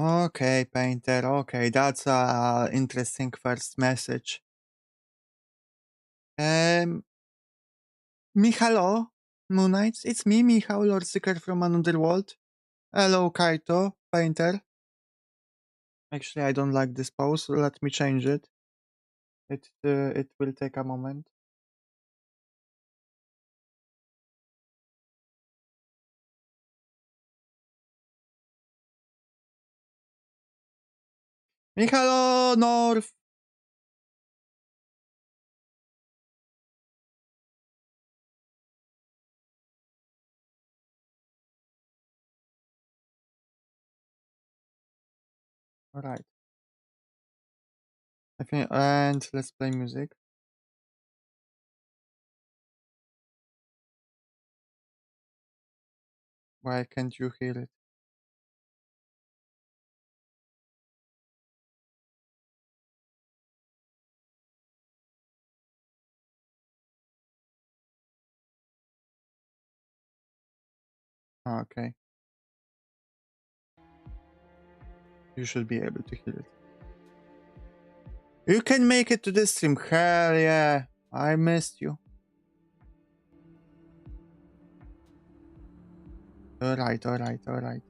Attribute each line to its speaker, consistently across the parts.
Speaker 1: Okay, painter. Okay, that's a interesting first message. Hello, Moon Knights. It's me, Mihau, Loreseeker from another world. Hello, Kaito, painter. Actually, I don't like this pose, so let me change it. It will take a moment. Hello, North. All right. I think, and let's play music. Why can't you hear it? Oh, okay. You should be able to hear it. You can make it to the stream. Hell yeah. I missed you. Alright, alright, alright.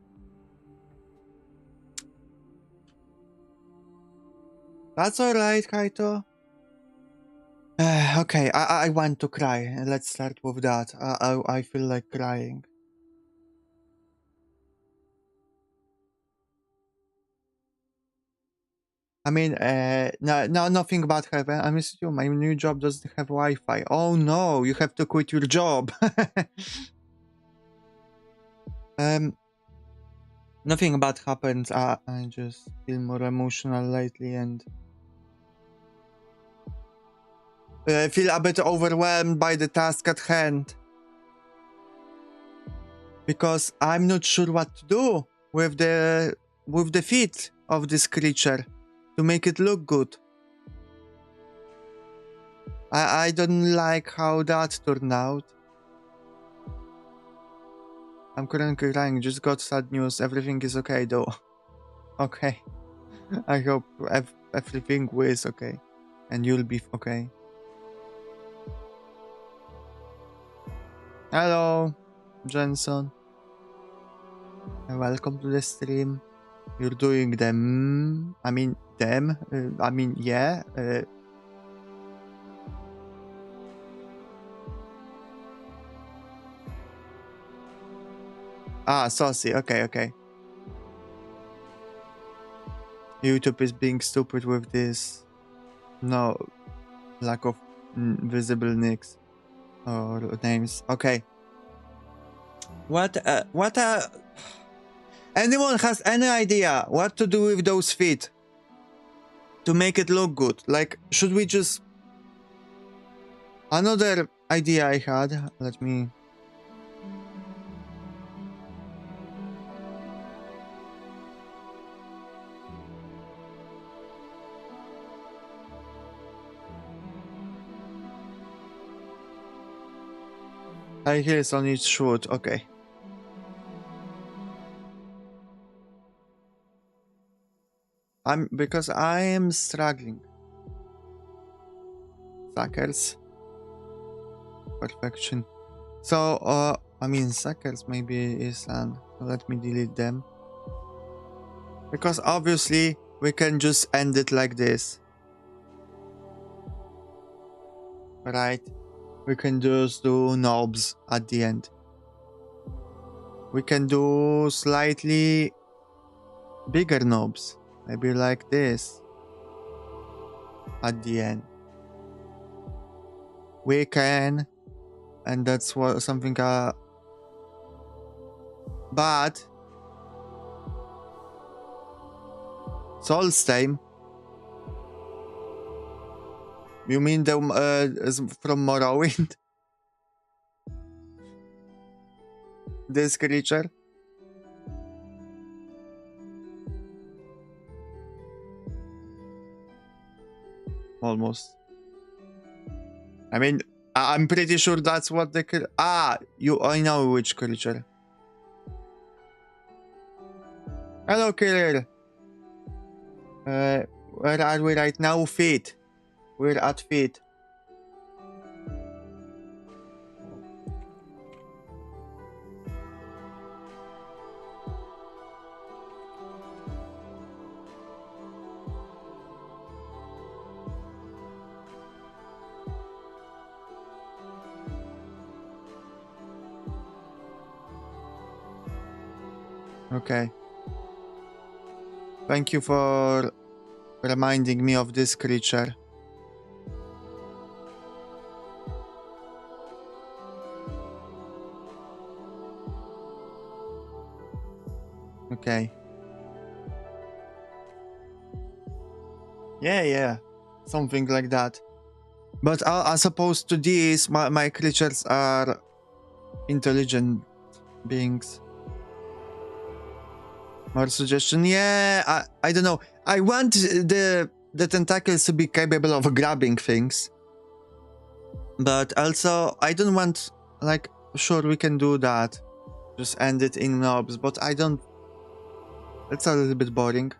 Speaker 1: That's alright, Kaito. Okay, I want to cry. Let's start with that. I feel like crying. I mean, no, nothing bad happened. I missed you. My new job doesn't have Wi-Fi. Oh no, you have to quit your job. Nothing bad happened. I just feel more emotional lately and I feel a bit overwhelmed by the task at hand. Because I'm not sure what to do with the feet of this creature to make it look good. I don't like how that turned out. I'm currently crying, just got sad news. Everything is okay though. Okay. I hope everything is okay. And you'll be okay. Hello, Jensen. And welcome to the stream. You're doing them. I mean, them. I mean, yeah. Saucy. Okay, okay. YouTube is being stupid with this. No, lack of visible nicks or names. Okay. What? Anyone has any idea what to do with those feet to make it look good? Like, should we just? Another idea I had. Let me. High heels on each foot. Okay. Because I am struggling. Suckers. Perfection. So, I mean, suckers maybe is let me delete them. Because obviously we can just end it like this. Right? We can just do knobs at the end. We can do slightly bigger knobs. Maybe like this. At the end. We can, and that's what something but Solstheim. You mean the from Morrowind? This creature? Almost. I mean, I'm pretty sure that's what the I know which creature. Hello, killer. Where are we right now? Feet. We're at feet. Okay. Thank you for reminding me of this creature. Okay. Yeah. Something like that. But as opposed to these, my creatures are intelligent beings. More suggestion? Yeah, I don't know. I want the tentacles to be capable of grabbing things. But also, I don't want, like, sure, we can do that. Just end it in knobs, but I don't... It's a little bit boring.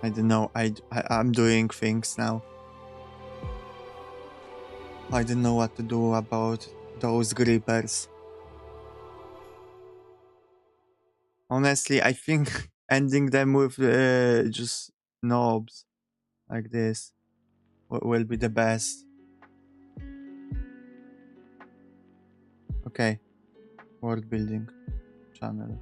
Speaker 1: I don't know. I'm doing things now. I don't know what to do about those grippers. Honestly, I think ending them with just knobs like this will be the best. Okay. World building channel.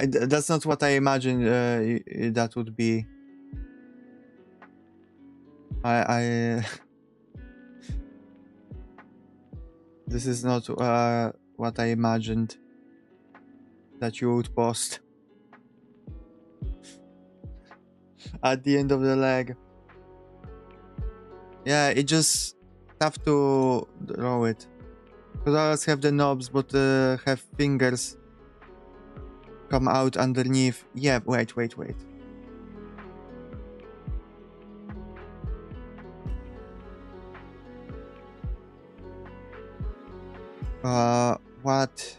Speaker 1: That's not what I imagined that would be. I this is not what I imagined that you would post at the end of the leg. Yeah, it just have to draw it. Could always have the knobs, but have fingers come out underneath. Yeah, wait. What?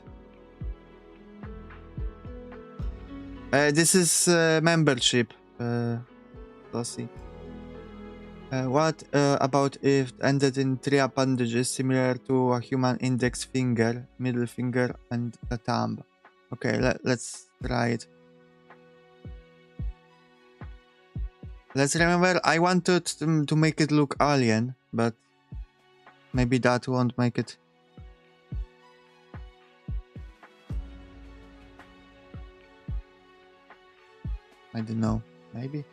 Speaker 1: This is membership. Let's see. What about if ended in 3 appendages similar to a human index finger, middle finger, and a thumb? Okay, let's try it. Let's remember, I wanted to make it look alien, but maybe that won't make it. I don't know. Maybe.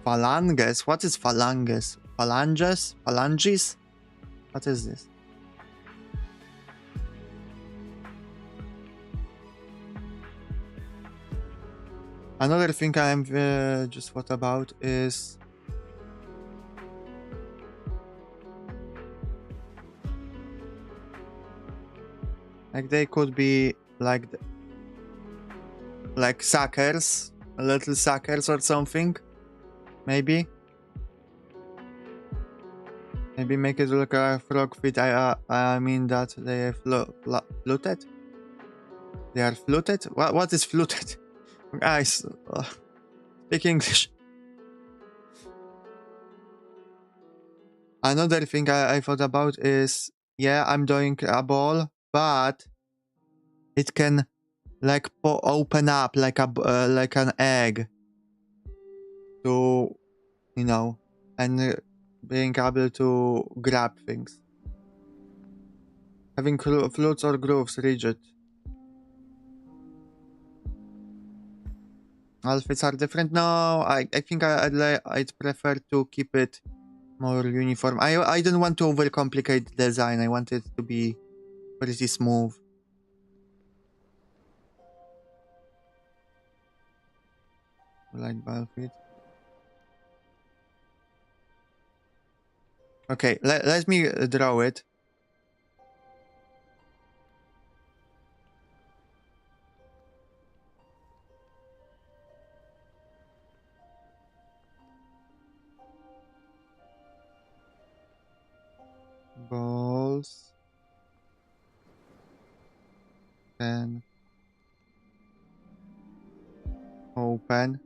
Speaker 1: Phalanges? What is phalanges? Phalanges? Phalanges? What is this? Another thing I'm just thought about is like they could be like suckers, little suckers or something. Maybe make it look like a frog feet. I mean that they are fluted. They are fluted. What is fluted? Guys, speak English. Another thing I thought about is, yeah, I'm doing a ball, but it can like open up like an egg to, you know, and being able to grab things. Having flutes or grooves rigid. Outfits are different. No, I think I'd prefer to keep it more uniform. I don't want to overcomplicate the design. I want it to be pretty smooth. Like outfit. Okay, let me draw it. Balls. Then open.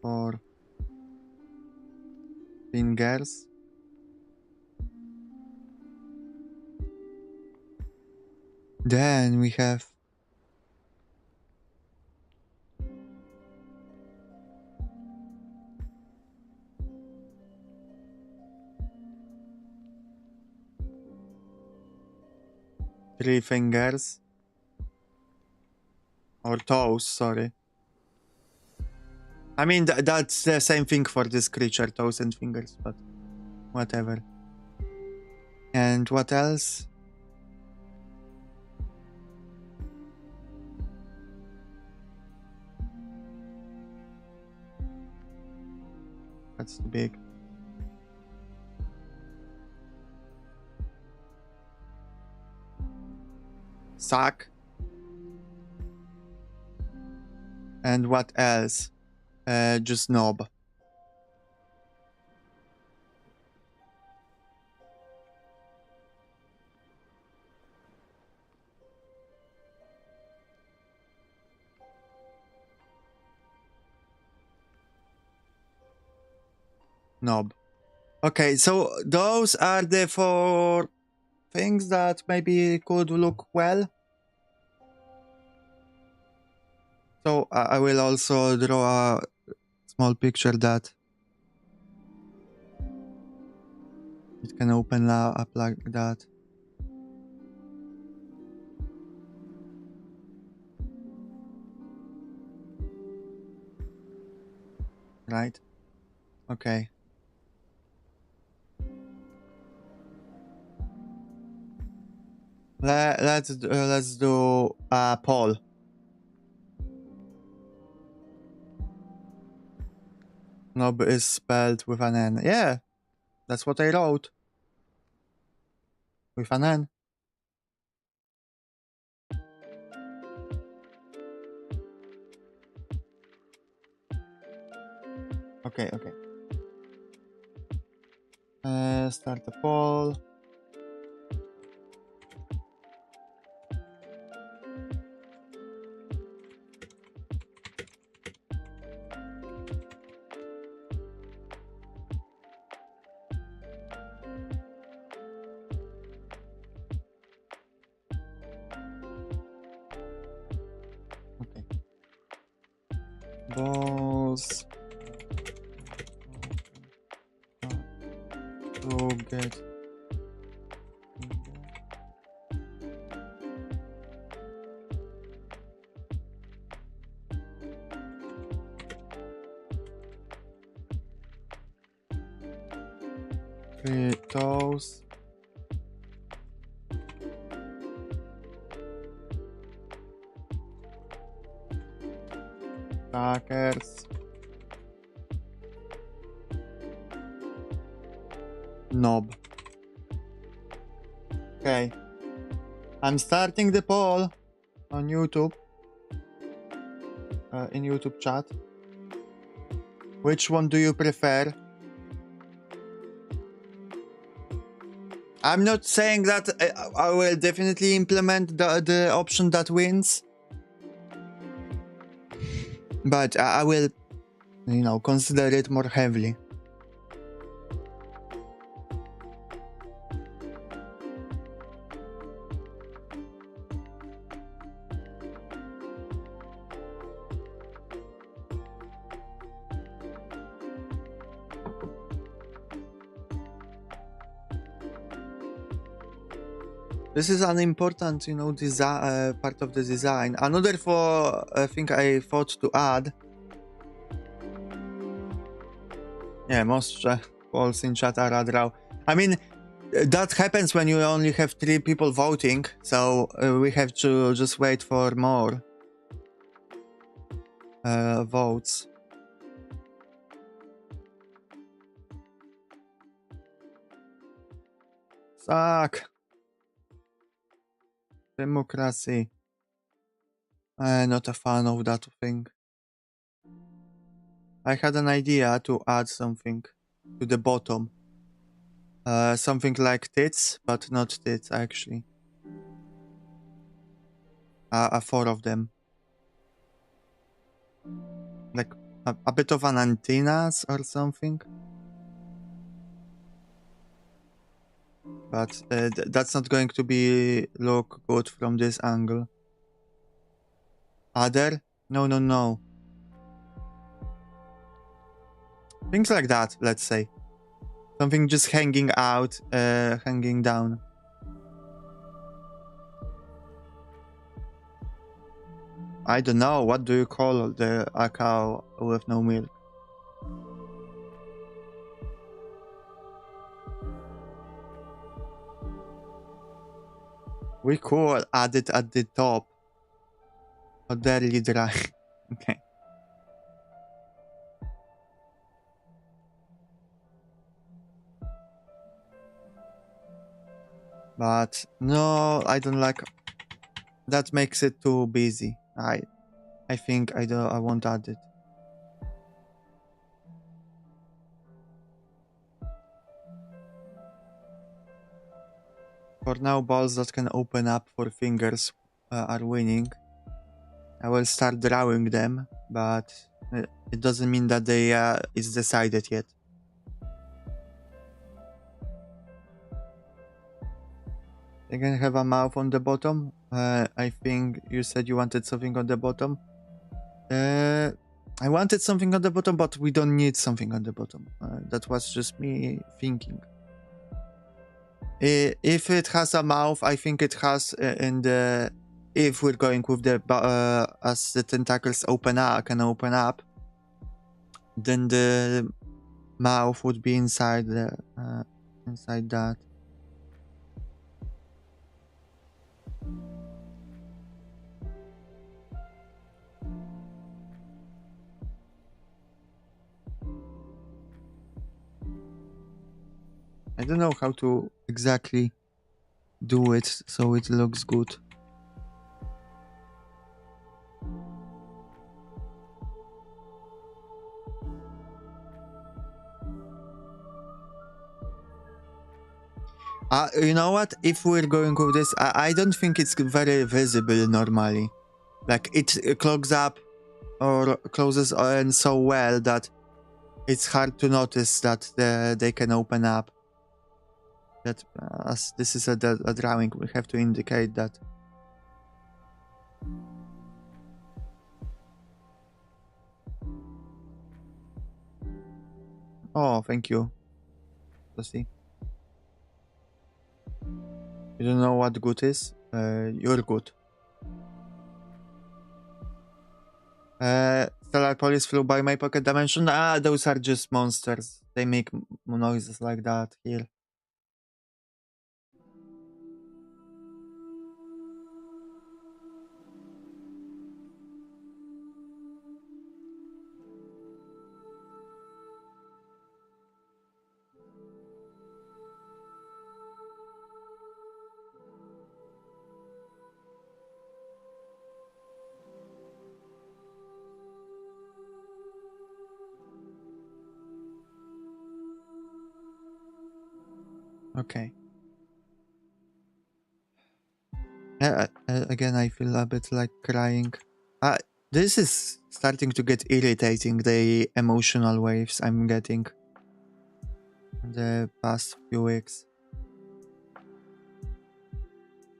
Speaker 1: For fingers. Then we have three fingers. Or toes, sorry. I mean, that's the same thing for this creature, toes and fingers, but whatever. And what else? That's big. Sack. And what else? Just knob. Knob. Okay, so those are the 4 things that maybe could look well. So I will also draw a small picture that it can open up like that. Right? Okay. Let's do a poll. Knob is spelled with an N. Yeah, that's what I wrote. With an N. Okay. Start the poll. Okay. Balls. To get. Three toes. Suckers. Knob. Okay. I'm starting the poll on YouTube. In YouTube chat. Which one do you prefer? I'm not saying that I will definitely implement the option that wins. But I will, consider it more heavily. This is an important, you know, part of the design. Another thing I thought to add. Yeah, most polls in chat are raw. I mean, that happens when you only have 3 people voting, so we have to just wait for more votes. Suck. Democracy. Not a fan of that thing. I had an idea to add something to the bottom. Something like tits, but not tits actually. 4 of them. Like a bit of an antennas or something. But that's not going to be look good from this angle. Other? No. Things like that, let's say. Something just hanging out, hanging down. I don't know, what do you call a cow with no milk? We could add it at the top. Barely dry. Okay. But no, I don't like. That makes it too busy. I think I won't add it. For now, balls that can open up for fingers are winning. I will start drawing them, but it doesn't mean that they is decided yet. They can have a mouth on the bottom. I think you said you wanted something on the bottom. I wanted something on the bottom, but we don't need something on the bottom. That was just me thinking. If it has a mouth, I think it has in the... If we're going with the... as the tentacles can open up, then the mouth would be inside inside that. I don't know how to exactly do it so it looks good. You know what? If we're going with this, I don't think it's very visible normally. Like it clogs up or closes in so well that it's hard to notice that they can open up. That as this is a drawing, we have to indicate that. Oh, thank you. Let's see. You don't know what good is? You're good. Stellar Police flew by my pocket dimension. Those are just monsters. They make noises like that here. Okay. Again, I feel a bit like crying. This is starting to get irritating, the emotional waves I'm getting the past few weeks.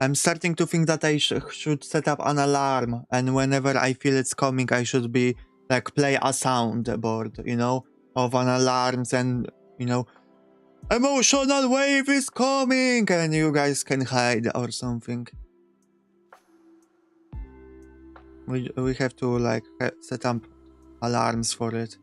Speaker 1: I'm starting to think that I should set up an alarm, and whenever I feel it's coming, I should be like play a soundboard, you know, of an alarms, and you know, Emotional wave is coming! And you guys can hide or something. We have to like set up alarms for it.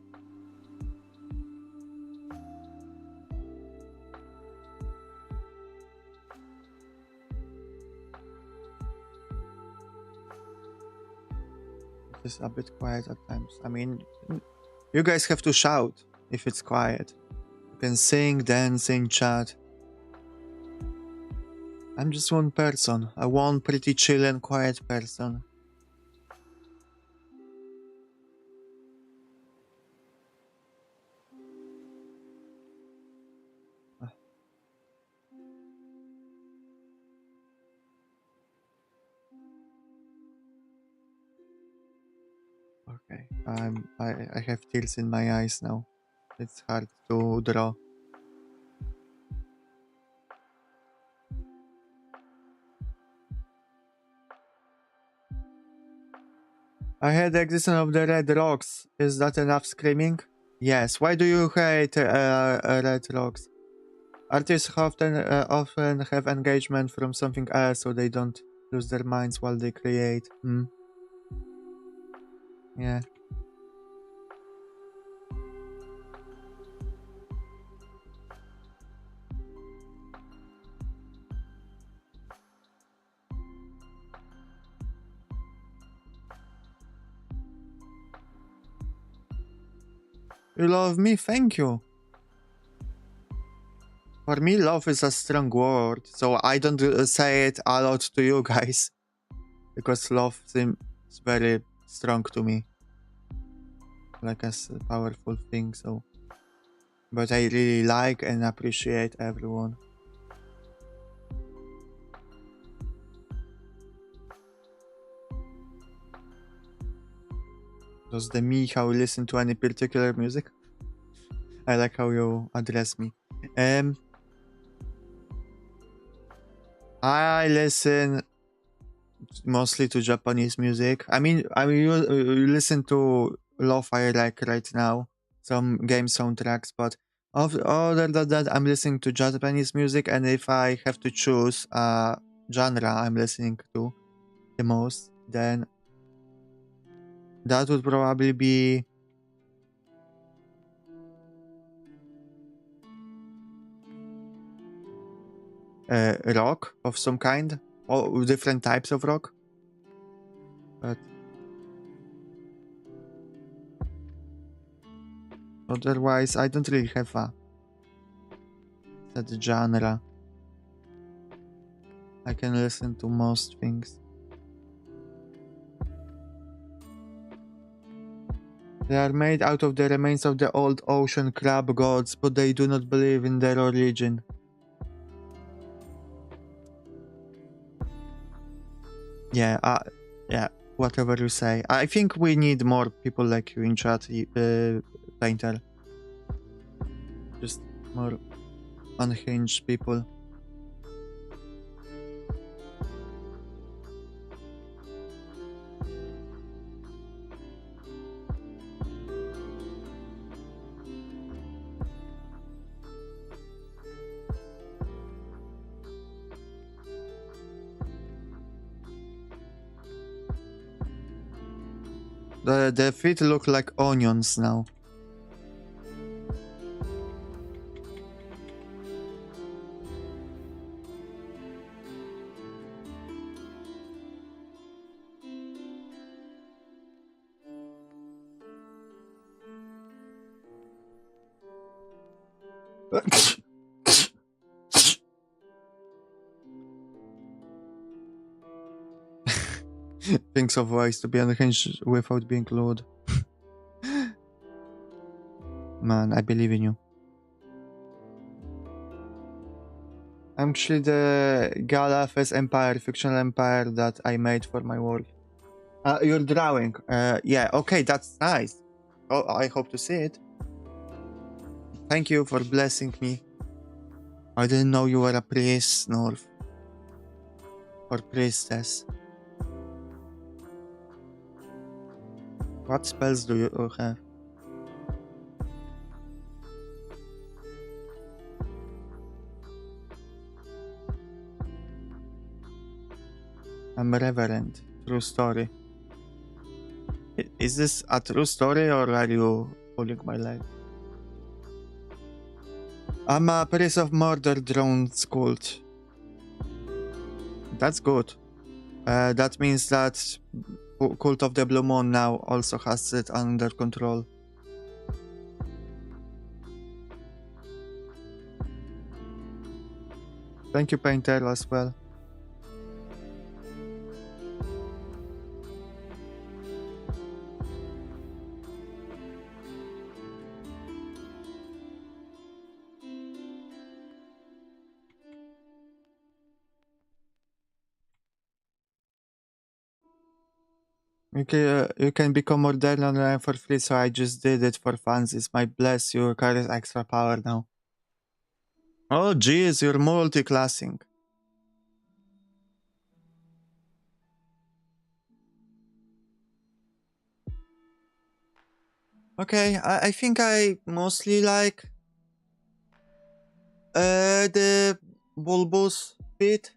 Speaker 1: It's a bit quiet at times. I mean, you guys have to shout if it's quiet. You can sing, dance, sing, chat. I'm just one person. I one pretty chill and quiet person. Okay, I have tears in my eyes now. It's hard to draw. I hate the existence of the red rocks. Is that enough screaming? Yes. Why do you hate red rocks? Artists often have engagement from something else, so they don't lose their minds while they create. Yeah. You love me? Thank you. For me, love is a strong word, so I don't say it a lot to you guys. Because love seems very strong to me. Like a powerful thing, so. But I really like and appreciate everyone. Does the Mihau listen to any particular music? I like how you address me. I listen mostly to Japanese music. I mean, you listen to lo-fi like right now, some game soundtracks, but other than that, I'm listening to Japanese music, and if I have to choose a genre I'm listening to the most, then that would probably be rock of some kind, or different types of rock. But otherwise, I don't really have a set genre. I can listen to most things. They are made out of the remains of the old ocean crab gods, but they do not believe in their origin. Yeah, whatever you say. I think we need more people like you in chat, Painter. Just more unhinged people. The feet look like onions now. Thinks of ways to be unhinged without being lewd. Man, I believe in you. I'm actually the Galafes Empire, fictional empire that I made for my world. You're drawing. Yeah, okay, that's nice. Oh, I hope to see it. Thank you for blessing me. I didn't know you were a priest, North. Or priestess. What spells do you have? I'm reverent. True story. Is this a true story or are you pulling my leg? I'm a priest of murder drones cult. That's good. That means that Cult of the Blue Moon now also has it under control. Thank you, Painter, as well. You can become more dead online for free, so I just did it for funsies. My bless, you carry extra power now. Oh geez, you're multi-classing. Okay, I think I mostly like the bulbous bit.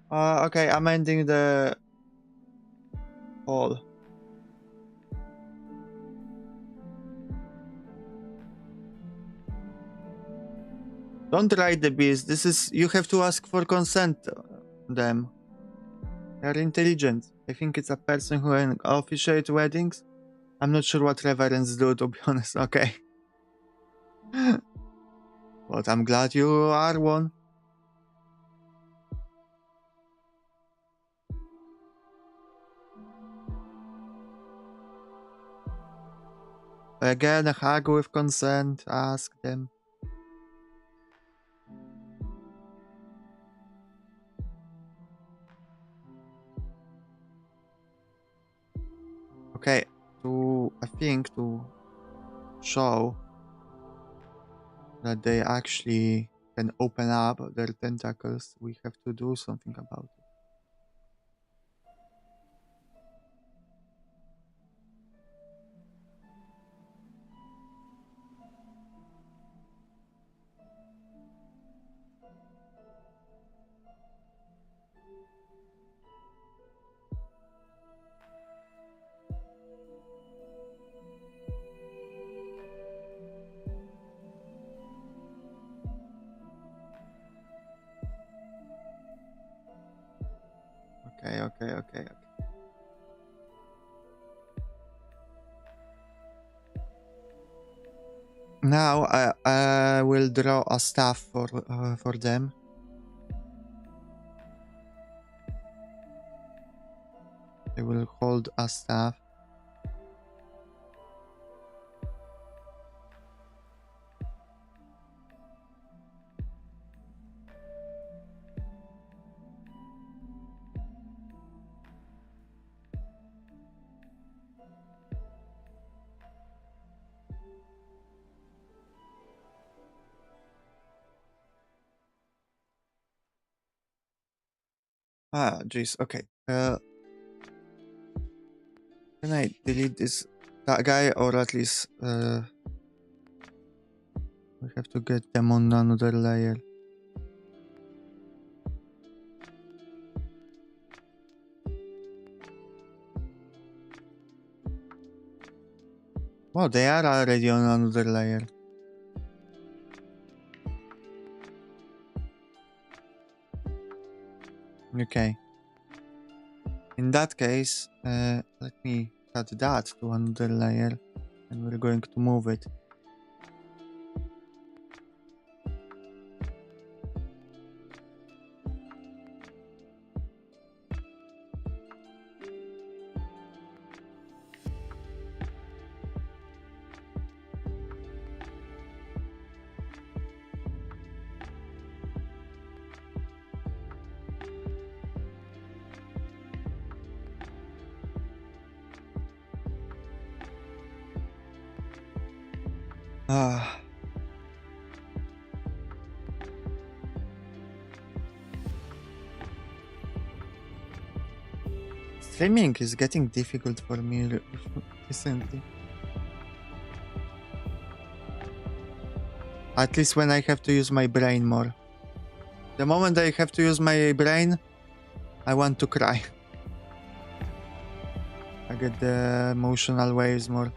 Speaker 1: Okay, I'm ending the poll. Don't ride the bees. This is you have to ask for consent. Them. They're intelligent. I think it's a person who officiates weddings. I'm not sure what reverends do, to be honest. Okay. But I'm glad you are one. Again, a hug with consent. Ask them. Okay, I think to show that they actually can open up their tentacles, we have to do something about it. Okay. Now I will draw a staff for them. They will hold a staff. Ah, jeez. Okay. Can I delete that guy, or at least we have to get them on another layer. Well, they are already on another layer. Okay. In that case, let me cut that to another layer, and we're going to move it. Ah. Streaming is getting difficult for me recently. At least when I have to use my brain more. The moment I have to use my brain, I want to cry. I get the emotional waves more.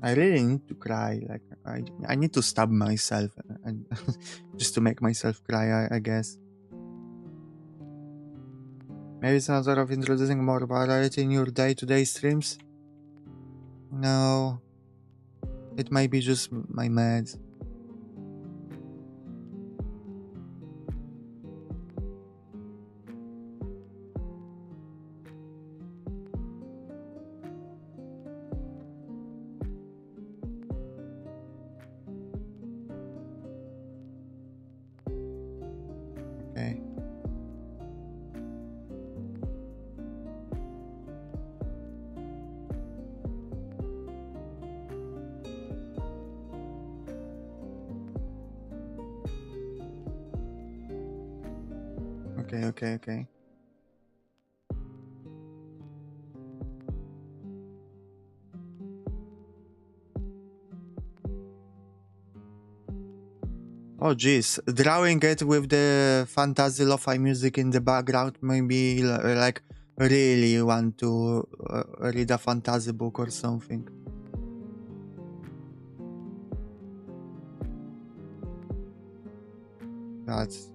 Speaker 1: I really need to cry. Like I need to stab myself and just to make myself cry. I guess. Maybe it's another of introducing more variety in your day-to-day streams. No, it might be just my meds. Okay. Okay. Oh geez, drawing it with the fantasy lo-fi music in the background, maybe like really want to read a fantasy book or something. That's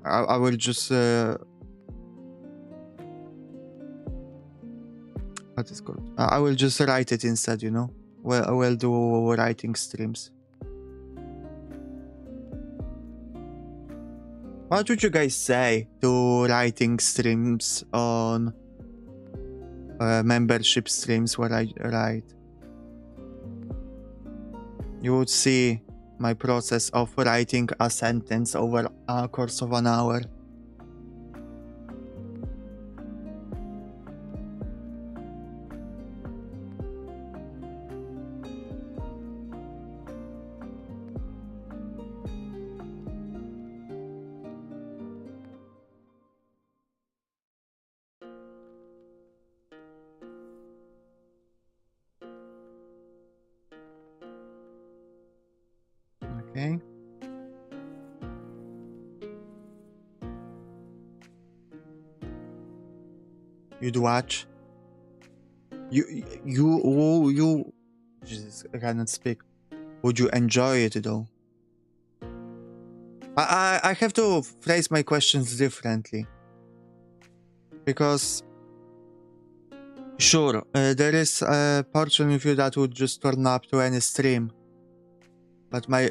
Speaker 1: I will just what is called? I will just write it instead, you know. Well, I will do writing streams. What would you guys say to writing streams on membership streams where I write? You would see my process of writing a sentence over a course of an hour. Okay. You'd watch. You. Jesus, I cannot speak. Would you enjoy it though? I have to phrase my questions differently. Because sure, there is a portion of you that would just turn up to any stream. But my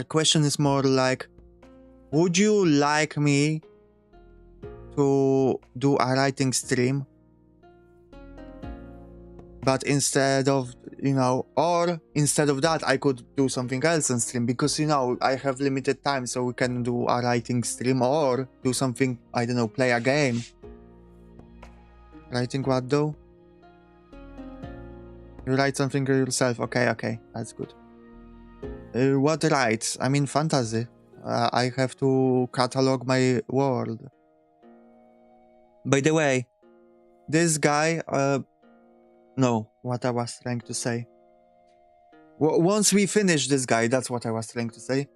Speaker 1: question is more like, would you like me to do a writing stream? But instead of, you know, or instead of that, I could do something else on stream because, you know, I have limited time, so we can do a writing stream or do something, I don't know, play a game. Writing what though? You write something yourself. Okay, that's good. What writes? I mean, fantasy. I have to catalog my world. By the way, this guy, no, what I was trying to say. Once we finish this guy, that's what I was trying to say.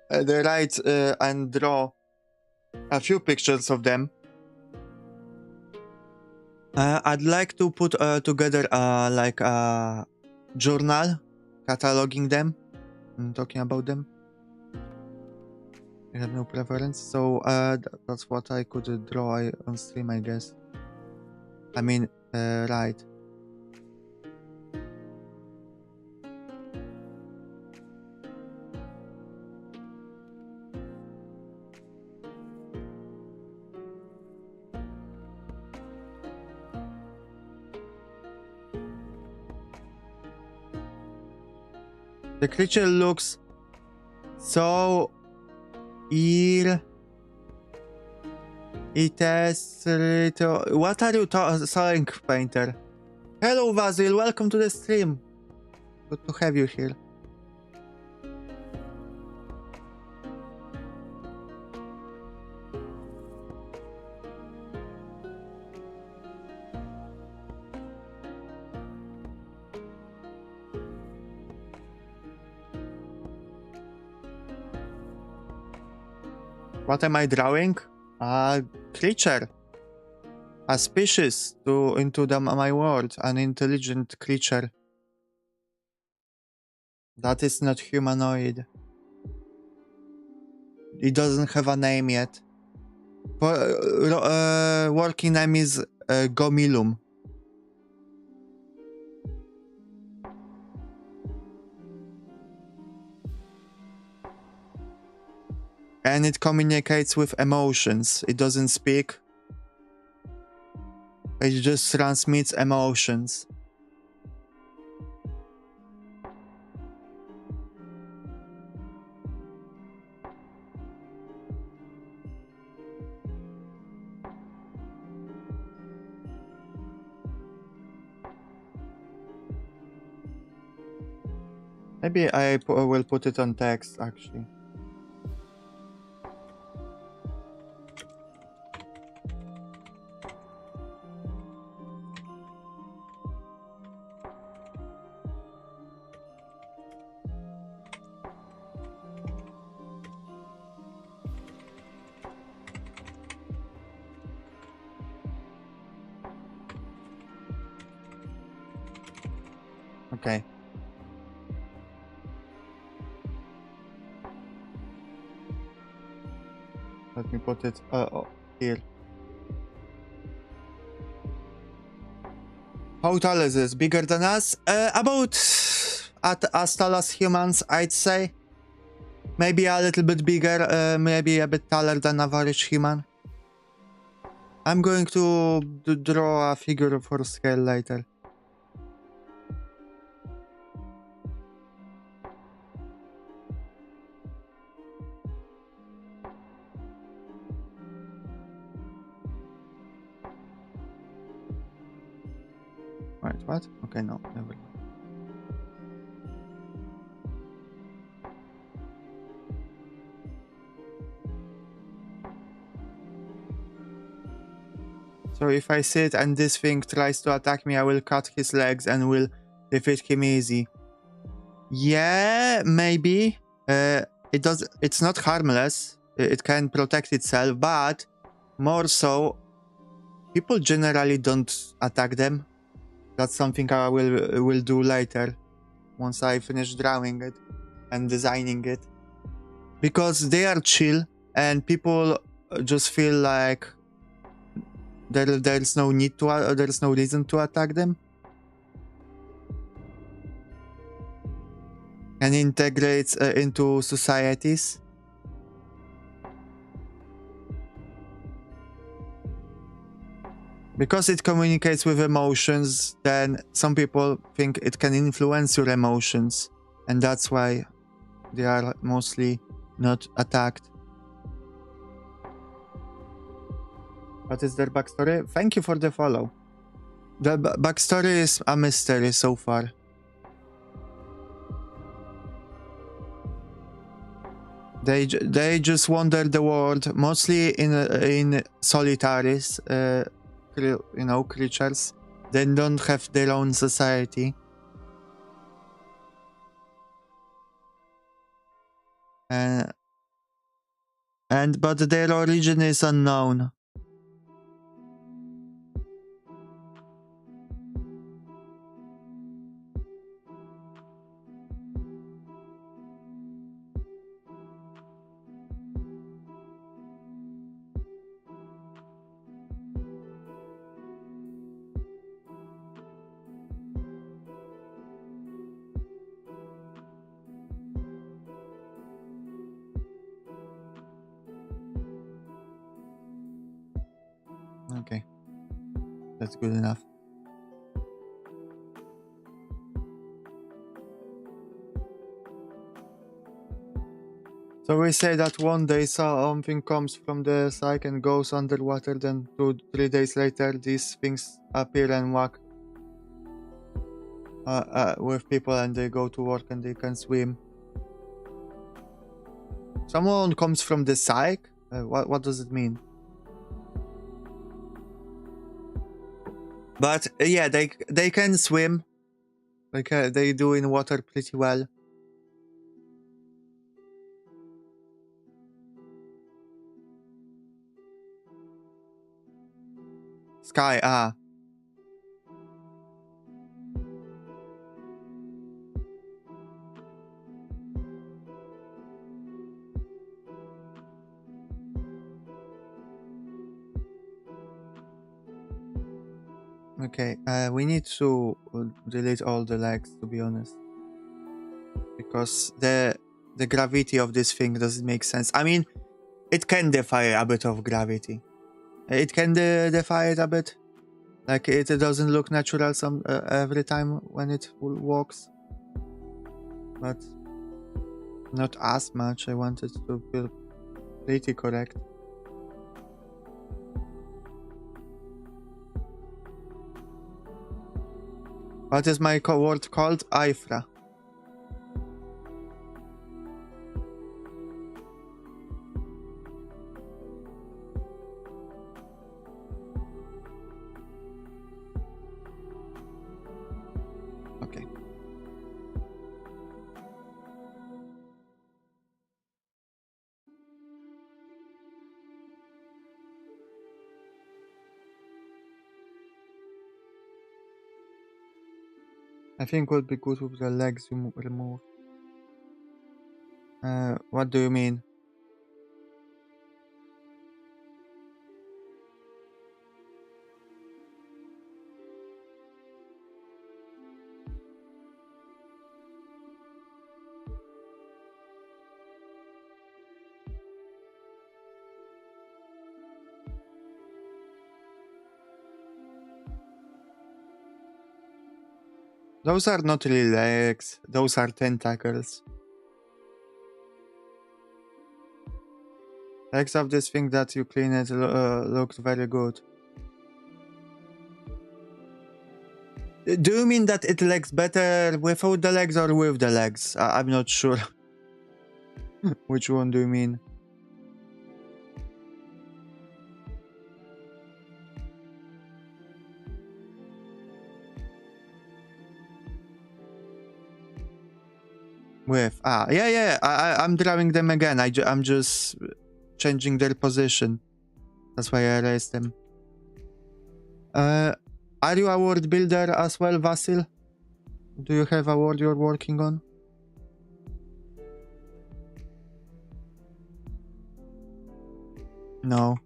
Speaker 1: They write and draw a few pictures of them. I'd like to put together like a journal cataloging them and talking about them. I have no preference, so that's what I could draw on stream, I guess. I mean, right. The creature looks so ill. It is what are you saying, Painter? Hello, Vasil. Welcome to the stream. Good to have you here. What am I drawing? A creature. A species into my world. An intelligent creature. That is not humanoid. It doesn't have a name yet. Working name is Gomilum. And it communicates with emotions. It doesn't speak. It just transmits emotions. Maybe I will put it on text, actually. Okay. Let me put it here. How tall is this? Bigger than us? About as tall as humans, I'd say. Maybe a little bit bigger, maybe a bit taller than average human. I'm going to draw a figure for scale later. Wait, what? Okay, no, never mind. So if I sit and this thing tries to attack me, I will cut his legs and will defeat him easy. Yeah, maybe. It's not harmless. It can protect itself, but more so, people generally don't attack them. That's something I will do later, once I finish drawing it and designing it, because they are chill and people just feel like there's no need to there's no reason to attack them, and integrates into societies. Because it communicates with emotions, then some people think it can influence your emotions, and that's why they are mostly not attacked. What is their backstory? Thank you for the follow. The backstory is a mystery so far. They just wander the world, mostly in solitaries, you know, creatures. They don't have their own society. But their origin is unknown. Okay, that's good enough. So we say that one day something comes from the side and goes underwater, then 2-3 days later these things appear and walk with people, and they go to work and they can swim. Someone comes from the psych? What does it mean? But yeah, they can swim. Like they do in water pretty well. Sky, ah. Okay, we need to delete all the legs, to be honest. Because the gravity of this thing doesn't make sense. I mean, it can defy a bit of gravity. It can defy it a bit. Like, it doesn't look natural every time when it walks. But not as much. I wanted to feel pretty correct. What is my word called? Ifra. Okay. I think would be good with the legs removed. What do you mean? Those are not really legs. Those are tentacles. Legs of this thing that you clean it looked very good. Do you mean that it looks better without the legs or with the legs? I'm not sure. Which one do you mean? With yeah. I'm drawing them again. I'm just changing their position. That's why I erased them. Are you a word builder as well, Vasil? Do you have a word you're working on? No.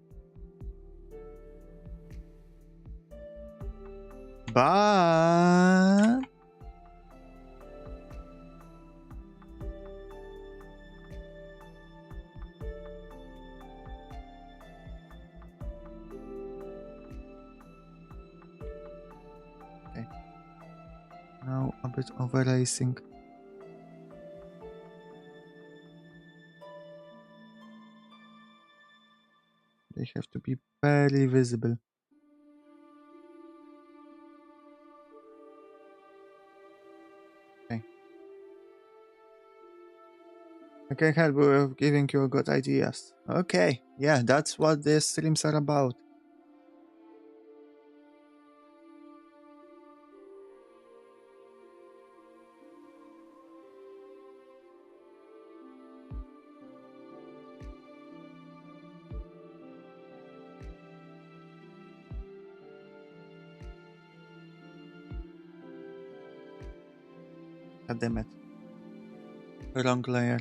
Speaker 1: But okay. Now a bit of erasing. They have to be barely visible. Okay. I can help with giving you good ideas. Okay. Yeah, that's what the streams are about. God damn it. Wrong layer.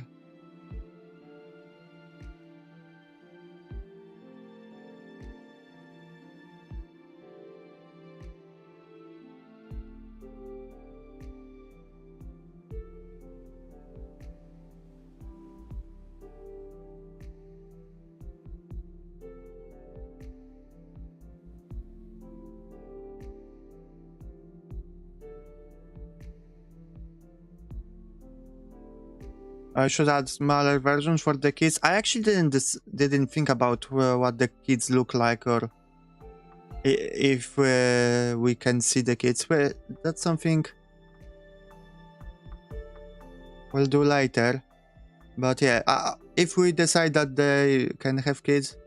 Speaker 1: I should add smaller versions for the kids. I actually didn't think about what the kids look like or if we can see the kids. Well, that's something we'll do later. But yeah, if we decide that they can have kids,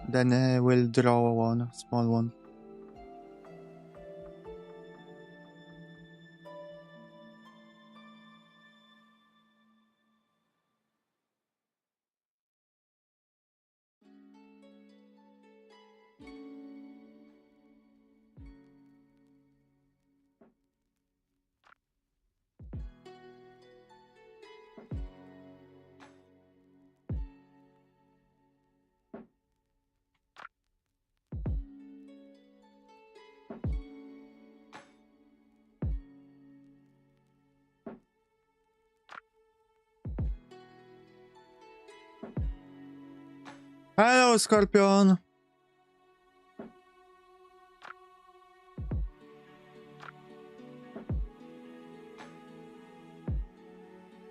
Speaker 1: then we'll draw one, small one. Hello, Scorpion.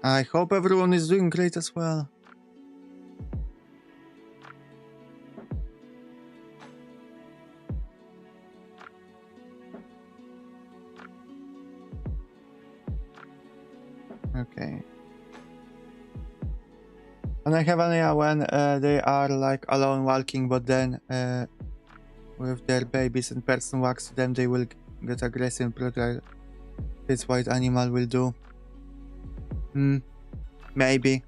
Speaker 1: I hope everyone is doing great as well. Okay. And I have an idea when they are like alone walking, but then with their babies and person walks to them, they will get aggressive and protect. That's what animal will do. Maybe.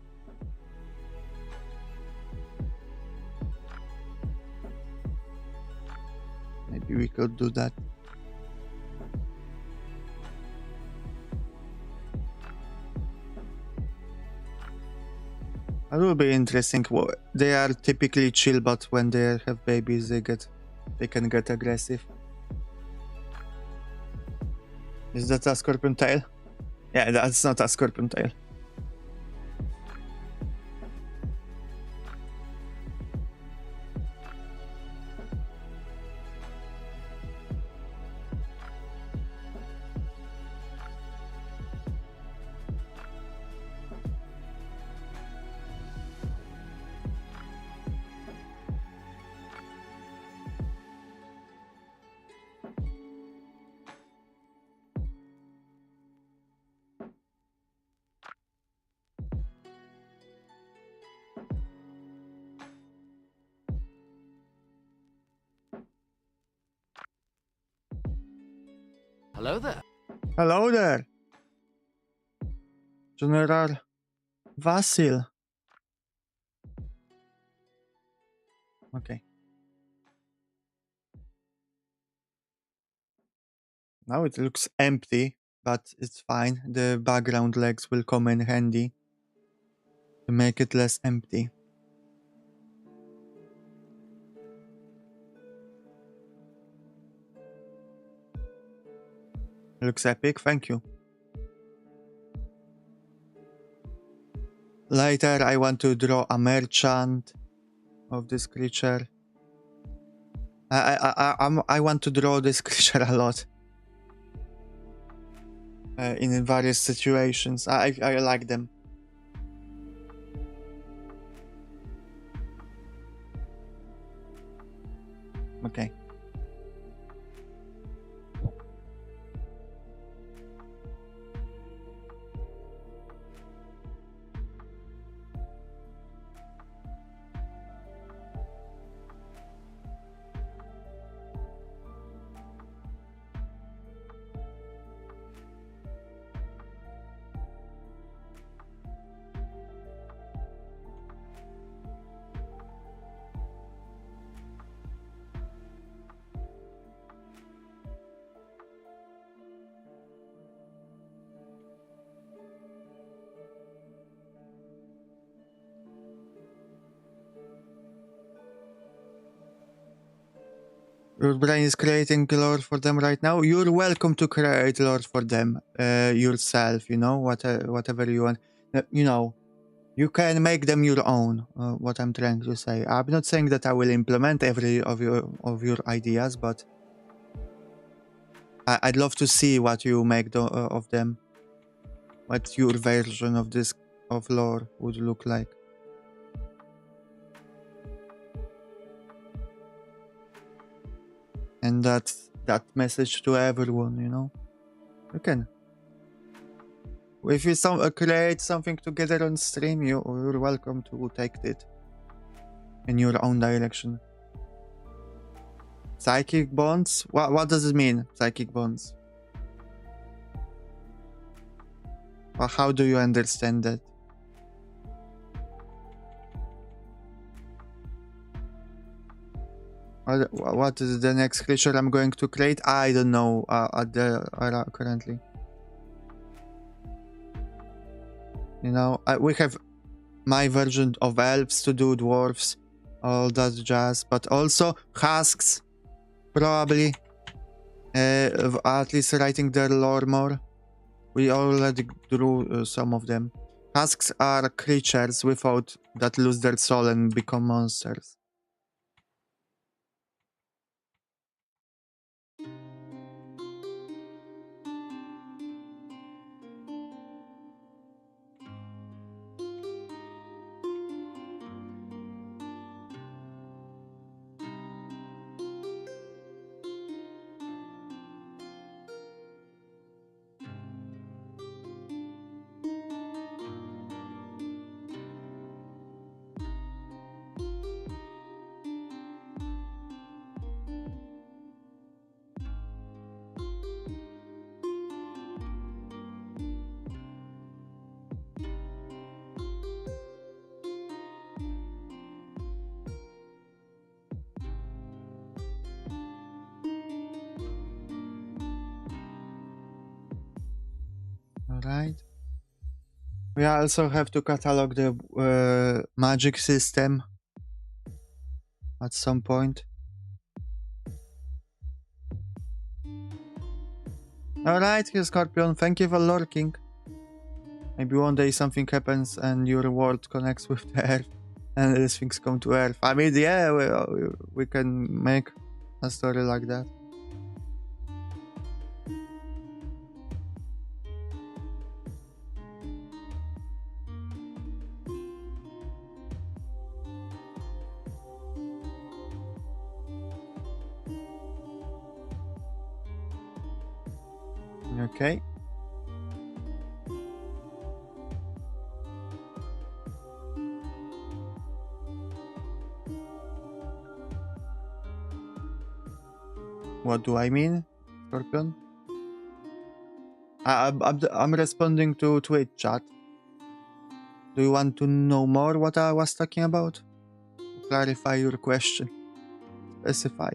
Speaker 1: Maybe we could do that. That will be interesting. They are typically chill, but when they have babies, they can get aggressive. Is that a scorpion tail? Yeah, that's not a scorpion tail.
Speaker 2: Hello there.
Speaker 1: Hello there, General Vasil. Okay. Now it looks empty, but it's fine. The background legs will come in handy to make it less empty. Looks epic, thank you. Later, I want to draw a merchant of this creature. I want to draw this creature a lot. In various situations. I like them. Okay. Your brain is creating lore for them right now. You're welcome to create lore for them yourself, you know, whatever you want. You know, you can make them your own, what I'm trying to say. I'm not saying that I will implement every of your ideas, but I'd love to see what you make of them. What your version of this of lore would look like. And that's that message to everyone, you know. You can. If you create something together on stream, you're welcome to take it in your own direction. Psychic bonds? What does it mean, psychic bonds? Well, how do you understand that? What is the next creature I'm going to create? I don't know currently. You know, we have my version of elves to do, dwarves, all that jazz, but also husks, probably. At least writing their lore more. We already drew some of them. Husks are creatures without that lose their soul and become monsters. Alright. We also have to catalog the magic system at some point. Alright, here Scorpion, thank you for lurking. Maybe one day something happens and your world connects with the Earth and these things come to Earth. I mean, yeah, we can make a story like that. Okay. What do I mean, Scorpion? I'm responding to Twitch chat. Do you want to know more what I was talking about? Clarify your question. Specify.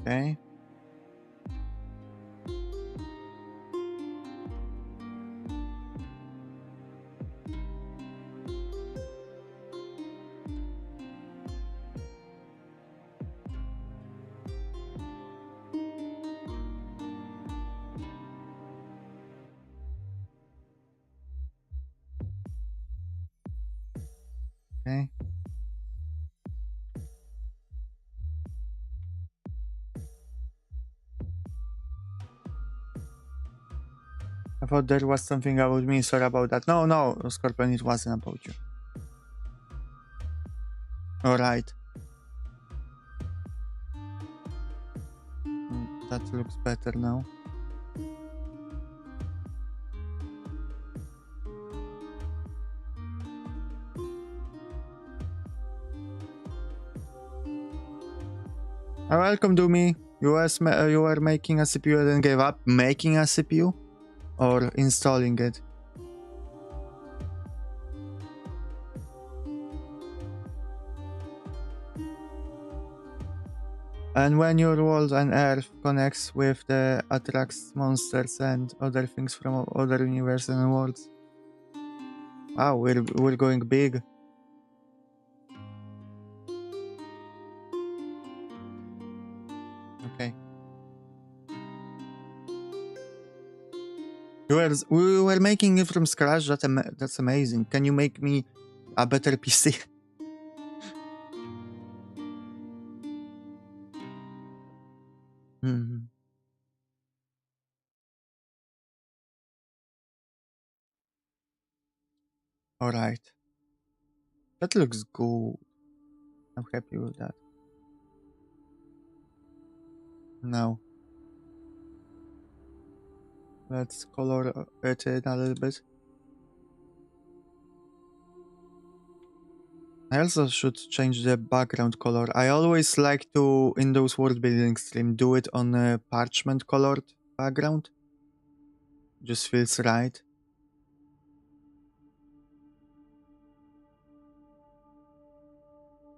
Speaker 1: Okay. Okay. I thought there was something about me. Sorry about that. No, Scorpion, it wasn't about you. Alright. That looks better now. Welcome, Doomy. You were making a CPU and then gave up making a CPU? Or installing it? And when your world and Earth connects with the attracts monsters and other things from other universes and worlds. Wow, we're going big. Okay. We were making it from scratch. That's amazing. Can you make me a better PC? All right. That looks good. I'm happy with that. Now, let's color it in a little bit. I also should change the background color. I always like to, in those world building stream, do it on a parchment colored background. Just feels right.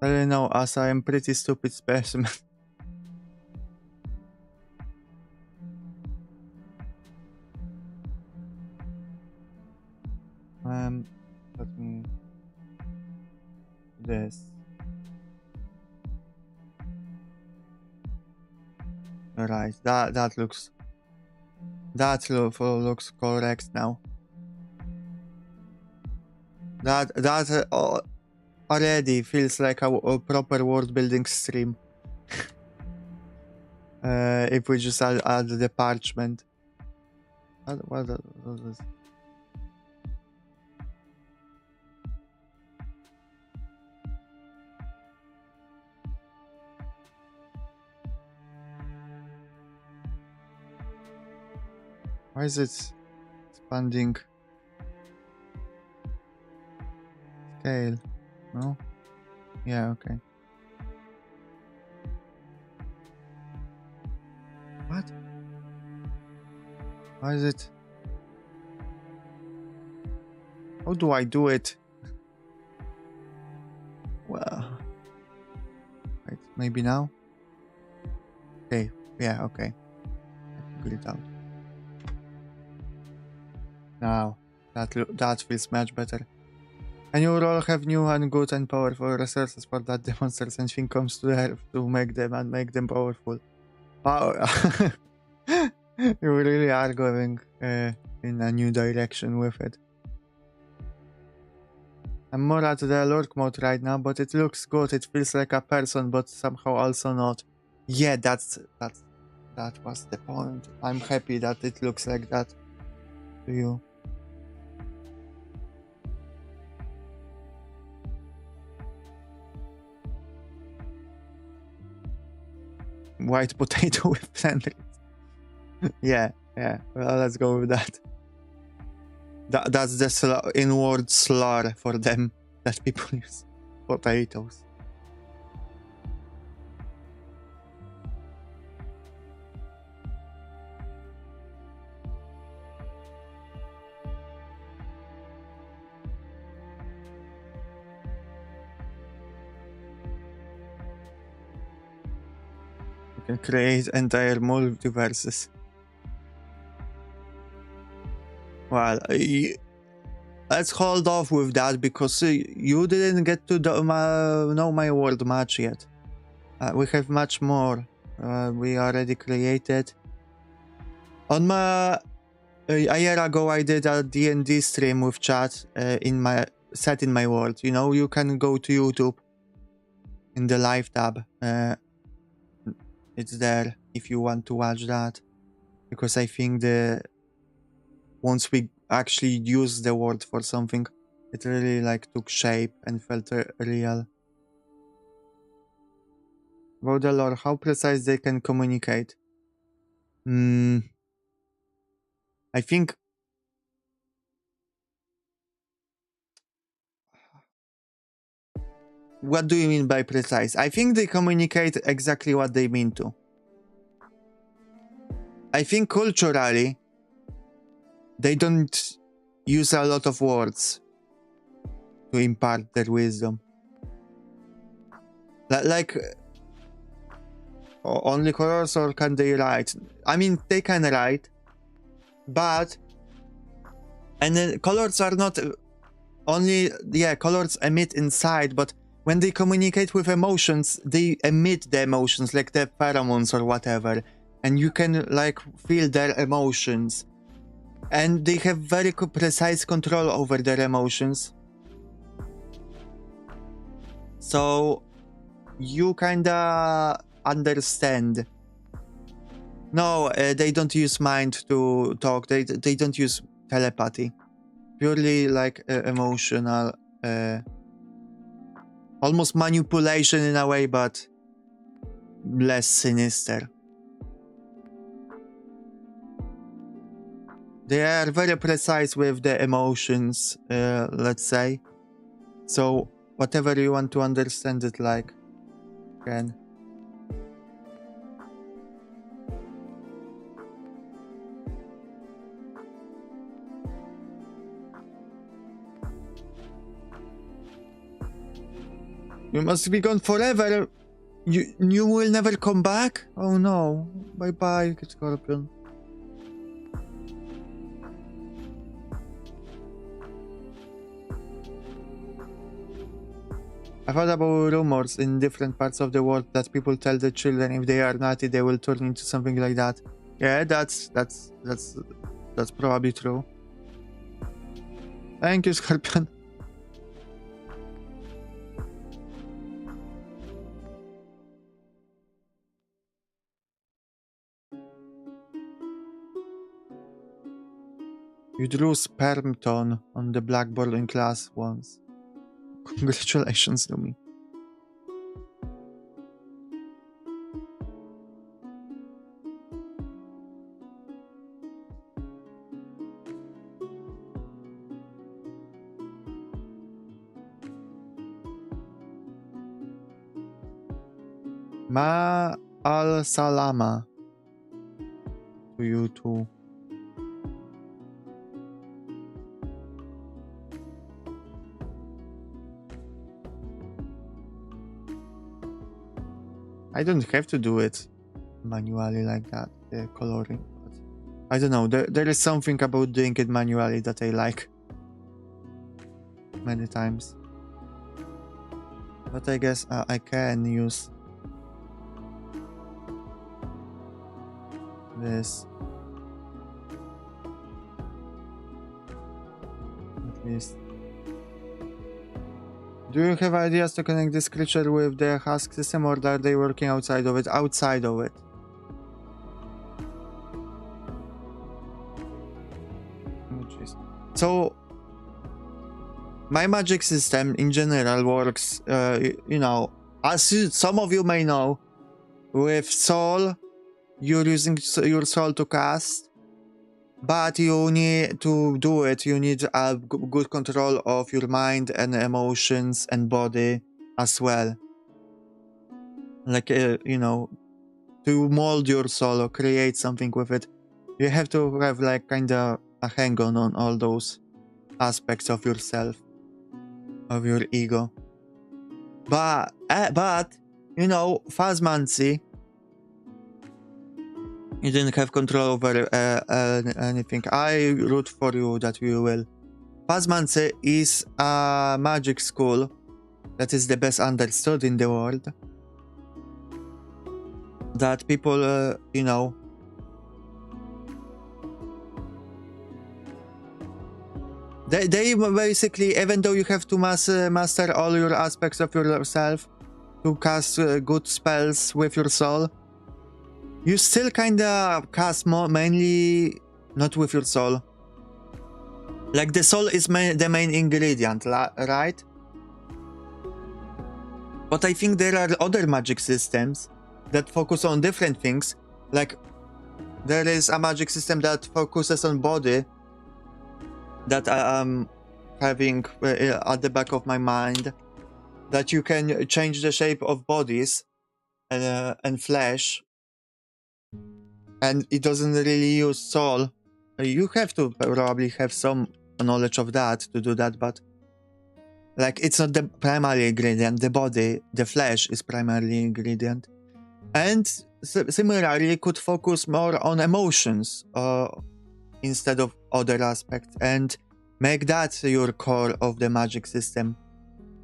Speaker 1: I don't know, as I am pretty stupid specimen. Let me this. Alright, that looks looks correct now. That already feels like a proper world building stream. If we just add the parchment. What is this? Why is it expanding scale? No? Yeah, okay. Why is it? How do I do it? Well, right, maybe now? Okay, yeah, okay. I figured it out. Now, that feels much better. And you will all have new and good and powerful resources for that the monsters and thing comes to Earth to make them powerful. Wow. You really are going in a new direction with it. I'm more at the lurk mode right now, but it looks good. It feels like a person, but somehow also not. Yeah, that was the point. I'm happy that it looks like that to you. White potato with sandwich. Yeah. Well, let's go with that. That's the inward slur for them that people use. Potatoes. You can create entire multiverses. Well, let's hold off with that because you didn't get to know my world much yet. We have much more. We already created. On my a year ago, I did a D&D stream with chat in my world. You know, you can go to YouTube in the live tab. It's there if you want to watch that, because I think once we actually use the word for something, it really like took shape and felt real. About the lore, how precise they can communicate. I think what do you mean by precise? I think they communicate exactly what they mean to. I think culturally they don't use a lot of words to impart their wisdom. Like only colors, or can they write? I mean, they can write, but and then colors are not only, yeah, colors emit inside, but when they communicate with emotions, they emit the emotions, like the pheromones or whatever, and you can like feel their emotions, and they have very precise control over their emotions. So you kinda understand. No, they don't use mind to talk. They don't use telepathy. Purely like emotional, almost manipulation in a way, but less sinister. They are very precise with the emotions, let's say. So whatever you want to understand it like, can. You must be gone forever. You will never come back? Oh no. Bye bye, Scorpion. I've heard about rumors in different parts of the world that people tell the children if they are naughty they will turn into something like that. Yeah, that's probably true. Thank you, Scorpion. You drew sperm tone on the blackboard in class once. Congratulations to me. Ma al salama to you too. I don't have to do it manually like that, the coloring. But I don't know, there is something about doing it manually that I like many times. But I guess I can use this. At least. Do you have ideas to connect this creature with the husk system, or are they working outside of it? Outside of it. Oh, jeez. So, my magic system in general works, you know, as some of you may know, with soul, you're using your soul to cast, but you need to do it, you need a good control of your mind and emotions and body as well. Like, you know, to mold your soul or create something with it, you have to have like kind of a hang on all those aspects of yourself, of your ego. But you know, Phasmancy, you didn't have control over anything. I root for you that you will. Phasmancy is a magic school that is the best understood in the world. That people, you know, they basically, even though you have to master all your aspects of yourself to cast good spells with your soul, you still kinda cast mainly not with your soul. Like the soul is the main ingredient, right? But I think there are other magic systems that focus on different things. Like there is a magic system that focuses on body that I'm having at the back of my mind, that you can change the shape of bodies and flesh, and it doesn't really use soul. You have to probably have some knowledge of that to do that, but like it's not the primary ingredient. The body, the flesh is primary ingredient. And similarly could focus more on emotions instead of other aspects and make that your core of the magic system.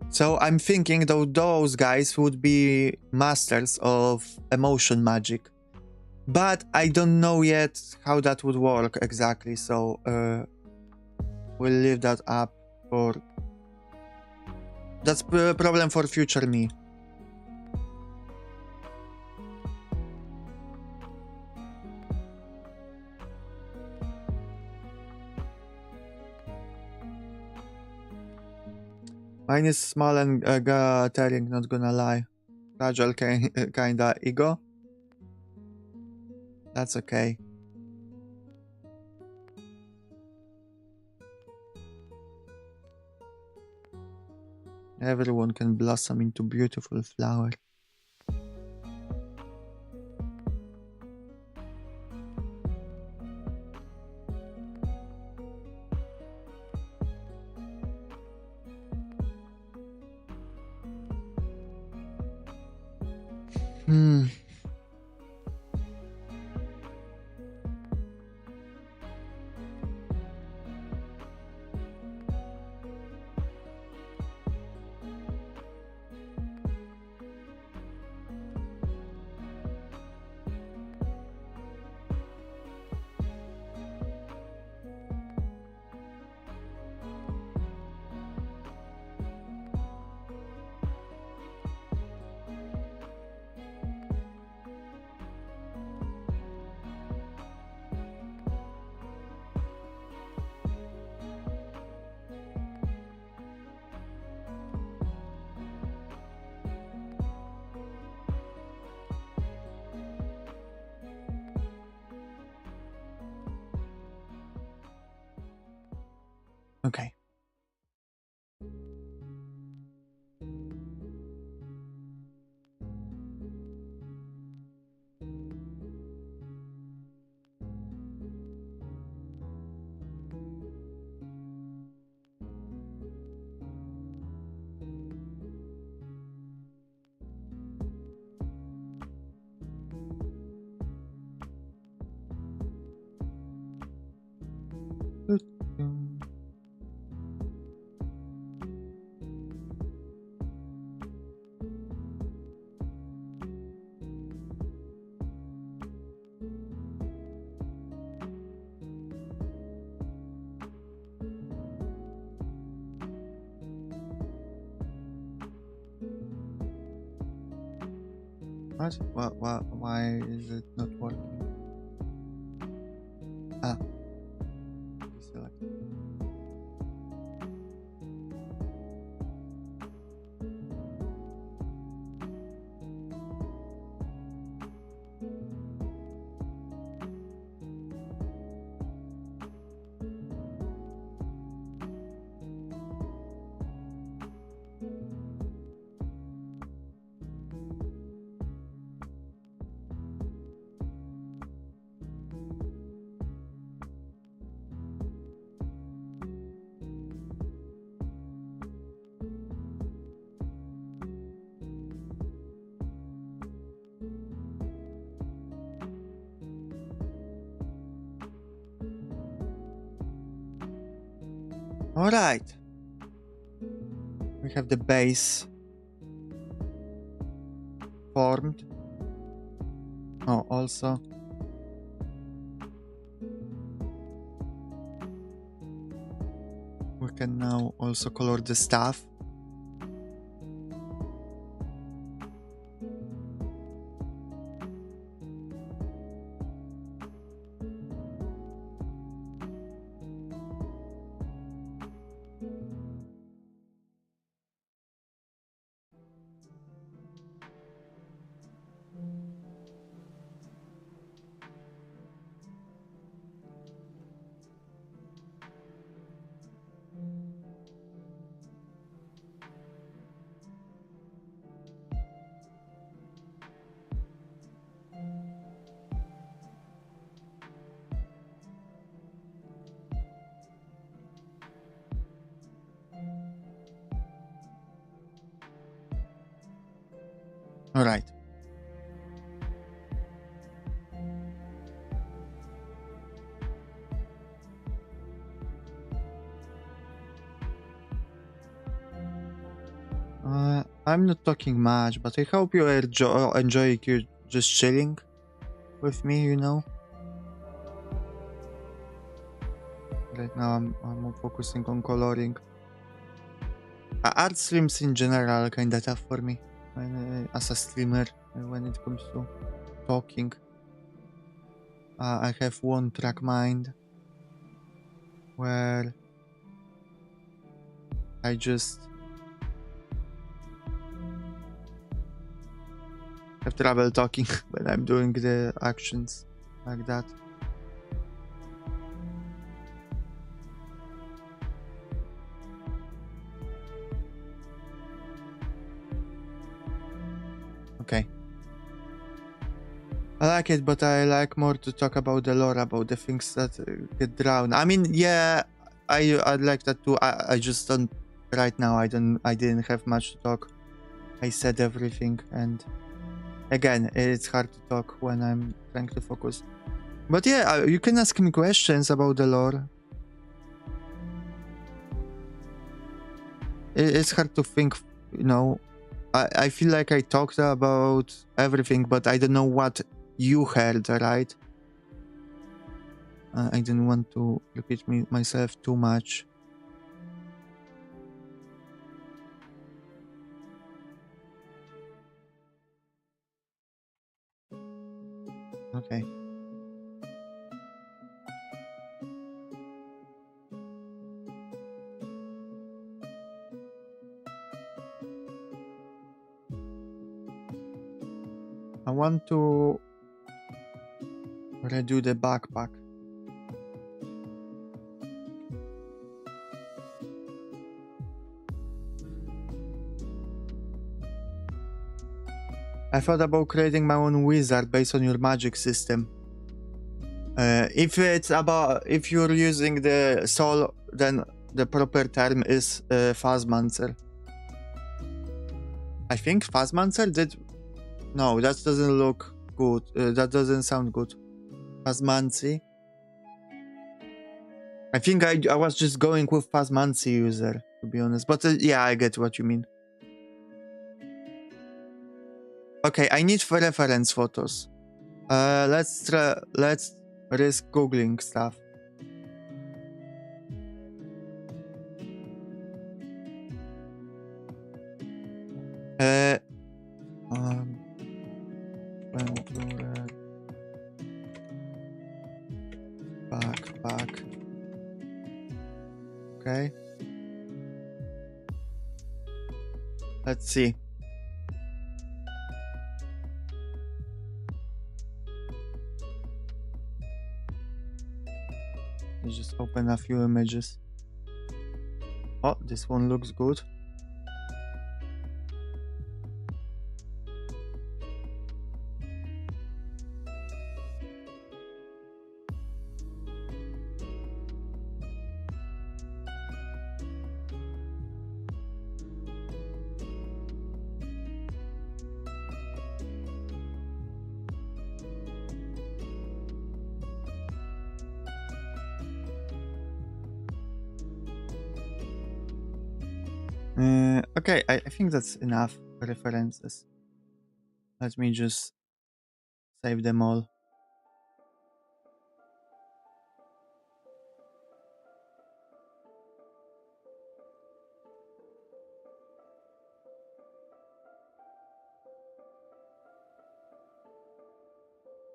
Speaker 1: So I'm thinking that those guys would be masters of emotion magic. But I don't know yet how that would work exactly, so we'll leave that up for... That's a problem for future me. Mine is small and tearing, not gonna lie. Fragile kinda ego. That's okay. Everyone can blossom into beautiful flower. Okay. What? Why is it not working? Ah. Deselect. All right. We have the base formed. Oh, also we can now also color the stuff. All right. I'm not talking much, but I hope you enjoy you just chilling with me, you know. Right now I'm focusing on coloring. Art streams in general kinda tough for me as a streamer when it comes to talking. I have one track mind where I just have trouble talking when I'm doing the actions like that. Okay. I like it, but I like more to talk about the lore, about the things that get drowned. I mean, yeah, I like that too. I just don't right now. I didn't have much to talk. I said everything, and again, it's hard to talk when I'm trying to focus. But yeah, you can ask me questions about the lore. It's hard to think, you know. I feel like I talked about everything, but I don't know what you heard, right? I didn't want to repeat myself too much. Okay. I want to redo the backpack. I thought about creating my own wizard based on your magic system. If you're using the soul, then the proper term is Phasmancer. I think Phasmancer did. No, that doesn't look good. That doesn't sound good. Phasmancy. I think I was just going with Phasmancy user, to be honest. But yeah, I get what you mean. Okay, I need for reference photos. Let's risk googling stuff. Backpack. Okay. Let's see. Let's just open a few images. Oh, this one looks good. Okay, I think that's enough references. Let me just save them all.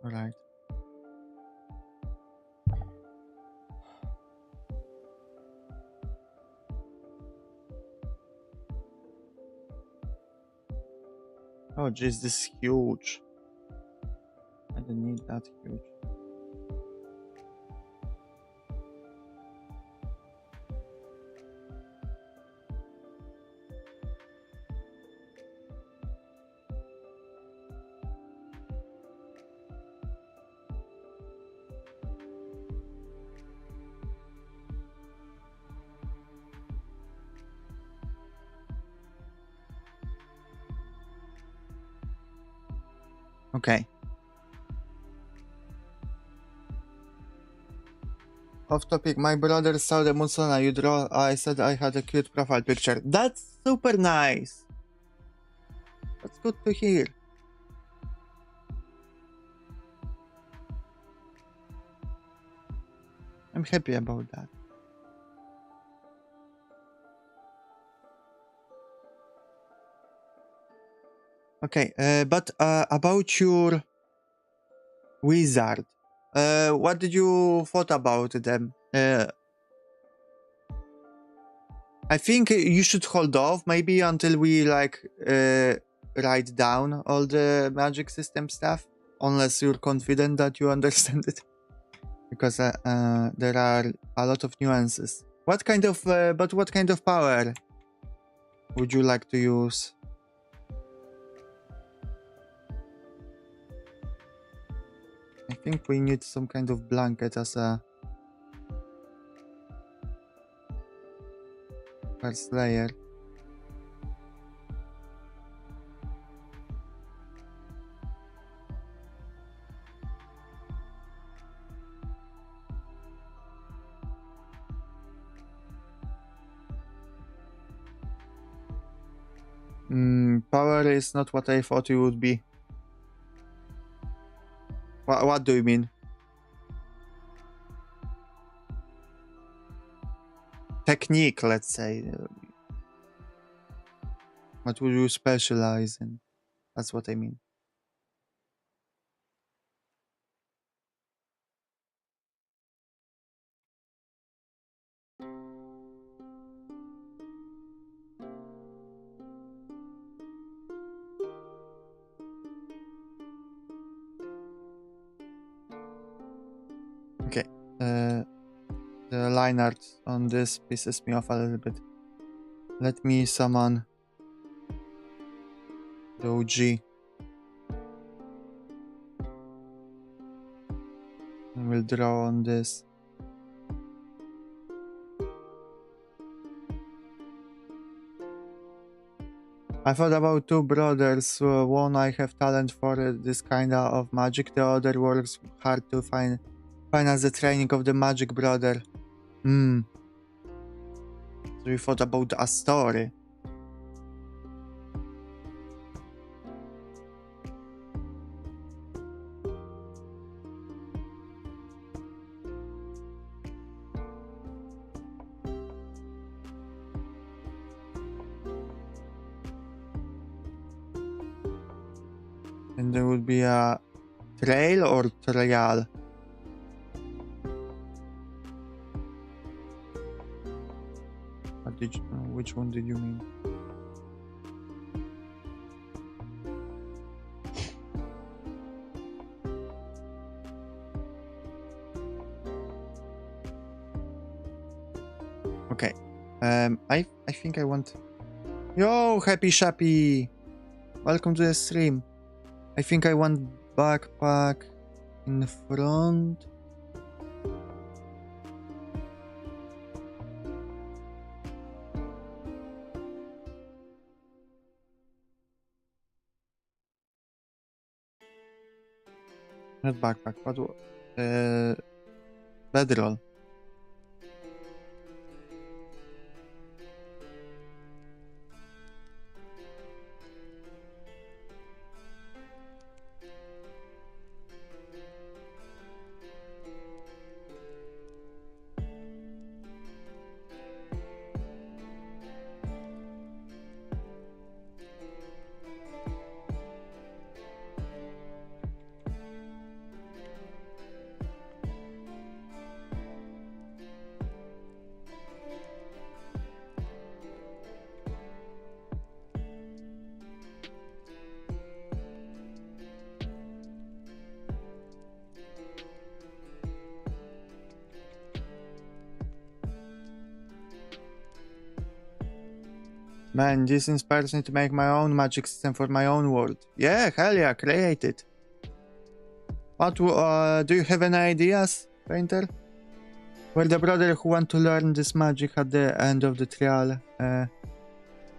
Speaker 1: All right. Oh, jeez, this is huge. I didn't need that huge. Okay. Off topic, my brother saw the Musona you draw. I said I had a cute profile picture. That's super nice. That's good to hear. I'm happy about that. Okay, but about your wizard, what did you thought about them? I think you should hold off maybe until we like write down all the magic system stuff, unless you're confident that you understand it, because there are a lot of nuances. What kind of power would you like to use? I think we need some kind of blanket as a first layer. Power is not what I thought it would be. What do you mean? Technique, let's say. What would you specialize in? That's what I mean. Okay. The line art on this pisses me off a little bit. Let me summon the OG. And we'll draw on this. I thought about two brothers. One I have talent for this kind of magic. The other works hard to find as the training of the magic brother. Hmm. So you thought about a story. And there would be a trail or trial? What did you, which one did you mean? Okay. I think I want. Yo, happy shappy! Welcome to the stream. I think I want backpack in the front. Not backpack, but bedroll. Man, this inspires me to make my own magic system for my own world. Yeah, hell yeah, create it. What, do you have any ideas, Painter? Well, the brother who want to learn this magic at the end of the trial,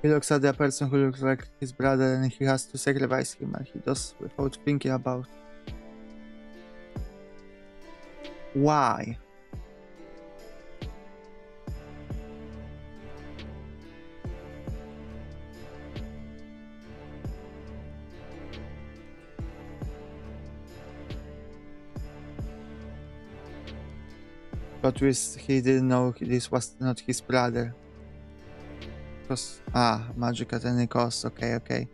Speaker 1: he looks at the person who looks like his brother and he has to sacrifice him, and he does without thinking about why. But he didn't know this was not his brother. Because, magic at any cost. Okay, okay.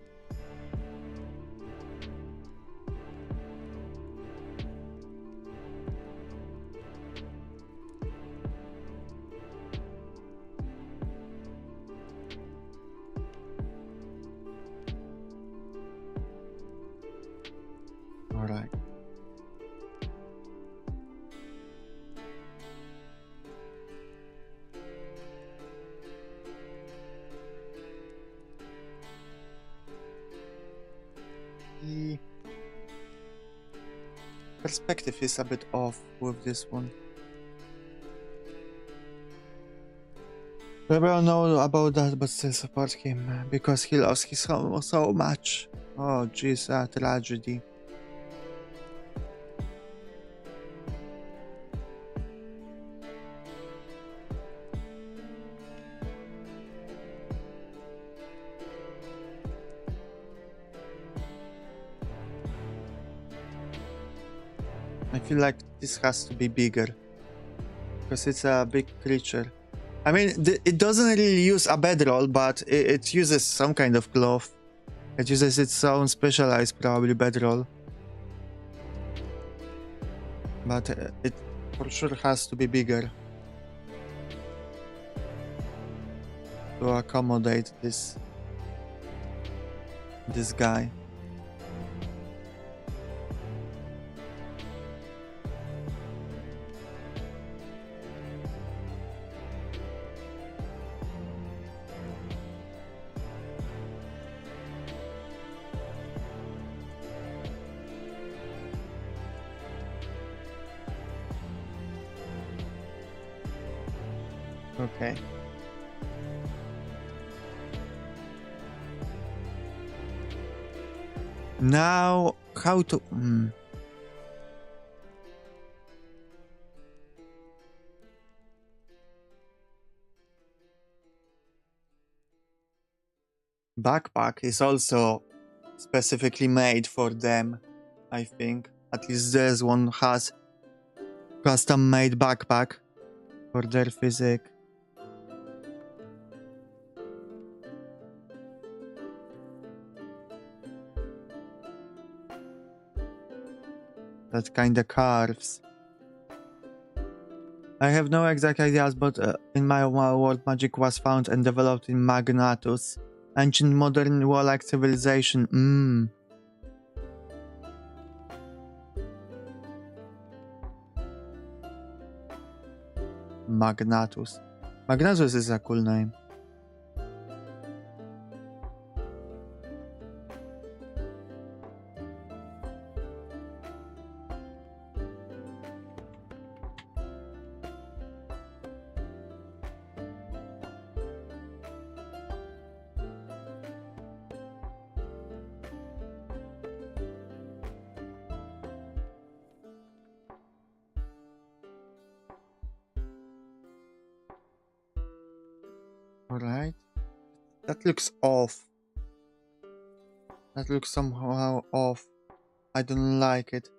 Speaker 1: Alright. The perspective is a bit off with this one. We all know about that, but still support him because he loves his home so much. Oh, jeez, a tragedy. I feel like this has to be bigger because it's a big creature. I mean, it doesn't really use a bedroll, but it uses some kind of cloth. It uses its own specialized, probably, bedroll. But it for sure has to be bigger to accommodate this guy. Okay. Now, how to... backpack is also specifically made for them, I think. At least this one has custom made backpack for their physique. That kinda carves. I have no exact ideas, but in my world, magic was found and developed in Magnatus, ancient modern warlike civilization. Magnatus. Magnatus is a cool name. Alright. That looks off. That looks somehow off. I don't like it.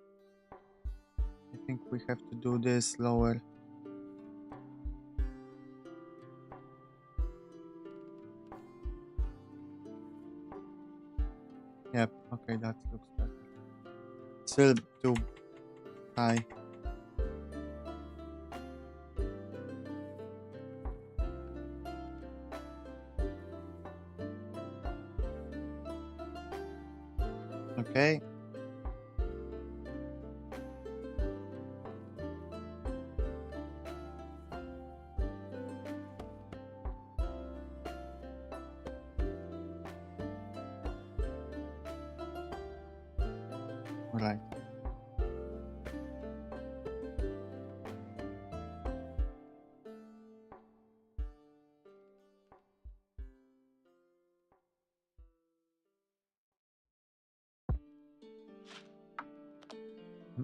Speaker 1: I think we have to do this lower. Yep, okay, that looks better. Still too high. Okay. Alright.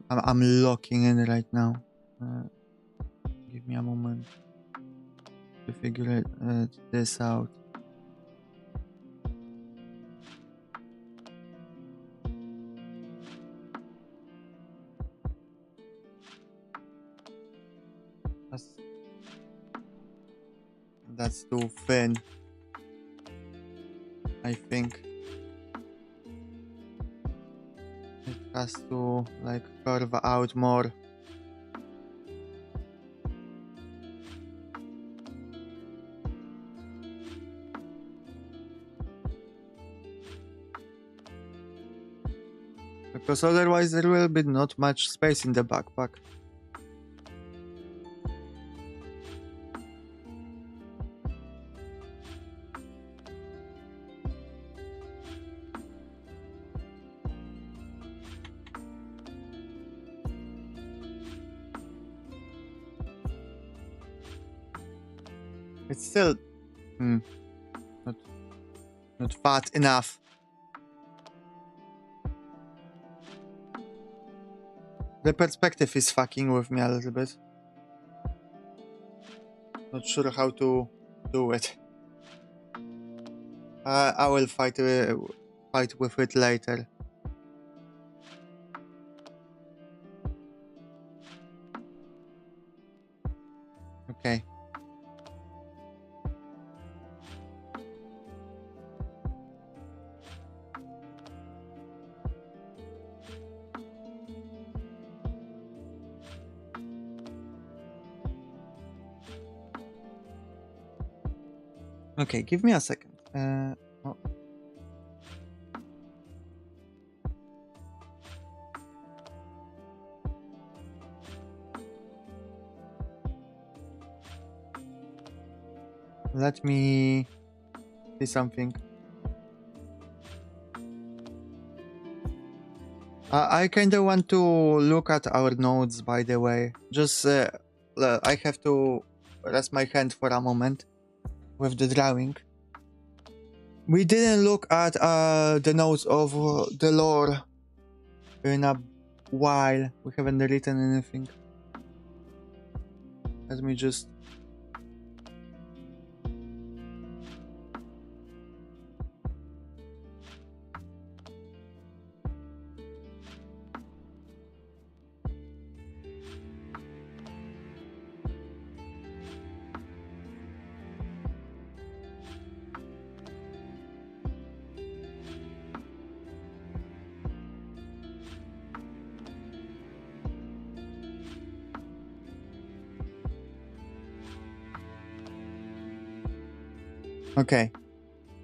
Speaker 1: I'm locking in right now. Give me a moment to figure this out. That's too thin, I think. It has to like curve out more. Because otherwise there will be not much space in the backpack. It's still not fat enough. The perspective is fucking with me a little bit. Not sure how to do it. I will fight with it later. Okay. Okay, give me a second. Oh. Let me see something. I kinda want to look at our nodes, by the way. Just, I have to rest my hand for a moment with the drawing. We didn't look at the nodes of the lore in a while. We haven't written anything. Let me just... Okay.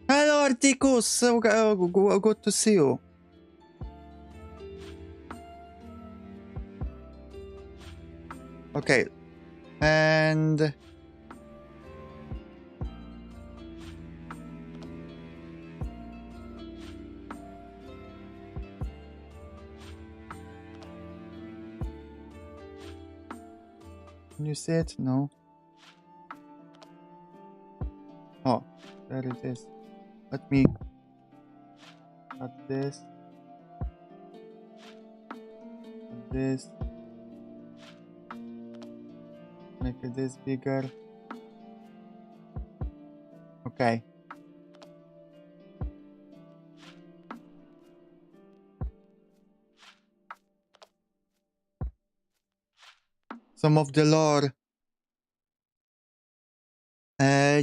Speaker 1: Hello, Articus! So good to see you. Okay. And... Can you see it? No. Oh, there it is. Let me cut this. This. Make this bigger. Okay. Some of the lore.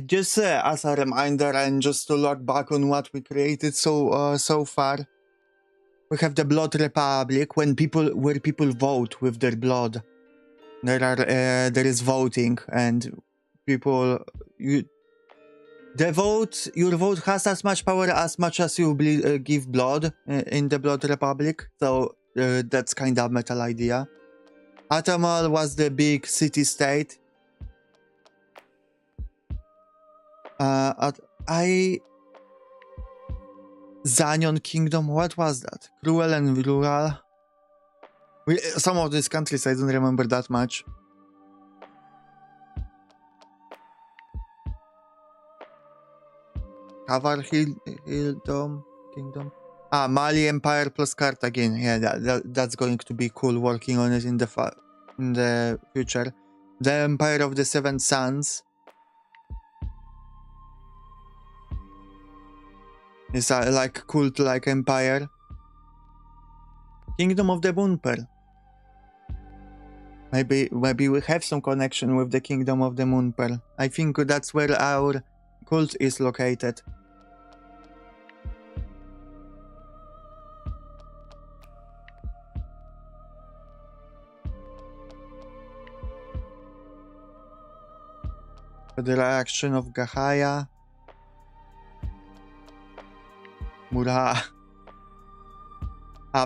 Speaker 1: Just as a reminder and just to look back on what we created so far. We have the Blood Republic where people vote with their blood. There is voting and your vote has as much power as you give blood in the Blood Republic. So that's kind of metal idea. Atamal was the big city-state. Zanion Kingdom, what was that? Cruel and rural. Some of these countries I don't remember that much. Kavar Kingdom. Mali Empire plus Carthagene. Yeah, that's going to be cool working on it in the future. The Empire of the Seven Suns. It's like cult-like empire. Kingdom of the Moon Pearl. Maybe we have some connection with the Kingdom of the Moon Pearl. I think that's where our cult is located. The reaction of Gahaya. Mura.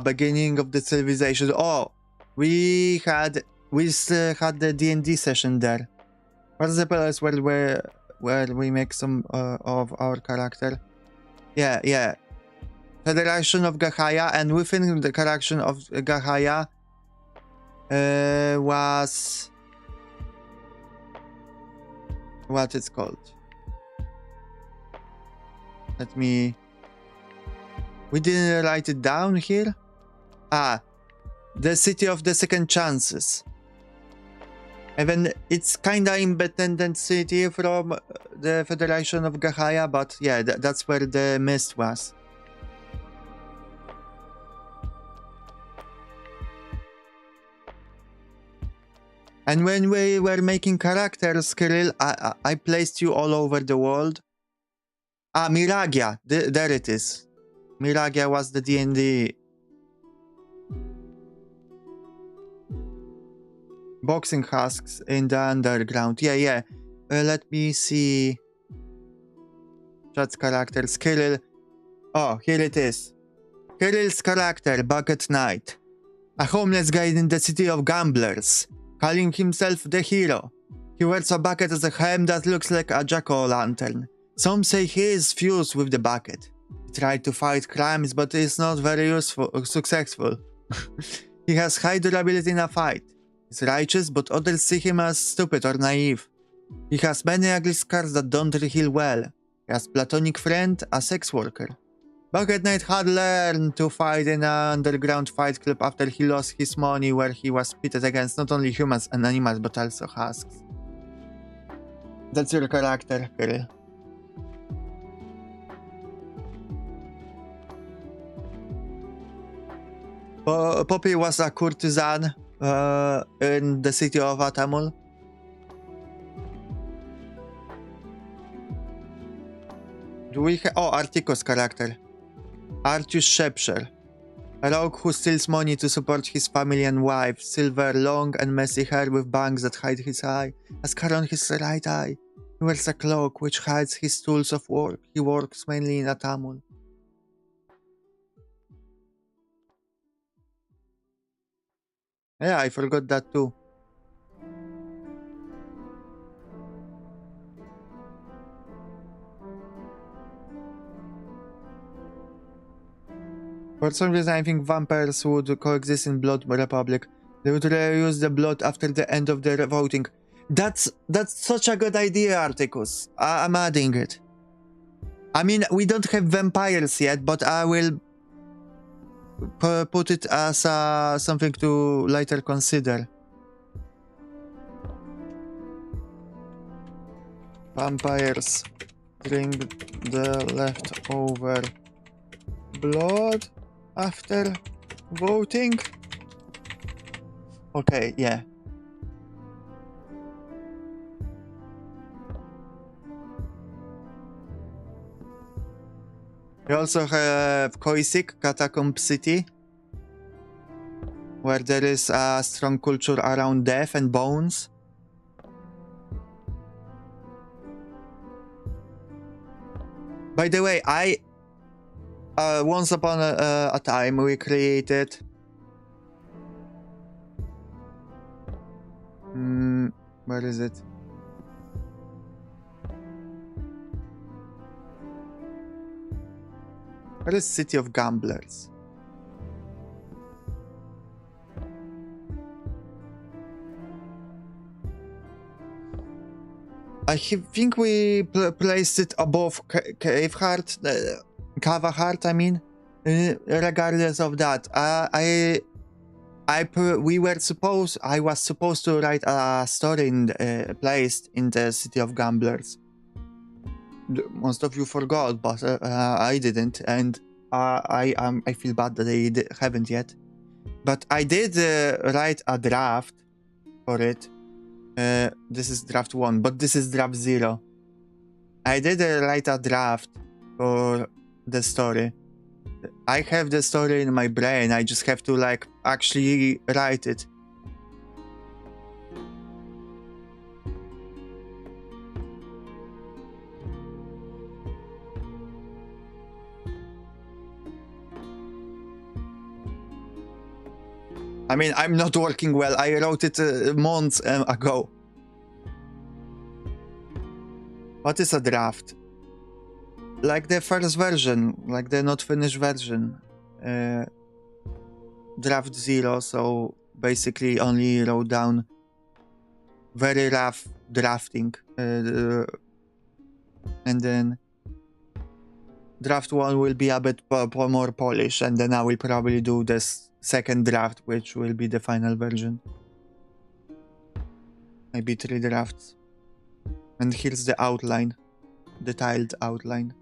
Speaker 1: Beginning of the civilization. Oh, we still had the D&D session there. What's the place where we make some of our character? Yeah. Federation of Gahaya, and within the Federation of Gahaya was what it's called. We didn't write it down here. The City of the Second Chances. Even it's kinda independent city from the Federation of Gahaya, but yeah, that's where the mist was. And when we were making characters, Kirill, I placed you all over the world. Miragia, there it is. Miragia was the D&D boxing husks in the underground. Yeah. Let me see. Chat's characters. Kirill. Oh, here it is. Kirill's character, Bucket Knight. A homeless guy in the city of gamblers, calling himself the hero. He wears a bucket as a helm that looks like a jack-o'-lantern. Some say he is fused with the bucket. He tried to fight crimes, but is not very successful. He has high durability in a fight. He's righteous, but others see him as stupid or naive. He has many ugly scars that don't heal well. He has platonic friend, a sex worker. Bucket Knight had learned to fight in an underground fight club after he lost his money, where he was pitted against not only humans and animals but also husks. That's your character, Kirill. Poppy was a courtesan in the city of Atamul. Do we have... Oh, Articus character. Artius Shepsher. A rogue who steals money to support his family and wife. Silver, long and messy hair with bangs that hide his eye. A scar on his right eye. He wears a cloak which hides his tools of work. He works mainly in a Tamil. Yeah, I forgot that too. For some reason, I think vampires would coexist in Blood Republic. They would reuse the blood after the end of the voting. That's such a good idea, Articus. I'm adding it. I mean, we don't have vampires yet, but I will put it as something to later consider. Vampires drink the leftover blood after voting. Okay, yeah. We also have Koisik, Catacomb City, where there is a strong culture around death and bones. By the way, once upon a time we created where is it? Where is City of Gamblers? I think we placed it above Caveheart, Cavaheart, I mean. Regardless of that, I was supposed to write a story placed in the City of Gamblers. Most of you forgot, but I didn't, and I feel bad that I haven't yet. But I did write a draft for it. This is draft 1, but this is draft 0. I did write a draft for the story. I have the story in my brain. I just have to like actually write it. I mean, I'm not working well. I wrote it months ago. What is a draft? Like the first version, like the not finished version. Draft 0, so basically only wrote down very rough drafting. And then draft 1 will be a bit more polished, and then I will probably do this second draft, which will be the final version. Maybe 3 drafts. And here's the outline, detailed outline.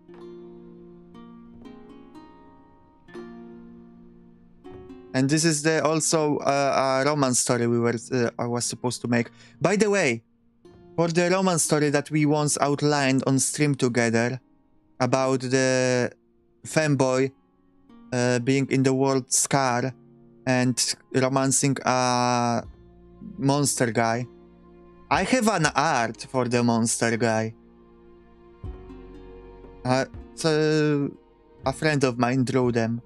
Speaker 1: And this is also a romance story I was supposed to make. By the way, for the romance story that we once outlined on stream together about the femboy being in the world Scar and romancing a monster guy, I have an art for the monster guy. So a friend of mine drew them.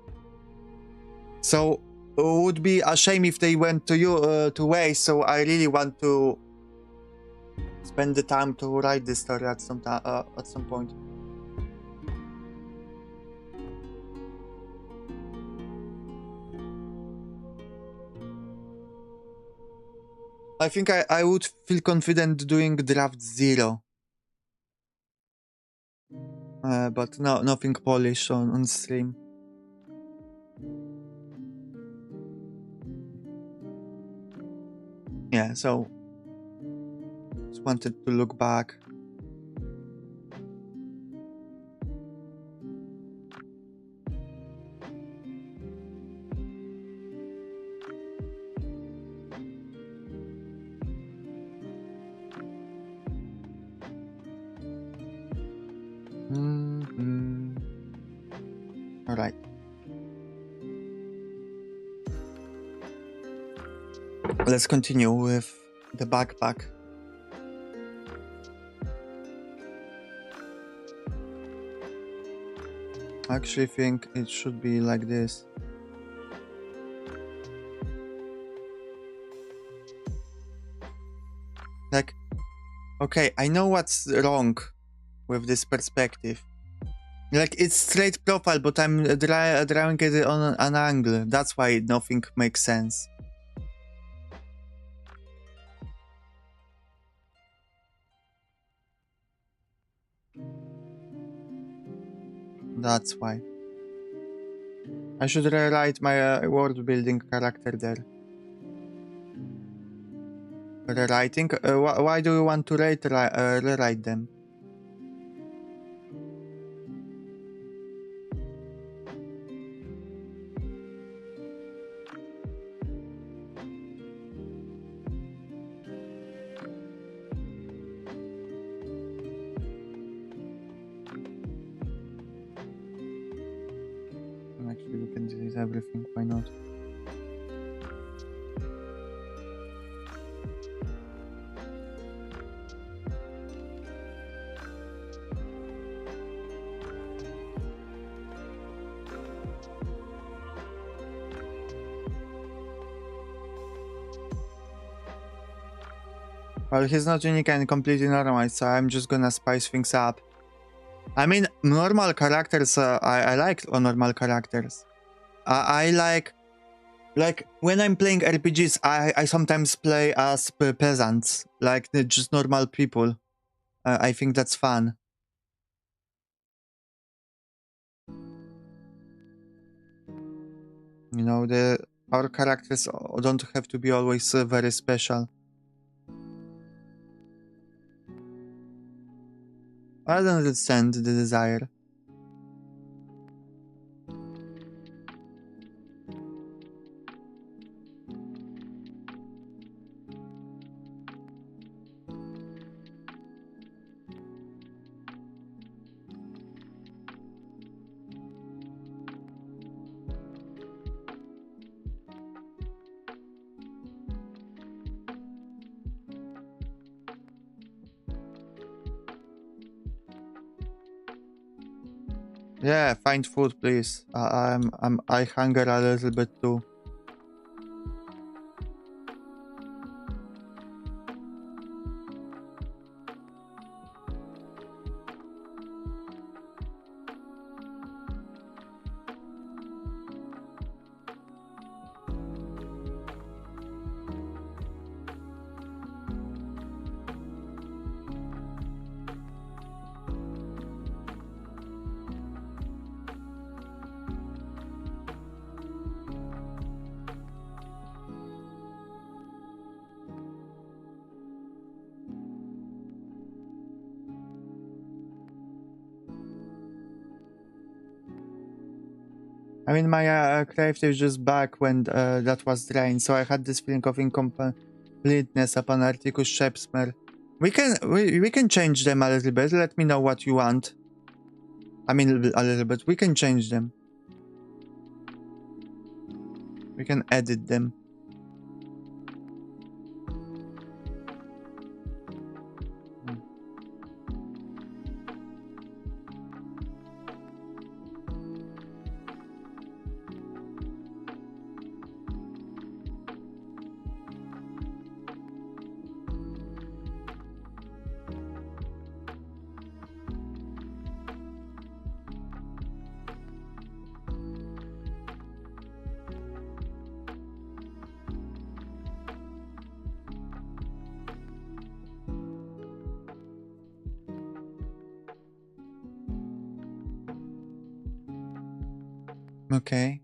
Speaker 1: So it would be a shame if they went to waste. So I really want to spend the time to write this story at some point. I think I would feel confident doing draft 0. But no, nothing polished on stream. Yeah, so just wanted to look back. All right. Let's continue with the backpack. I actually think it should be like this. Like, okay, I know what's wrong with this perspective. Like, it's straight profile, but I'm drawing it on an angle. That's why nothing makes sense. That's why. I should rewrite my world building character there. Rewriting? Why do you want to rewrite them? Actually, we can delete everything. Why not? Well, he's not unique and completely normal, so I'm just gonna spice things up. I mean, normal characters, I like normal characters. I like, when I'm playing RPGs, I sometimes play as peasants, like just normal people. I think that's fun. You know, our characters don't have to be always very special. I don't understand the desire. Yeah, find food, please. I hunger a little bit too. I mean, my creative is just back when that was drained, so I had this feeling of incompleteness upon Articus Shepsmer. We can change them a little bit. Let me know what you want. I mean, a little bit. We can change them. We can edit them. Okay.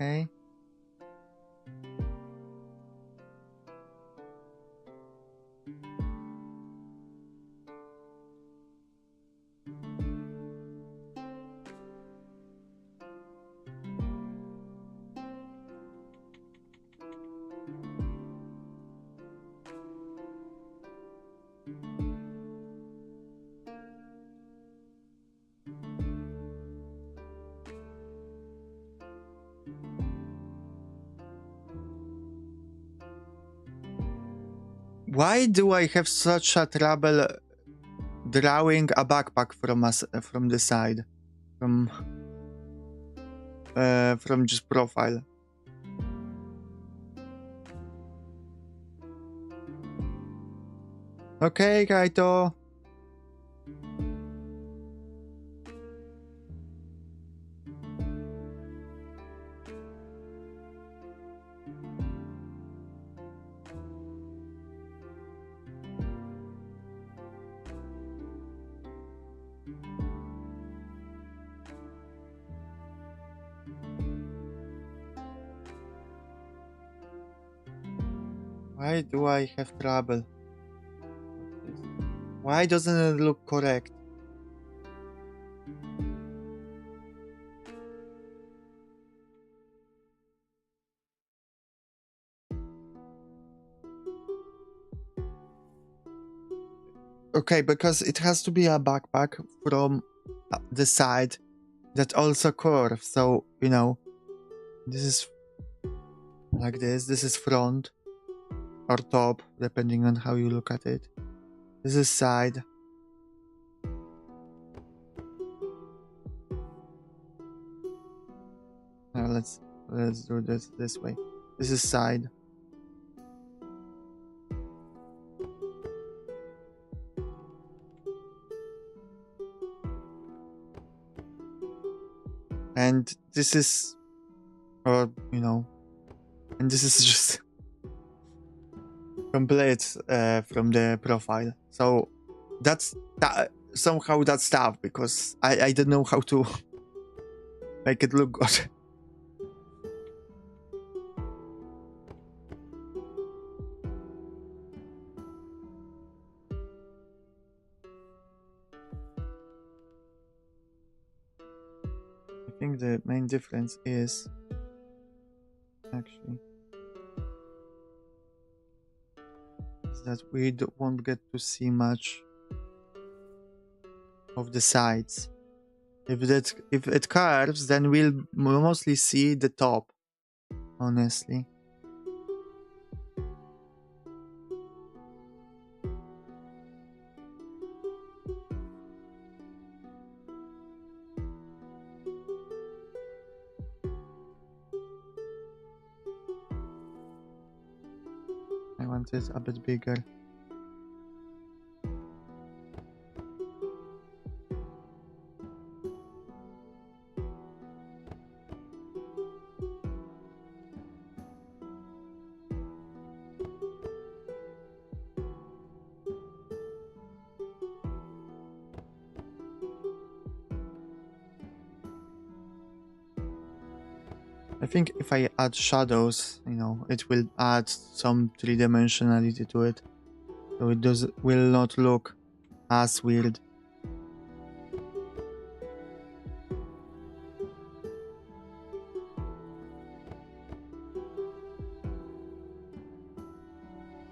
Speaker 1: Okay. Why do I have such a trouble drawing a backpack from the side, from just profile? Okay, Kaito. Why do I have trouble? Why doesn't it look correct? Okay, because it has to be a backpack from the side that also curves. So, you know, this is like this. This is front or top, depending on how you look at it. This is side. Now let's do this way. This is side. And this is, or you know, and this is just complete from the profile. So that's somehow that's tough because I don't know how to make it look good. I think the main difference is actually is that we won't get to see much of the sides. If it curves, then we'll mostly see the top, honestly. I want it a bit bigger. I think if I add shadows, you know, it will add some three-dimensionality to it. So it will not look as weird.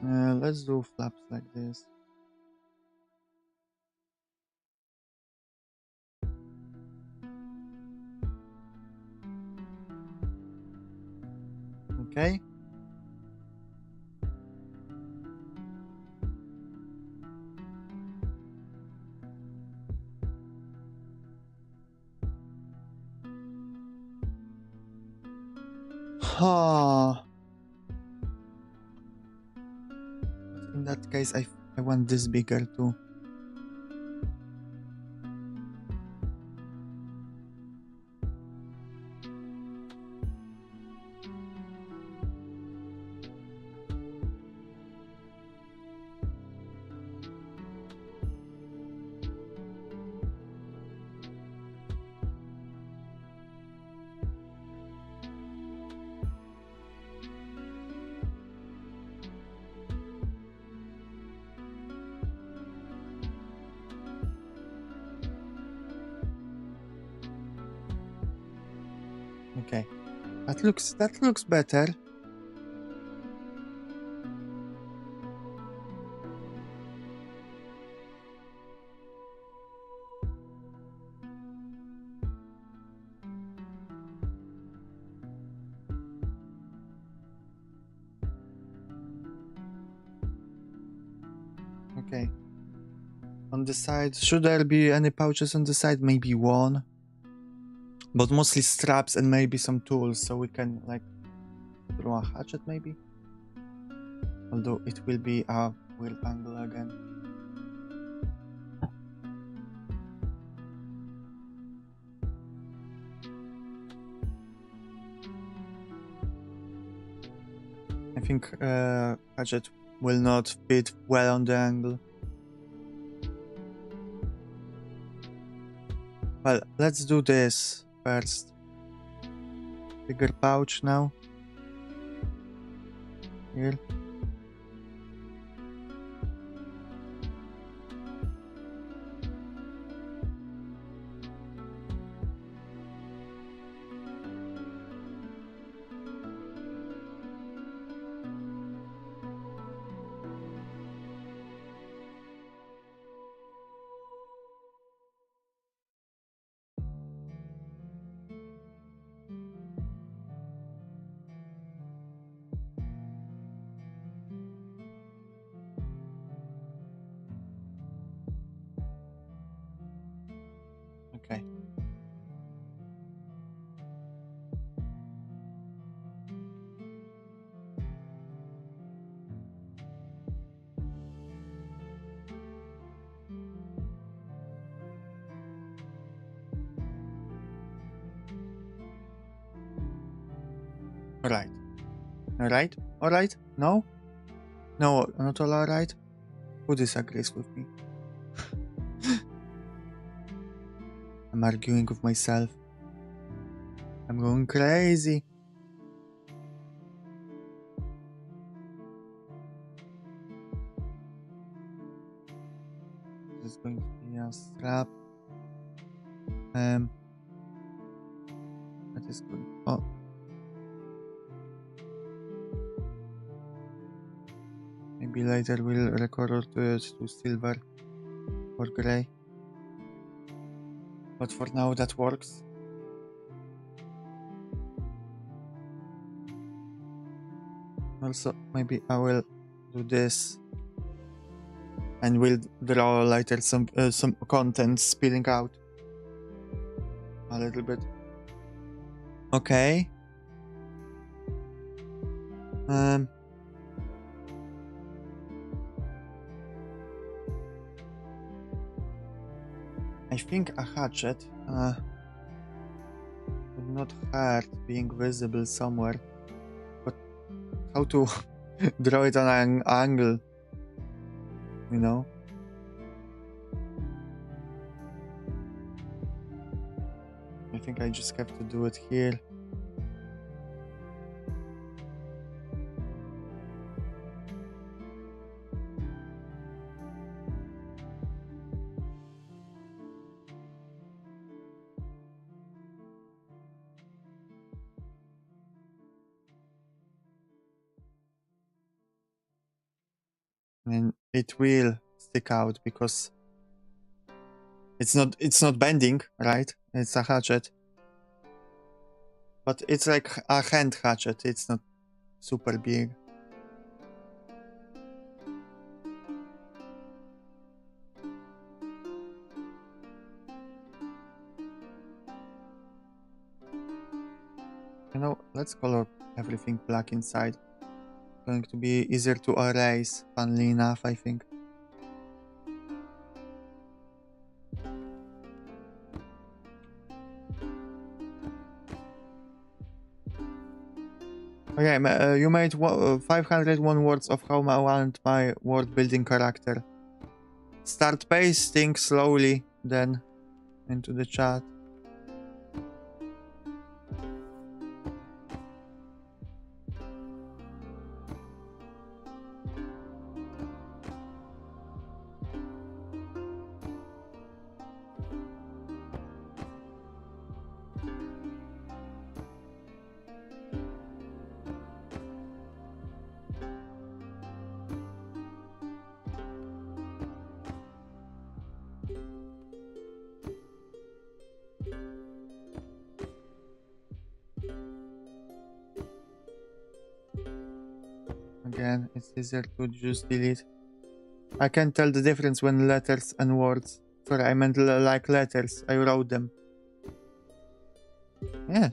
Speaker 1: Let's do flaps like this. Okay. Ha. In that case, I want this bigger too. Okay. That looks better. Okay. On the side, should there be any pouches on the side? Maybe one. But mostly straps and maybe some tools so we can like throw a hatchet maybe. Although it will be a weird angle again. I think hatchet will not fit well on the angle. Well, let's do this first. Bigger pouch now. Here. Okay. Alright. Alright? Alright? No? No, not all alright? Who disagrees with me? I'm arguing with myself. I'm going crazy. This is going to be a strap. That is good. Oh. Maybe later we'll recolor it to silver or gray. But for now that works. Also, maybe I will do this and we'll draw later some content spilling out a little bit. Okay. I think a hatchet would not hurt being visible somewhere, but how to draw it on an angle, you know? I think I just have to do it here. And it will stick out because it's not bending, right? It's a hatchet. But it's like a hand hatchet, it's not super big. You know, let's color everything black inside. Going to be easier to erase, funnily enough, I think. Okay, you made 501 words of how I want my world building character. Start pasting slowly, then into the chat. again. It's easier to just delete. I can tell the difference when letters and words. Sorry, I meant like letters. I wrote them. Yeah.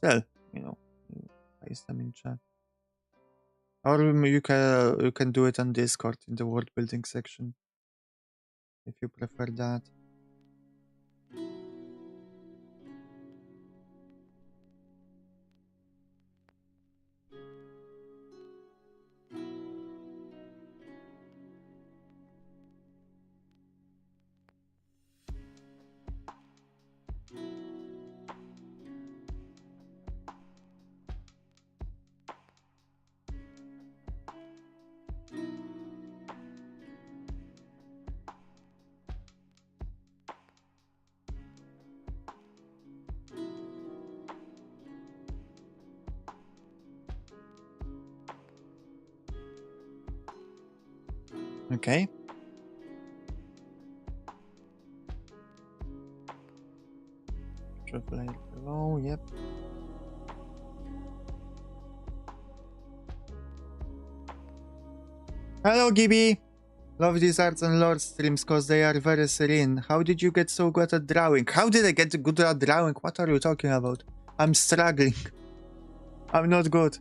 Speaker 1: Well, you know, paste them in chat. Or you can do it on Discord in the world building section if you prefer that. Okay. Drop layer below, yep. Hello, Gibby! Love these arts and lore streams cause they are very serene. How did you get so good at drawing? How did I get good at drawing? What are you talking about? I'm struggling. I'm not good.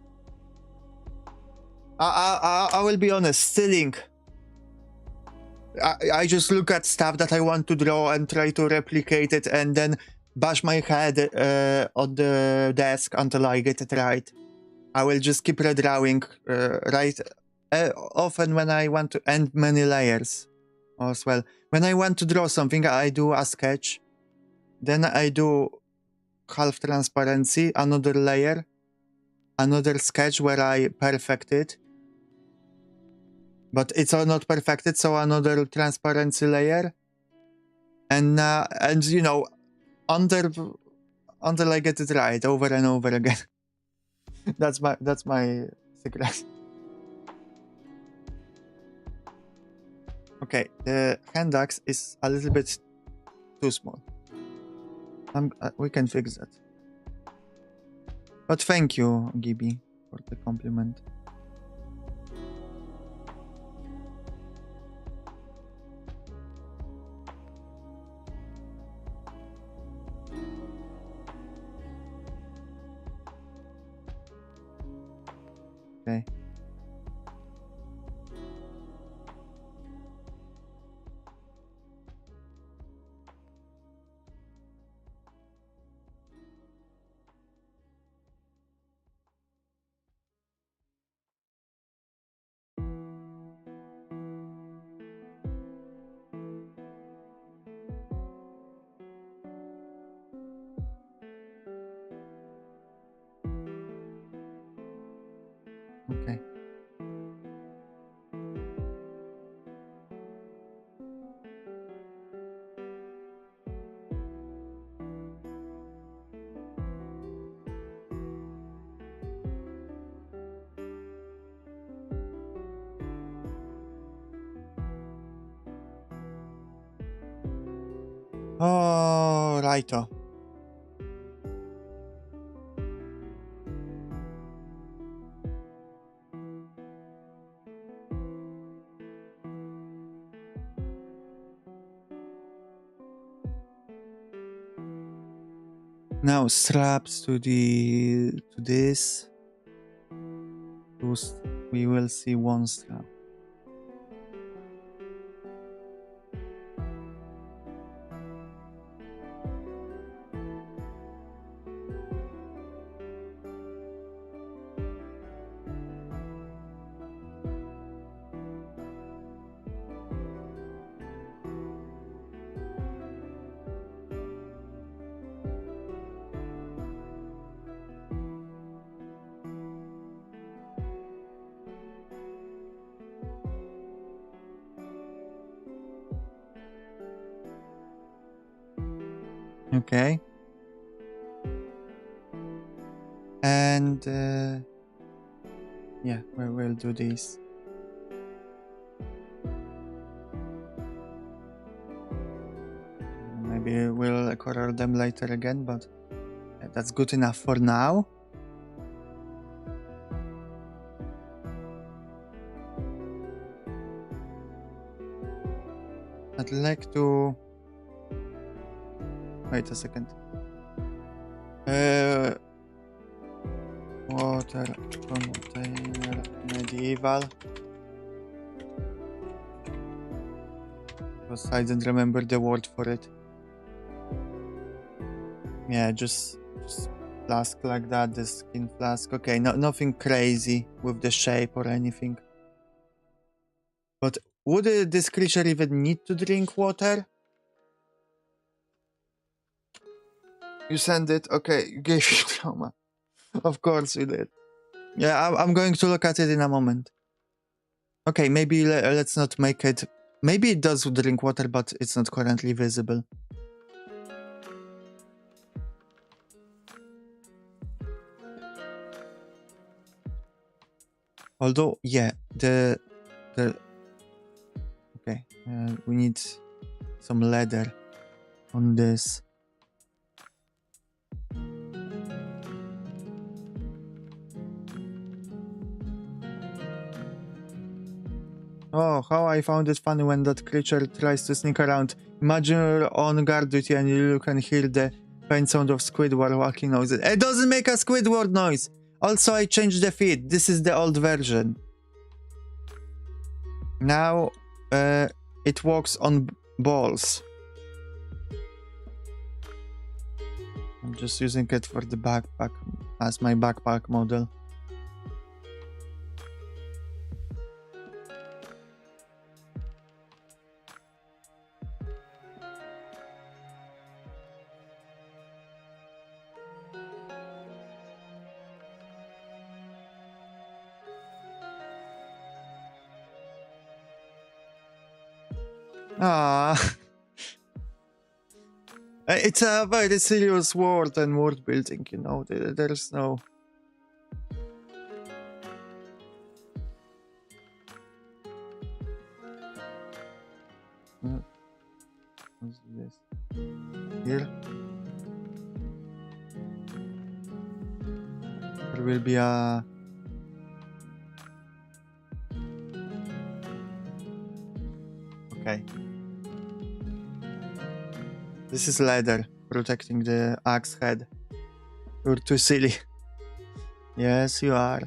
Speaker 1: I will be honest, stealing. I just look at stuff that I want to draw and try to replicate it and then bash my head on the desk until I get it right. I will just keep redrawing right often when I want to end many layers as well. When I want to draw something, I do a sketch. Then I do half transparency, another layer, another sketch where I perfect it. But it's all not perfected, so another transparency layer. And you know, until I get it right over and over again. that's my secret. Okay, the hand axe is a little bit too small. We can fix that. But thank you, Gibby, for the compliment. Okay. Okay. Oh, righto. Now straps to this. We will see one strap. Okay. And yeah, we'll do this. Maybe we'll color them later again, but That's good enough for now. I'd like to... Wait a second. Water container medieval. Because I don't remember the word for it. Yeah, just flask like that, the skin flask. Okay, nothing crazy with the shape or anything. But would this creature even need to drink water? You send it? Okay, you gave you trauma. Of course you did. Yeah, I'm going to look at it in a moment. Okay, maybe let's not make it... Maybe it does drink water, but it's not currently visible. Although, yeah, the okay, we need some leather on this. Oh, how I found it funny when that creature tries to sneak around. Imagine you're on guard duty and you can hear the faint sound of Squidward walking noises. It doesn't make a Squidward noise! Also, I changed the feed. This is the old version. Now, it walks on balls. I'm just using it for the backpack as my backpack model. Ah, it's a very serious world and world building, you know. There's no... What's this? Here? There will be a... Okay. This is leather, protecting the axe head. You're too silly. Yes, you are.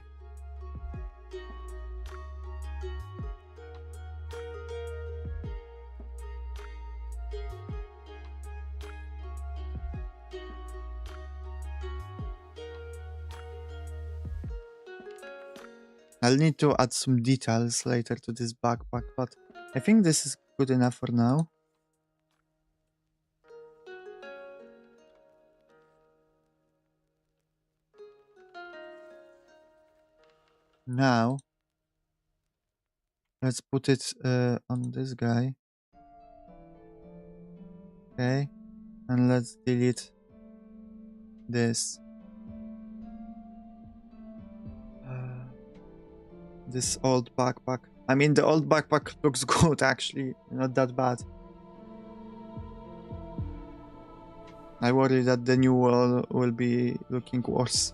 Speaker 1: I'll need to add some details later to this backpack, but I think this is good enough for now. Now, let's put it on this guy. Okay, and let's delete this. This old backpack. I mean, the old backpack looks good, actually. Not that bad. I worry that the new one will be looking worse.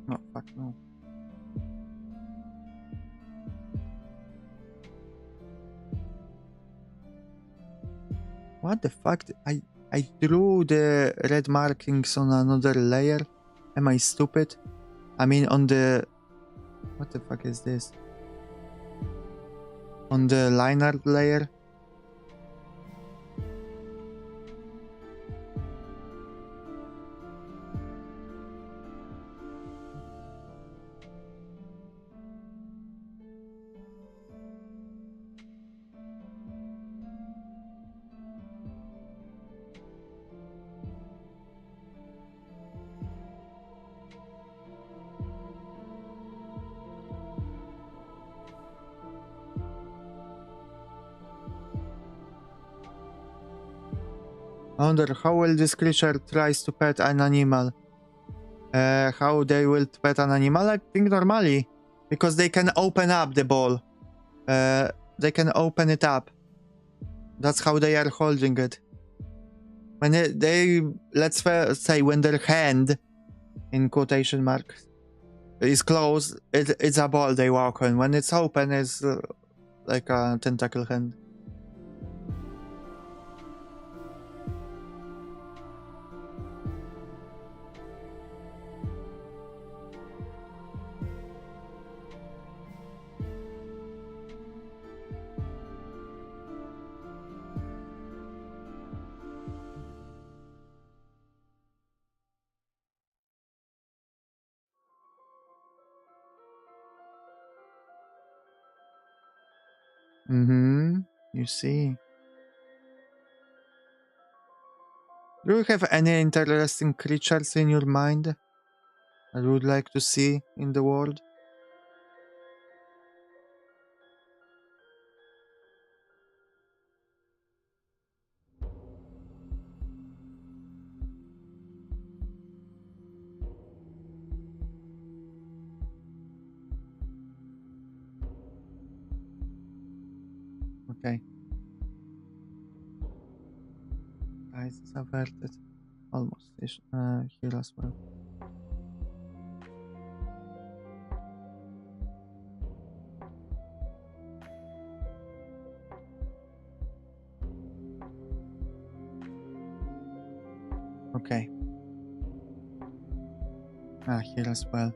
Speaker 1: No, fuck no. What the fuck? I drew the red markings on another layer. Am I stupid? I mean on the... What the fuck is this? On the line art layer? I wonder how will this creature tries to pet an animal. How they will pet an animal? I think normally, because they can open up the ball. They can open it up. That's how they are holding it. When they, let's say, when their hand, in quotation marks, is closed, it's a ball they walk on. When it's open, it's like a tentacle hand. You see. Do you have any interesting creatures in your mind that you would like to see in the world? Okay. Guys, it's averted. Almost. Here as well. Okay. Here as well.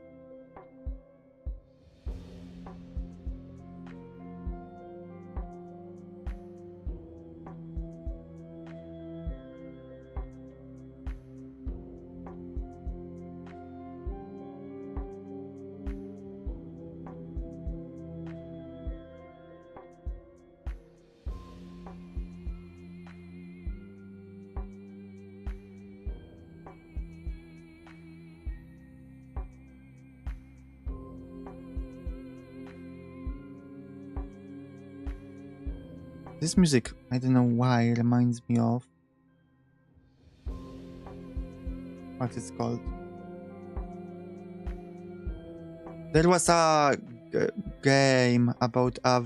Speaker 1: This music, I don't know why, reminds me of what it's called. There was a game about a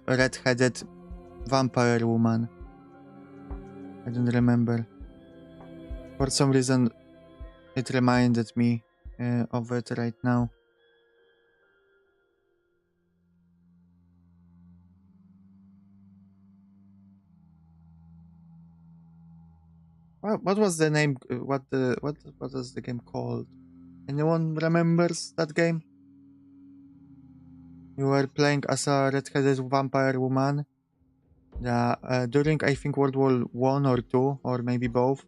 Speaker 1: red-headed vampire woman. I don't remember. For some reason, it reminded me of it right now. What was the name? What was the game called? Anyone remembers that game? You were playing as a red-headed vampire woman. During I think World War One or Two, or maybe both.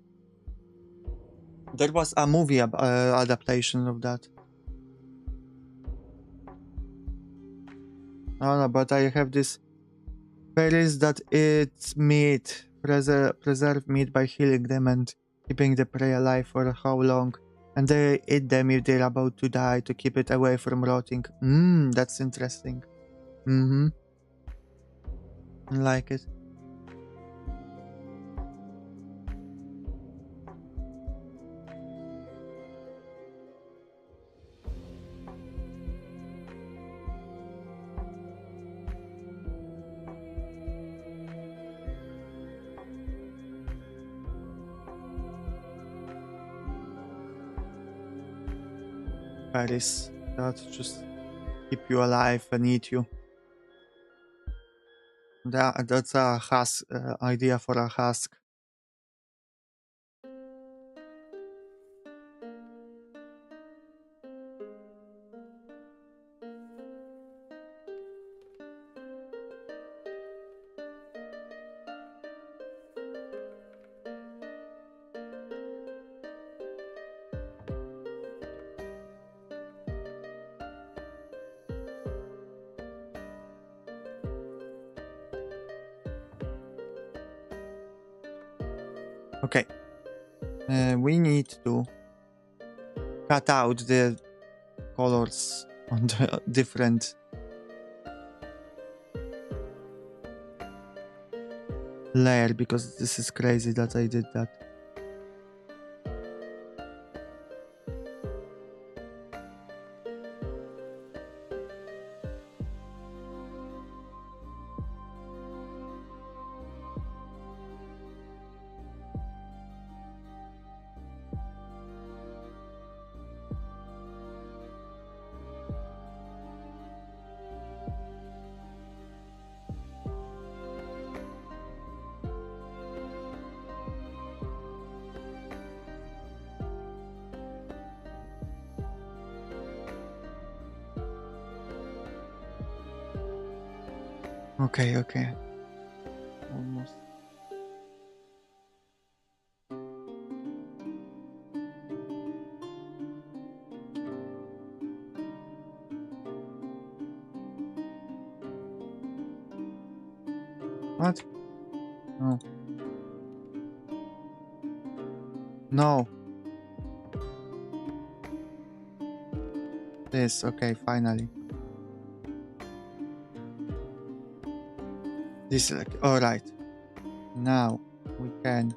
Speaker 1: There was a movie adaptation of that. No, but I have this berries that eat meat, preserve meat by healing them and keeping the prey alive for how long. And they eat them if they're about to die to keep it away from rotting. That's interesting. I like it. Berries that just keep you alive and eat you. That's a husk idea for a husk. Okay. We need to cut out the colors on the different layer because this is crazy that I did that. Okay, okay. Almost. What? No. No. This, okay, finally. This, like, alright. Now we can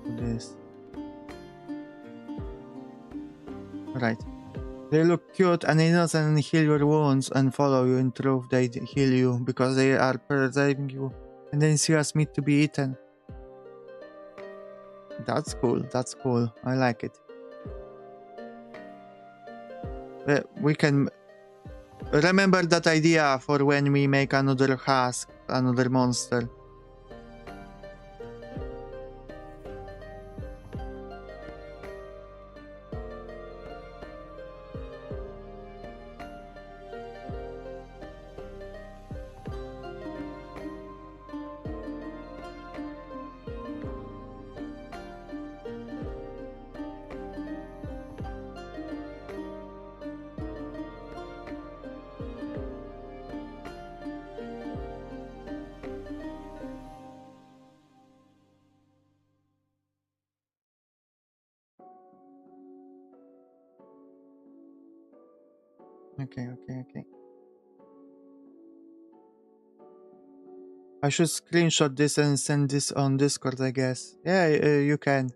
Speaker 1: do this. Right. They look cute and innocent and heal your wounds and follow you in truth. They heal you because they are preserving you and then see as meat to be eaten. That's cool. That's cool. I like it. We can remember that idea for when we make another husk, another monster. Okay. I should screenshot this and send this on Discord, I guess. Yeah, you can.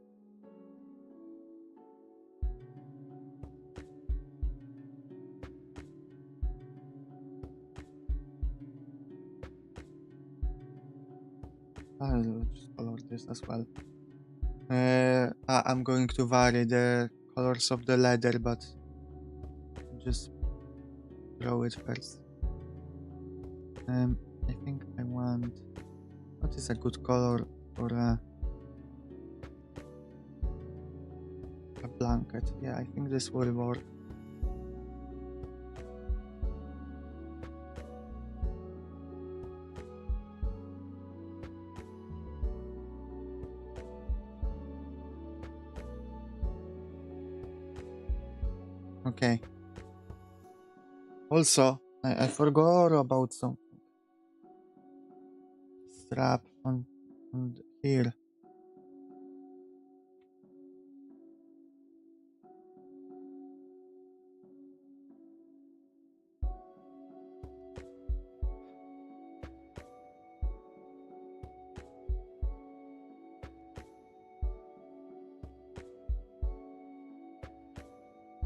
Speaker 1: I'll just color this as well. I'm going to vary the colors of the leather, but just draw it first. I think I want... What is a good color for a blanket? Yeah, I think this will work. Okay. Also, I forgot about some strap on here.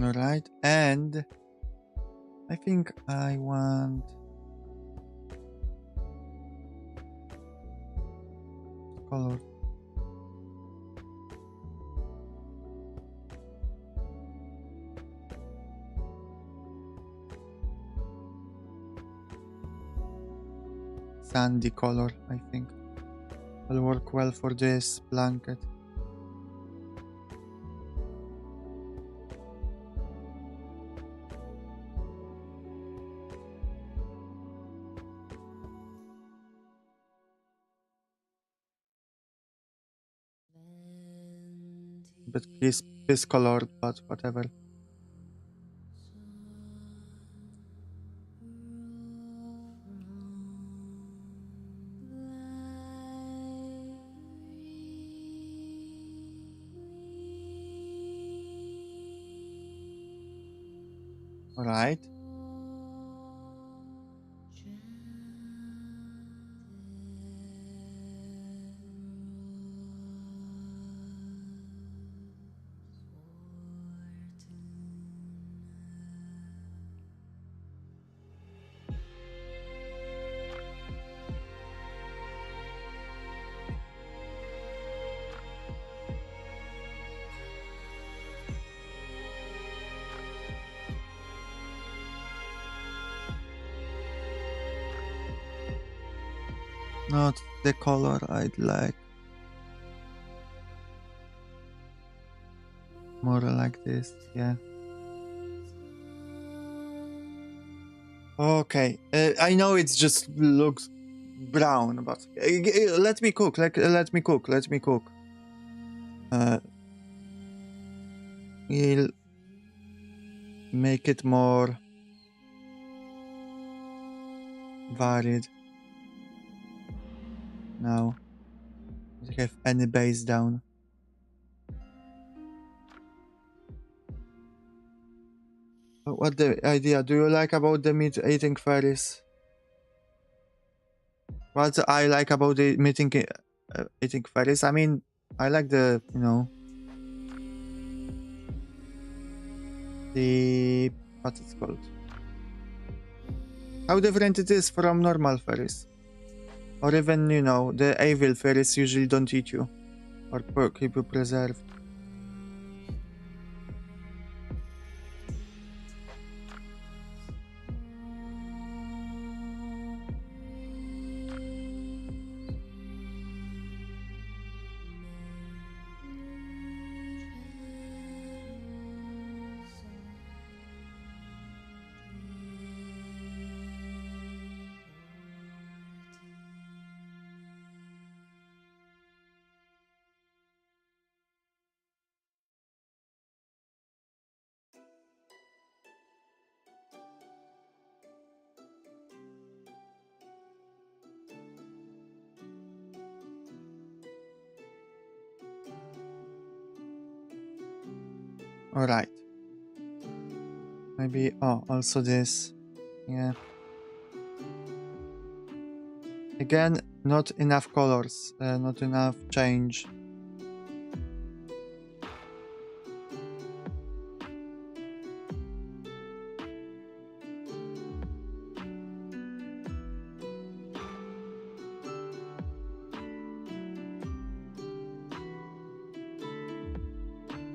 Speaker 1: Alright, and I think I want color. Sandy color, I think. Will work well for this blanket. But this colored, but whatever. Alright. not the color I'd like. More like this, yeah. Okay, I know it just looks brown, but let me cook. Let me cook. Let me cook. We'll make it more varied. Now, don't have any base down. What the idea do you like about the meat eating fairies? What I like about the meat eating fairies? I mean, I like the, you know, the, what it's called? How different it is from normal fairies. Or even, you know, the evil fairies usually don't eat you. Or keep you preserved. Alright. Maybe, oh, also this. Yeah. Again, not enough colors, not enough change.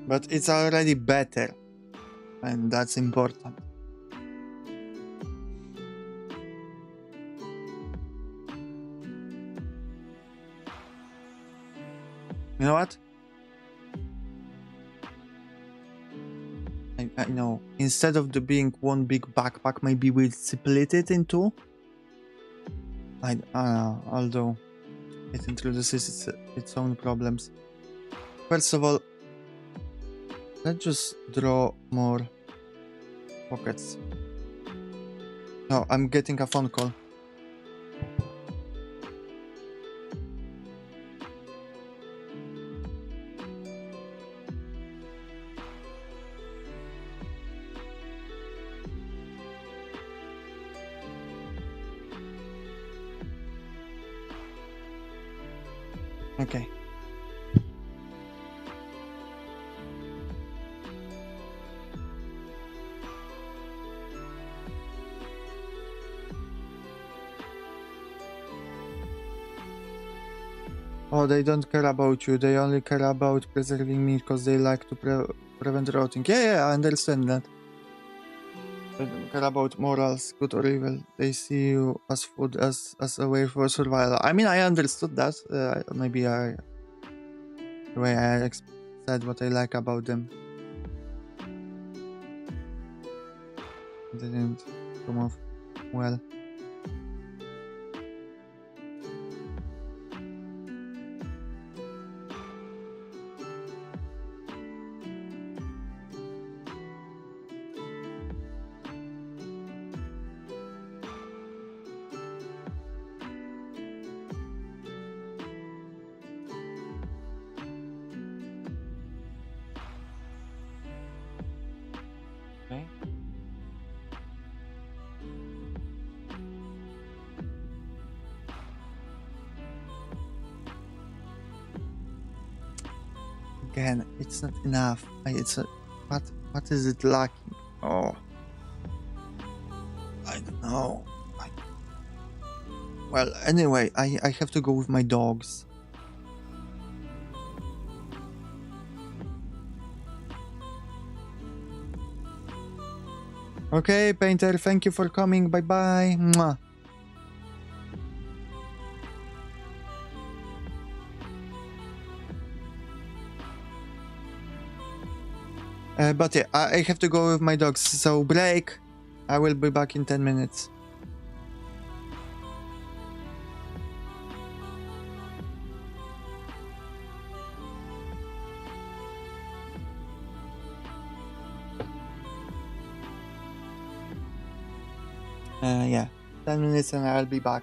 Speaker 1: But it's already better, and that's important. You know what? I know. Instead of the being one big backpack, maybe we'll split it in two. Although it introduces its own problems. First of all, let's just draw more pockets. No, I'm getting a phone call. Okay. Oh, they don't care about you. They only care about preserving meat because they like to prevent rotting. Yeah, I understand that. They don't care about morals, good or evil. They see you as food, as a way for survival. I mean, I understood that. Maybe the way I said what I like about them didn't come off well. Okay. Again, it's not enough. What is it lacking? Oh, I don't know. Well, anyway, I have to go with my dogs. Okay, Painter, thank you for coming. Bye-bye. Mwah. But yeah, I have to go with my dogs, so break. I will be back in 10 minutes. Yeah, 10 minutes and I'll be back.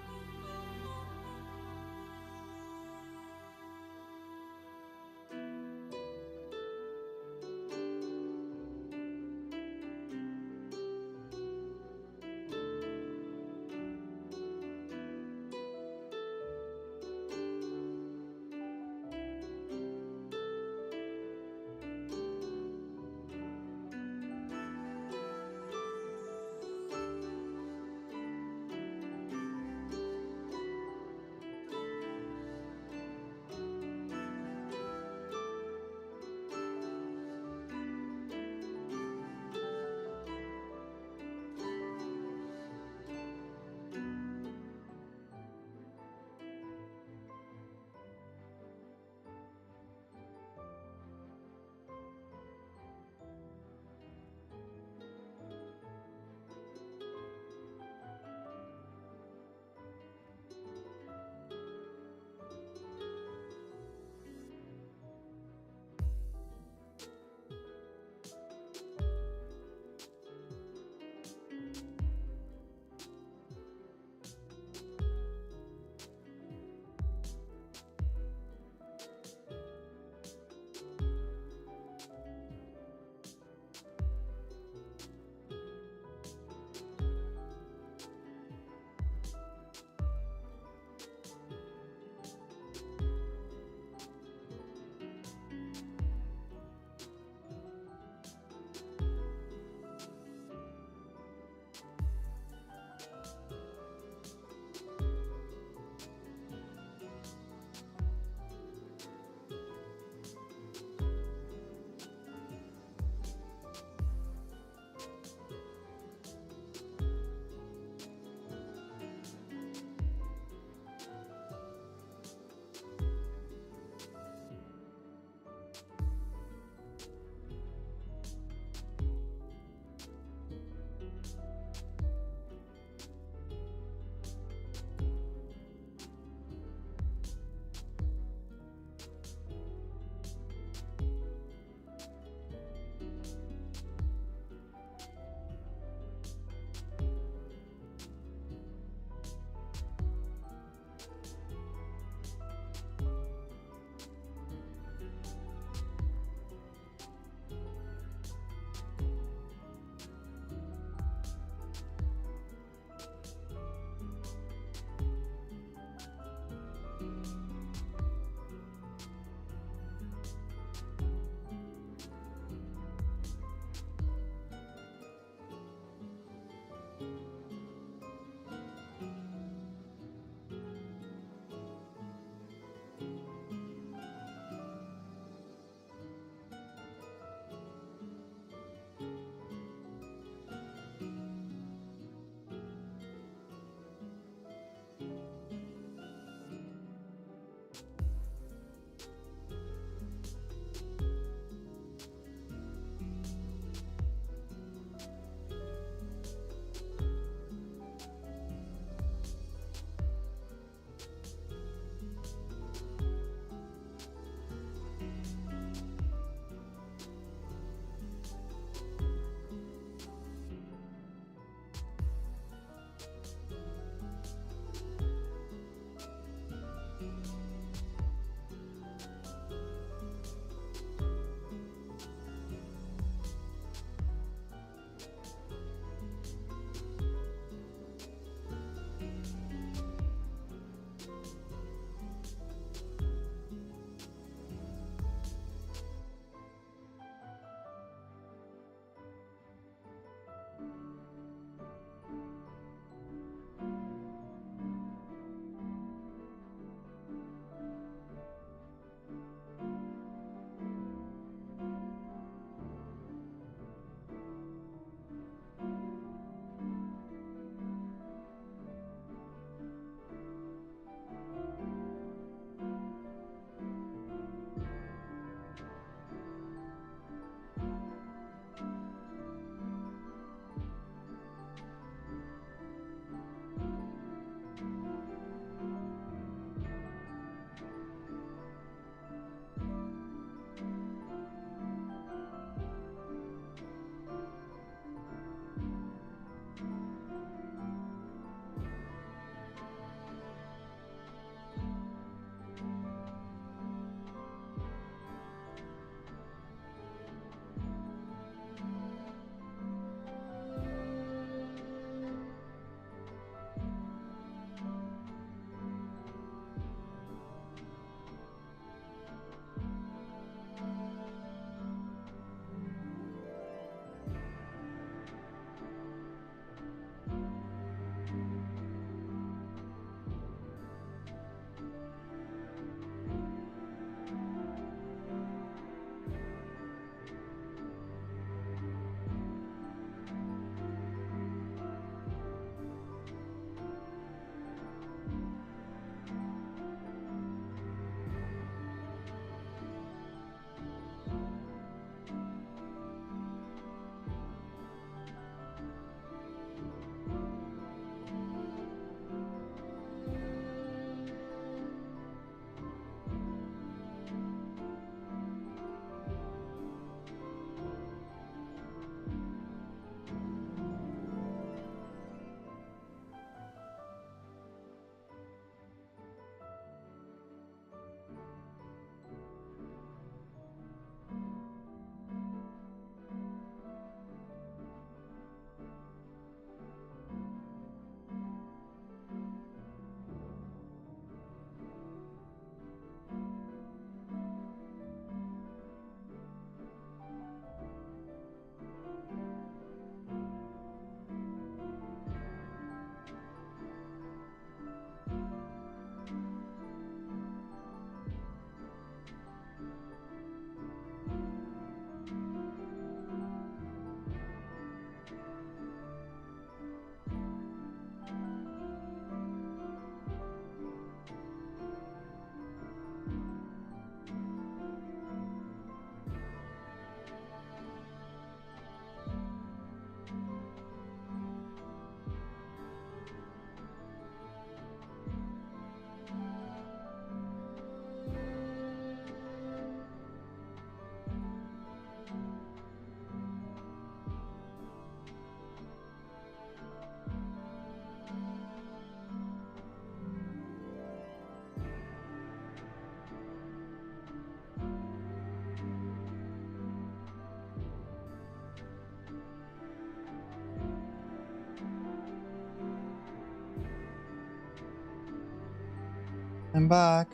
Speaker 1: I'm back.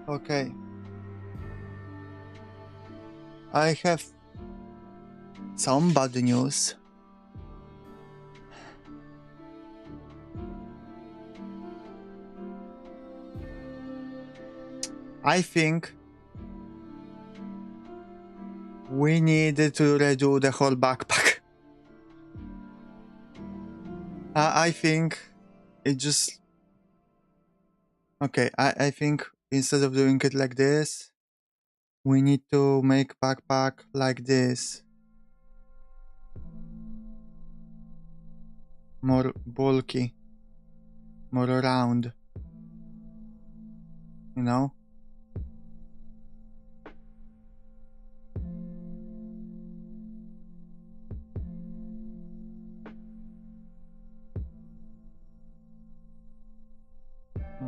Speaker 1: Okay. I have some bad news. I think we need to redo the whole backpack. I think it just... Okay, I think instead of doing it like this, we need to make backpack like this. More bulky. More round. You know?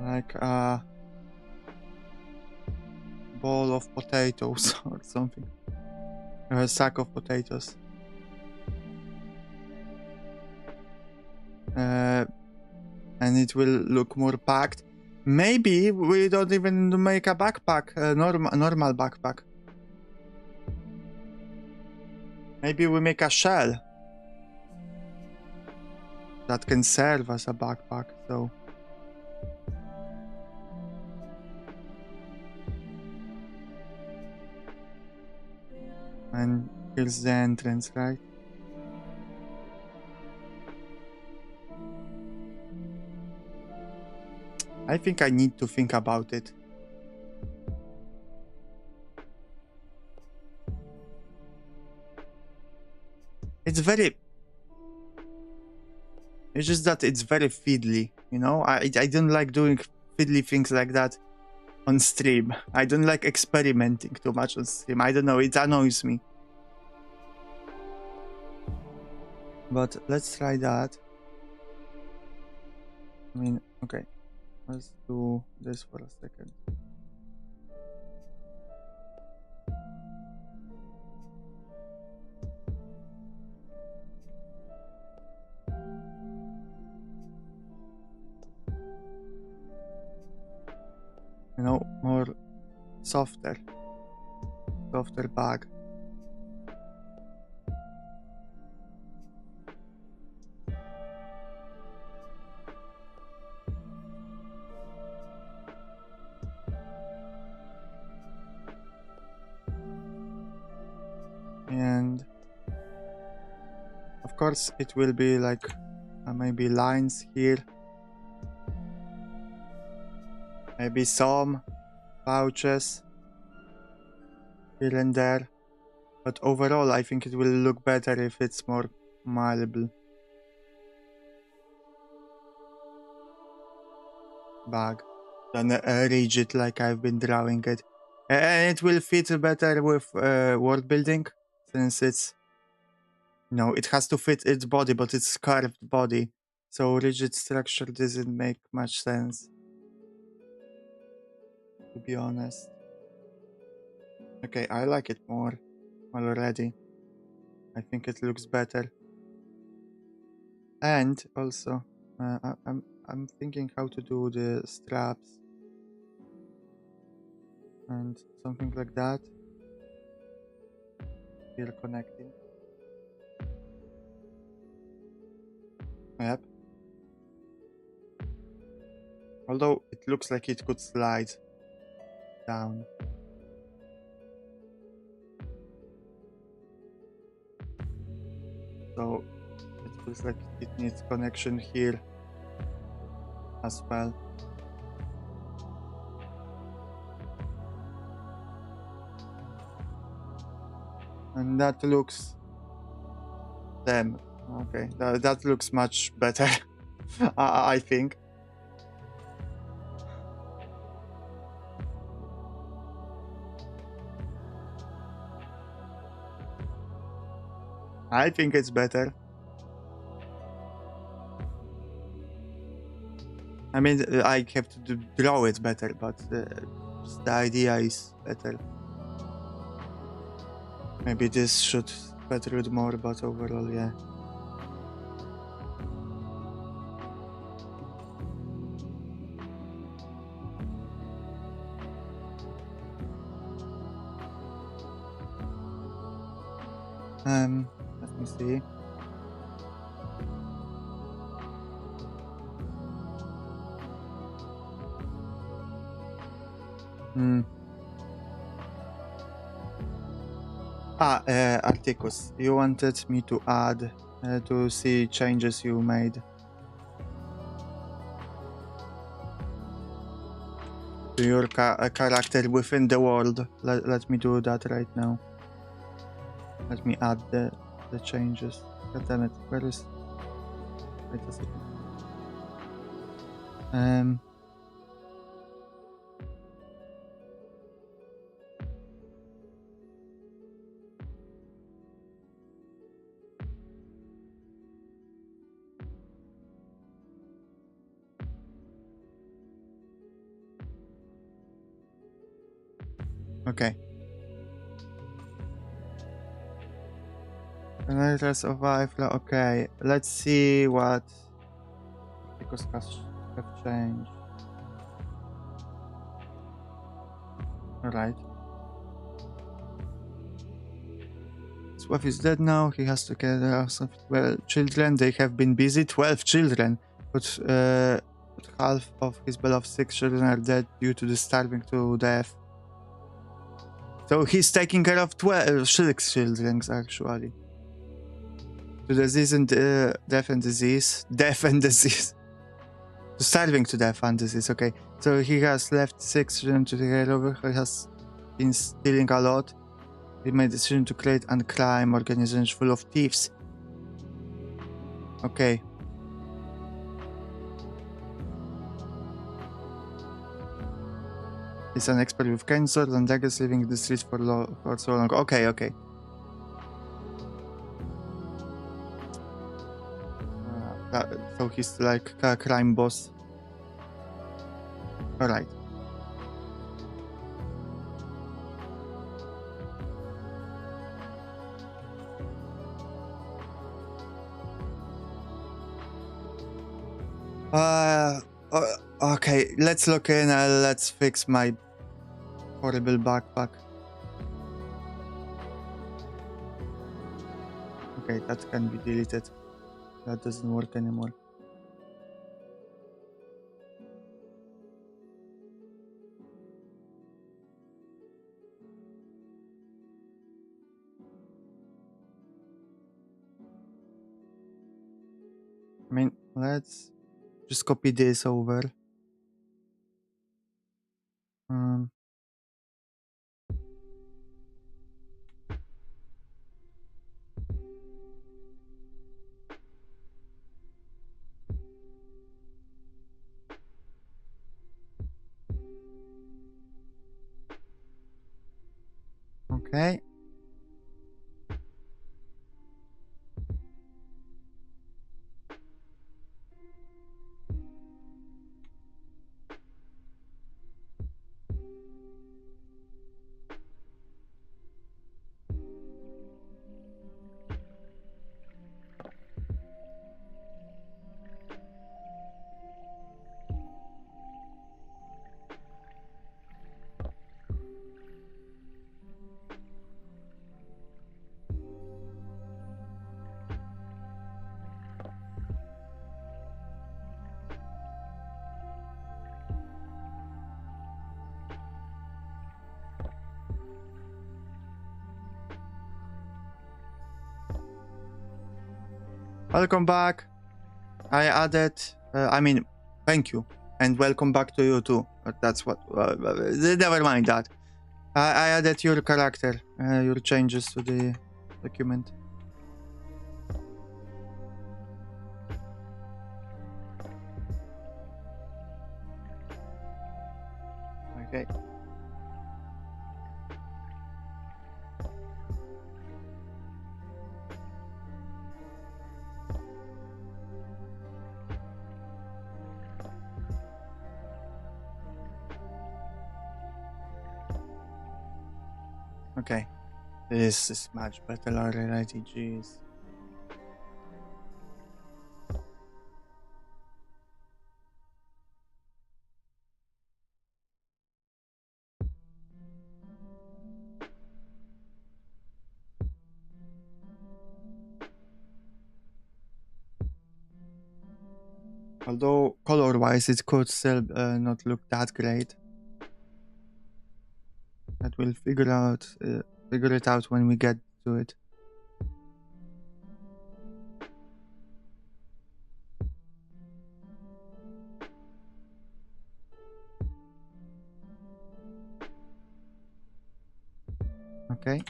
Speaker 1: Like a bowl of potatoes or something. Or a sack of potatoes. And it will look more packed. Maybe we don't even make a backpack, a normal backpack. Maybe we make a shell that can serve as a backpack, so... And here's the entrance, right? I think I need to think about it. It's very... It's just that it's very fiddly, you know? I don't like doing fiddly things like that on stream. I don't like experimenting too much on stream. I don't know, it annoys me. But let's try that. I mean, okay. Let's do this for a second. You know, more softer bag. And of course it will be like maybe lines here, maybe some pouches here and there, but overall I think it will look better if it's more malleable bag than rigid like I've been drawing it. And it will fit better with world building, since it's, you know, it has to fit its body, but it's curved body, so rigid structure doesn't make much sense, to be honest. Okay, I like it more already. I think it looks better. And also, I'm thinking how to do the straps and something like that. Here connecting. Yep. Although it looks like it could slide down. So it feels like it needs connection here as well. And that looks... Damn. Okay, that looks much better. I think. I think it's better. I mean, I have to draw it better, but the idea is better. Maybe this should better it more, but overall, yeah. Let me see. Articus, you wanted me to add to see changes you made to your character within the world. Let me do that right now. Let me add the changes. God damn it, where is... Wait a second. Okay. Letters of life. Okay, let's see what because have changed. Alright. Swaff is dead now. He has to get some. Well, children, they have been busy. 12 children, but half of his beloved 6 children are dead due to the starving to death. So he's taking care of 6 children actually. To disease and death and disease. Death and disease. To starving to death and disease, okay. So he has left 6 children to take care of. He has been stealing a lot. He made a decision to create a crime organization full of thieves. Okay. He's an expert with cancer and daggers living in the streets for so long. Okay, okay. So he's like a crime boss. Alright. Okay, let's look in. Let's fix my horrible backpack. Okay, that can be deleted. That doesn't work anymore. I mean, let's just copy this over. Okay. Welcome back. I added, thank you. And welcome back to you too. That's what, never mind that. I added your character, your changes to the document. Okay. Okay. This is much better already, jeez. Although color-wise it could still not look that great. But we'll figure it out when we get to it. Okay.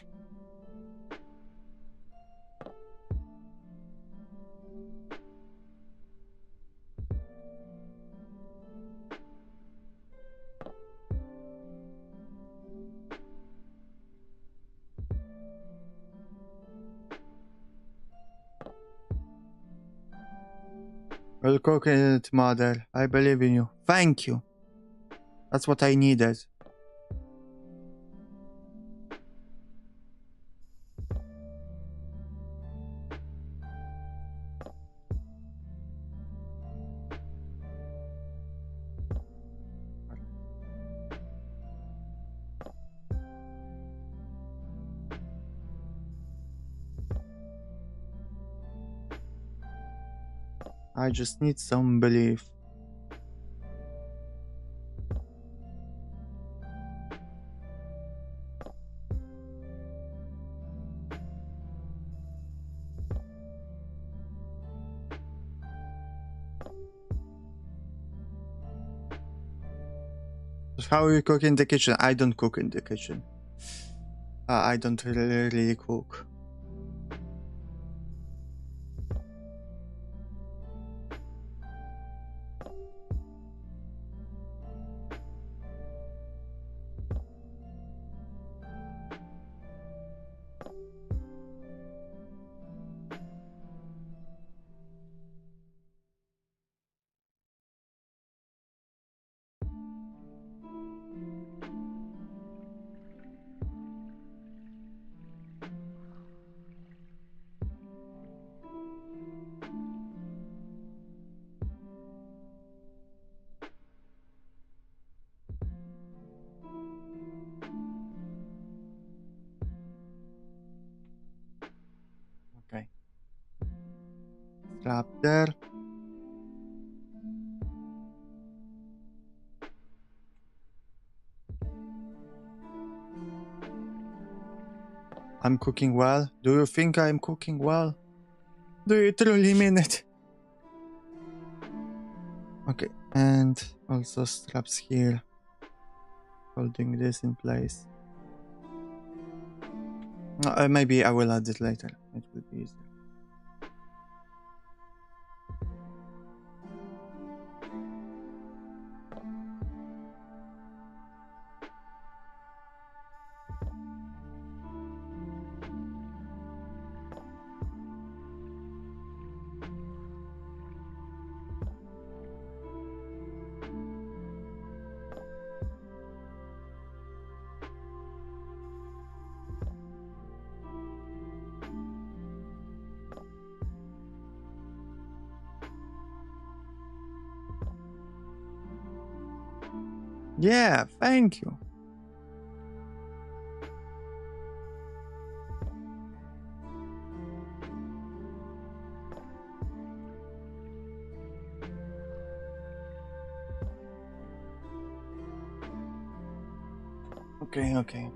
Speaker 1: We'll cook it, mother. I believe in you. Thank you. That's what I needed. I just need some belief. How you cook in the kitchen? I don't cook in the kitchen. I don't really cook. Okay. Strap there. I'm cooking well. Do you think I'm cooking well? Do you truly mean it? Okay, and also straps here, holding this in place. Maybe I will add it later. It will be easier. Yeah, thank you. Okay.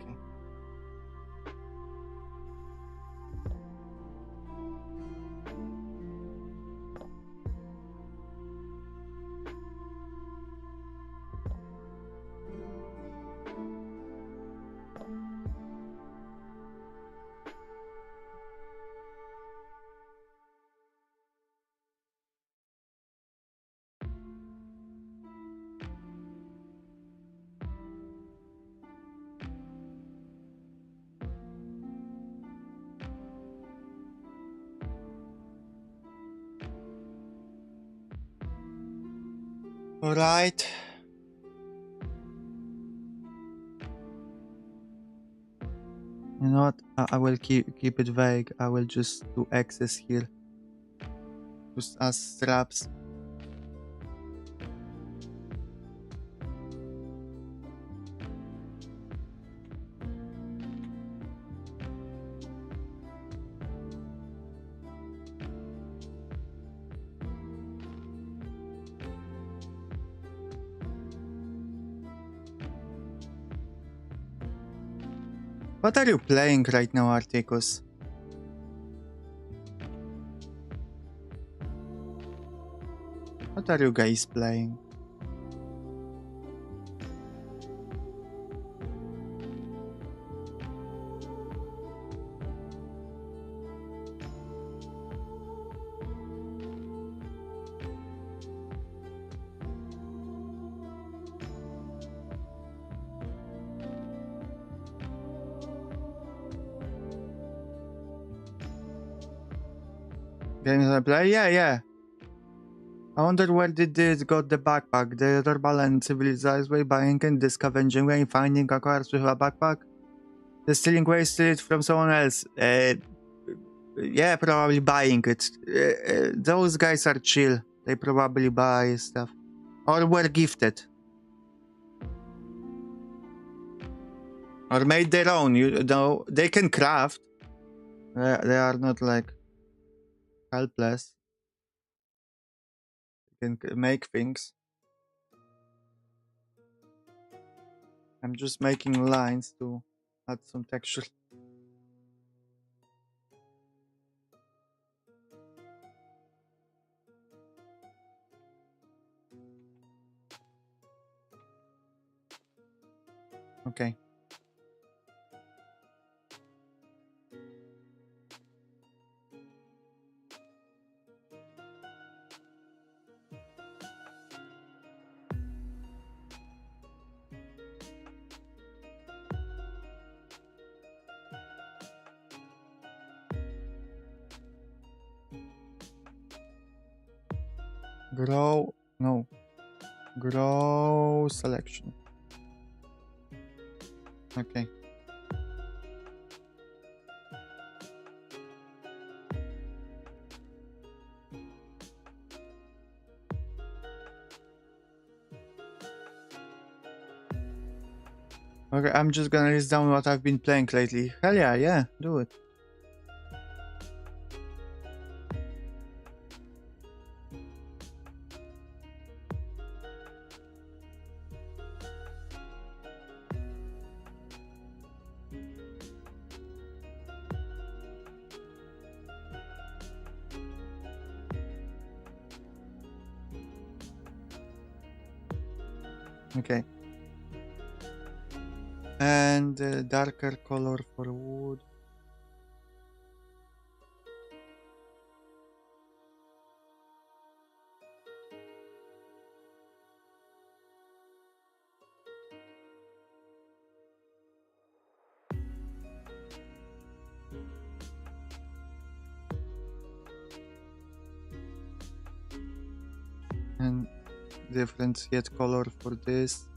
Speaker 1: All right. You know what? I will keep it vague. I will just do X's here, just as straps. What are you playing right now, Articus? What are you guys playing? Games I play? Yeah. I wonder where did this got the backpack? The normal and civilized way, buying and the scavenging way, finding a car with a backpack? The stealing way, steal it from someone else. Yeah, probably buying it. Those guys are chill. They probably buy stuff. Or were gifted. Or made their own, you know. They can craft. They are not like helpless. They can make things. I'm just making lines to add some texture. Okay. Grow selection. Okay. Okay, I'm just gonna list down what I've been playing lately. Hell yeah, do it. Okay. And darker color for wood. And differentiate color for this.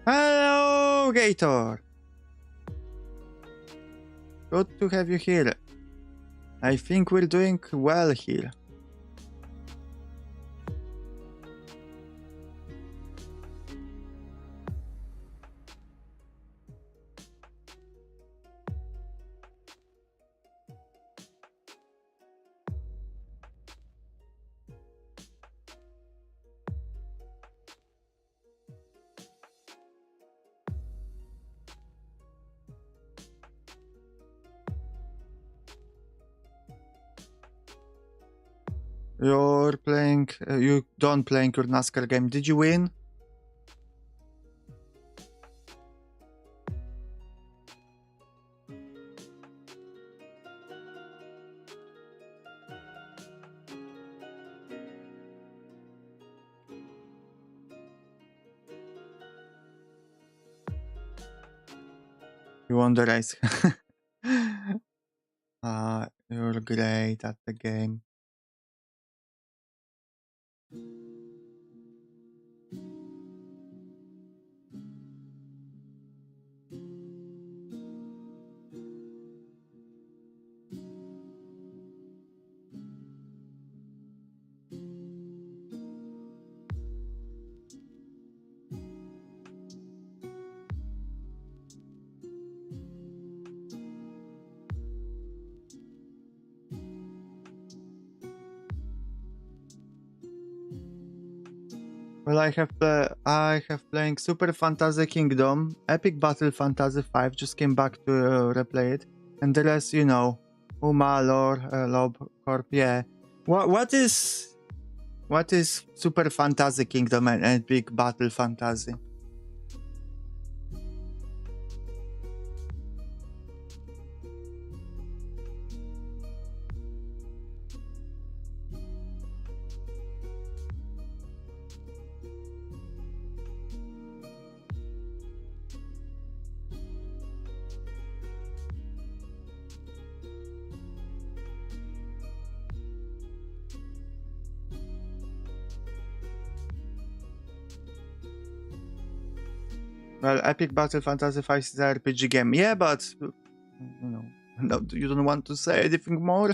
Speaker 1: Hello, Gator! Good to have you here. I think we're doing well here. You're playing, you don't playing your NASCAR game. Did you win? You won the race. You're great at the game. Well, I have playing Super Fantasy Kingdom, Epic Battle Fantasy 5. Just came back to replay it, and the rest, you know, Uma, Lore, Lob, Corp. Yeah. What is Super Fantasy Kingdom and Epic Battle Fantasy? Well, Epic Battle Fantasy 5 is an RPG game. Yeah, but you know, no, you don't want to say anything more?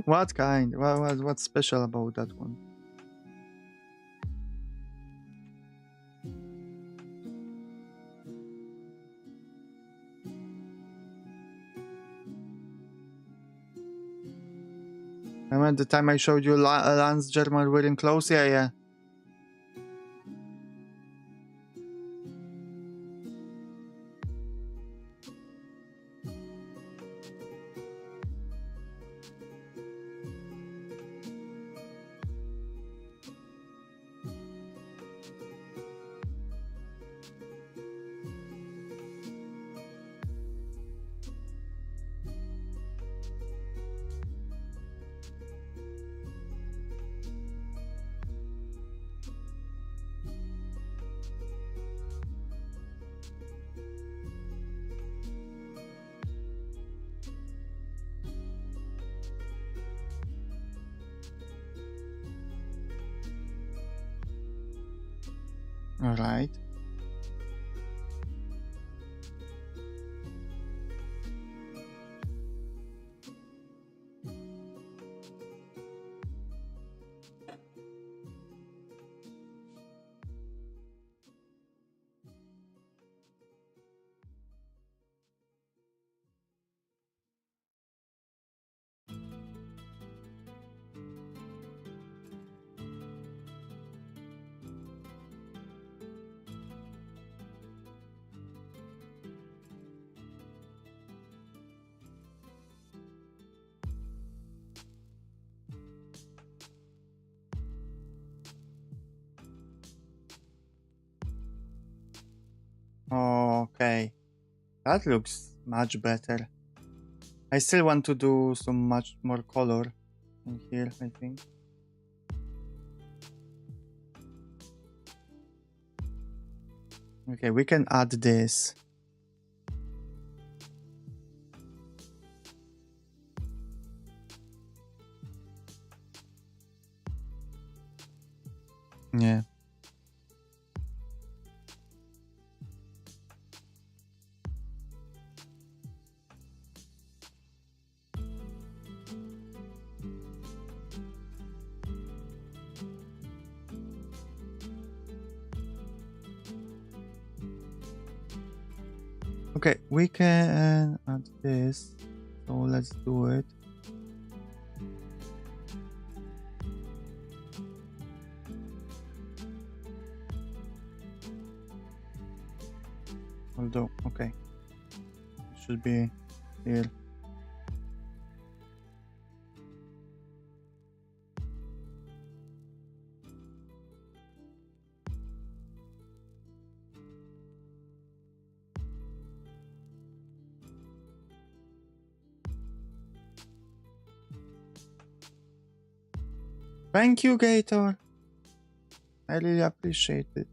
Speaker 1: What kind? What's special about that one? Remember the time I showed you Lance German wearing clothes? Yeah. All right. Okay. That looks much better. I still want to do some much more color in here, I think. Okay, we can add this. Yeah. Okay, we can add this. So let's do it. Although, okay. It should be here. Thank you, Gator. I really appreciate it.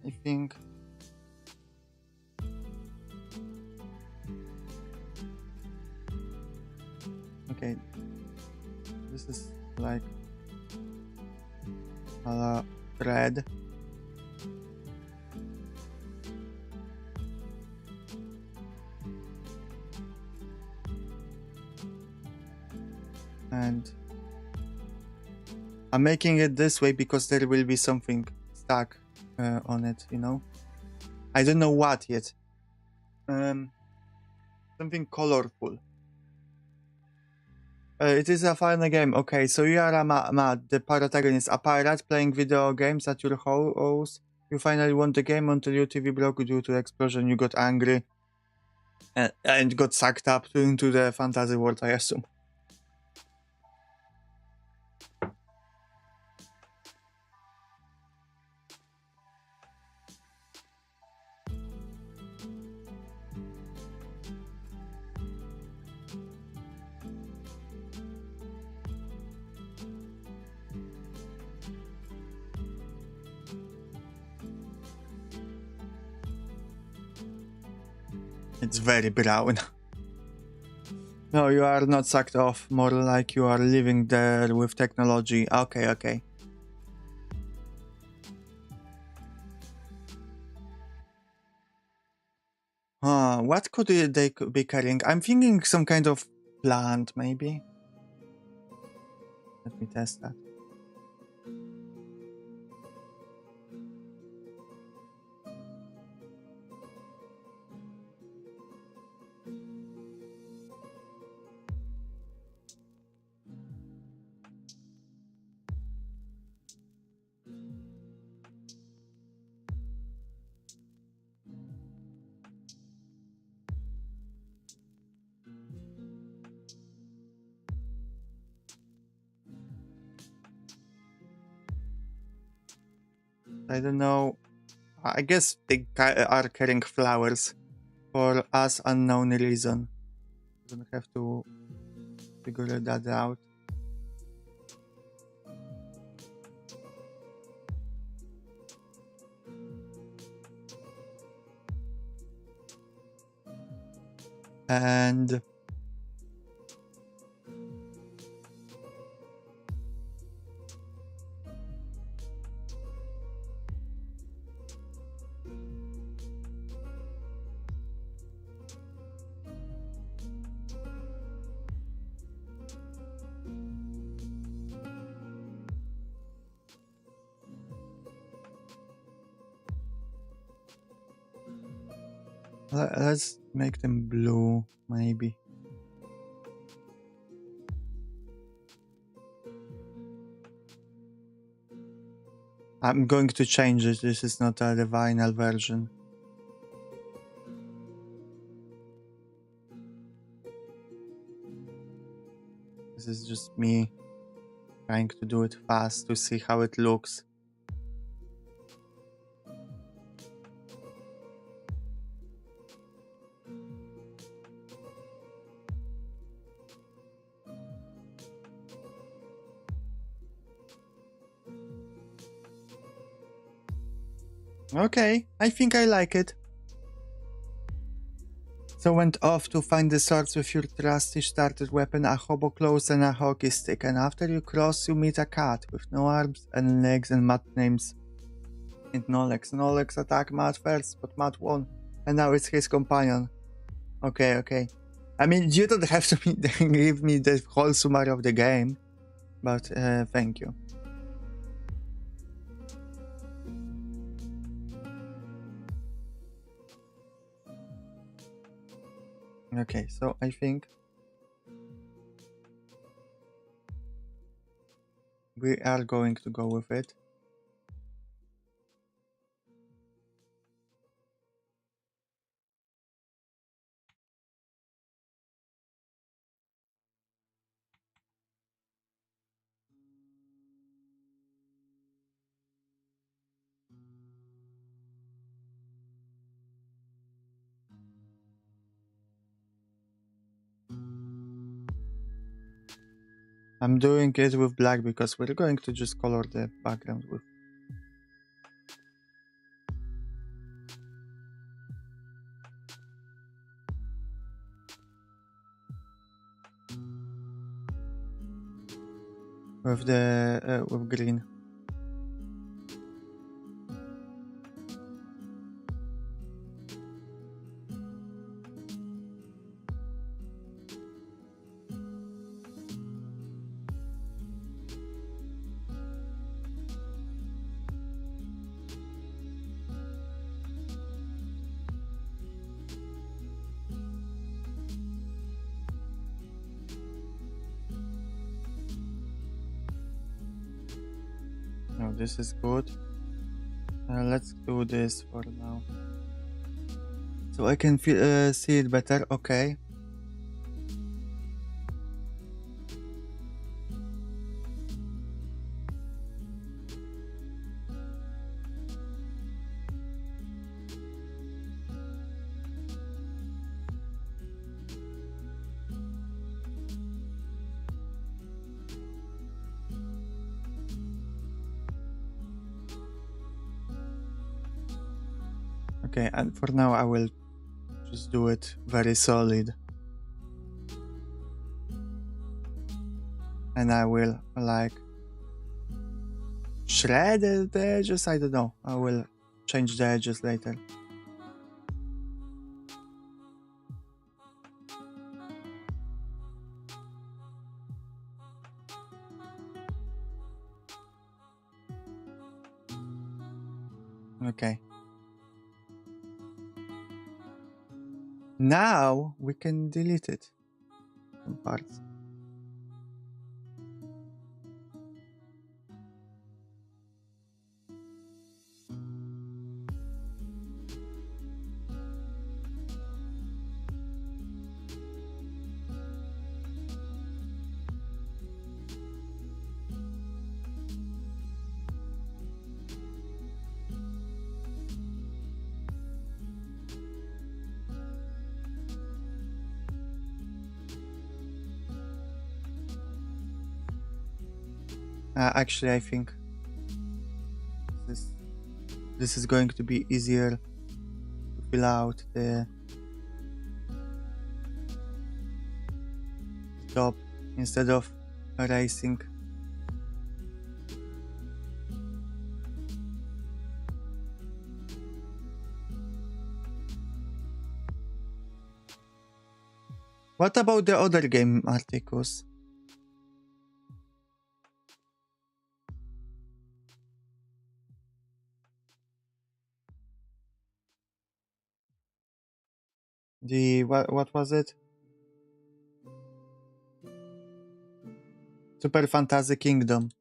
Speaker 1: I think okay, this is like a thread. And I'm making it this way because there will be something stuck on it, you know. I don't know what yet. Something colorful. It is a fun game. Okay, so you are a Matt, the protagonist, a pirate playing video games at your house. You finally won the game until your TV broke due to explosion. You got angry and got sucked up into the fantasy world, I assume. It's very brown. No, you are not sucked off. More like you are living there with technology. Okay, okay. What could they be carrying? I'm thinking some kind of plant, maybe. Let me test that. I don't know. I guess they are carrying flowers for us unknown reason. We don't have to figure that out. And let's make them blue, maybe. I'm going to change it. This is not the vinyl version. This is just me trying to do it fast to see how it looks. Okay, I think I like it. So went off to find the swords with your trusty starter weapon, a hobo clothes and a hockey stick, and after you cross you meet a cat with no arms and legs and Matt names and no legs. No legs attack Matt first, but Matt won, and now it's his companion. Okay, okay. I mean, you don't have to give me the whole summary of the game, but thank you. Okay, so I think we are going to go with it. I'm doing it with black because we're going to just color the background with. With green. Oh, this is good. Let's do this for now. So I can see it better. Okay. Okay, and for now I will just do it very solid. And I will like shred the edges. I don't know. I will change the edges later. Okay. Now we can delete it. Some parts. Actually, I think this is going to be easier to fill out the top instead of erasing. What about the other game articles? The what was it? Super Fantasy Kingdom.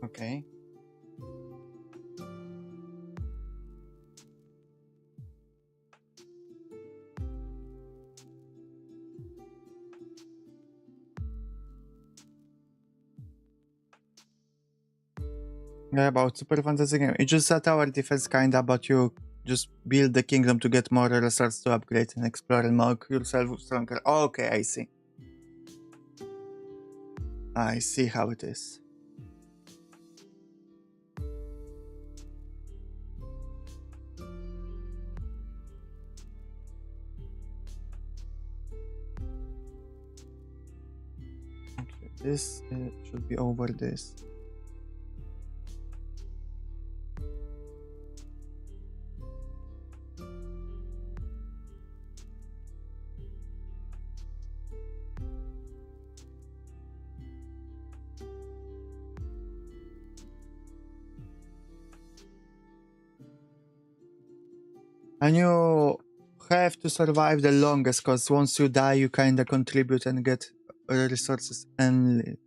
Speaker 1: Okay. Yeah, about Super Fantasy game. It's just a tower defense kinda, but you just build the kingdom to get more resources to upgrade and explore and make yourself stronger. Okay, I see. I see how it is. Okay, this should be over this. And you have to survive the longest, because once you die, you kinda contribute and get resources and.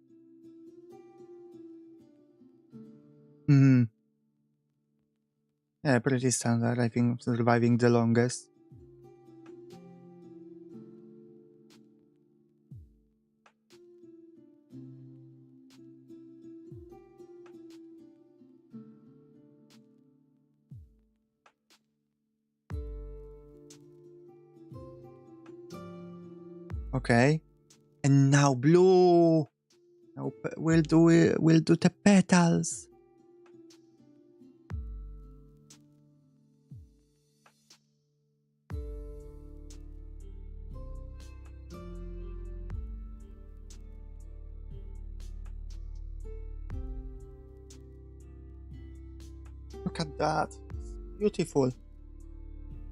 Speaker 1: Yeah, pretty standard. I think surviving the longest. Okay. And now blue. Now we'll do it. We'll do the petals. Look at that. It's beautiful.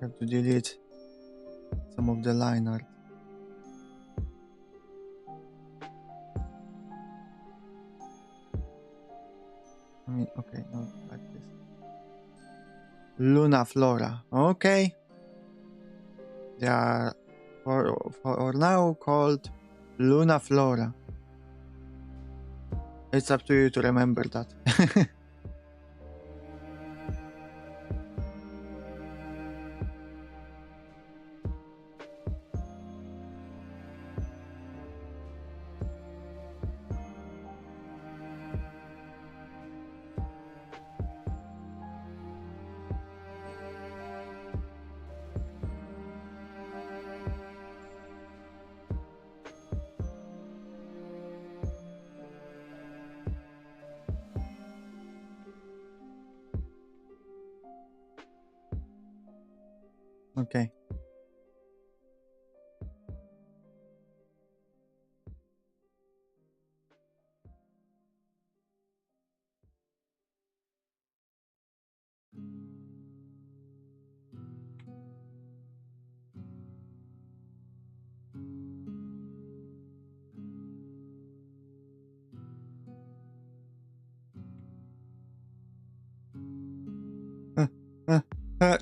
Speaker 1: have to delete some of the line art. I mean, okay, no, like this. Luna Flora. Okay. They are for now called Luna Flora. It's up to you to remember that. Okay. Uh, uh, uh.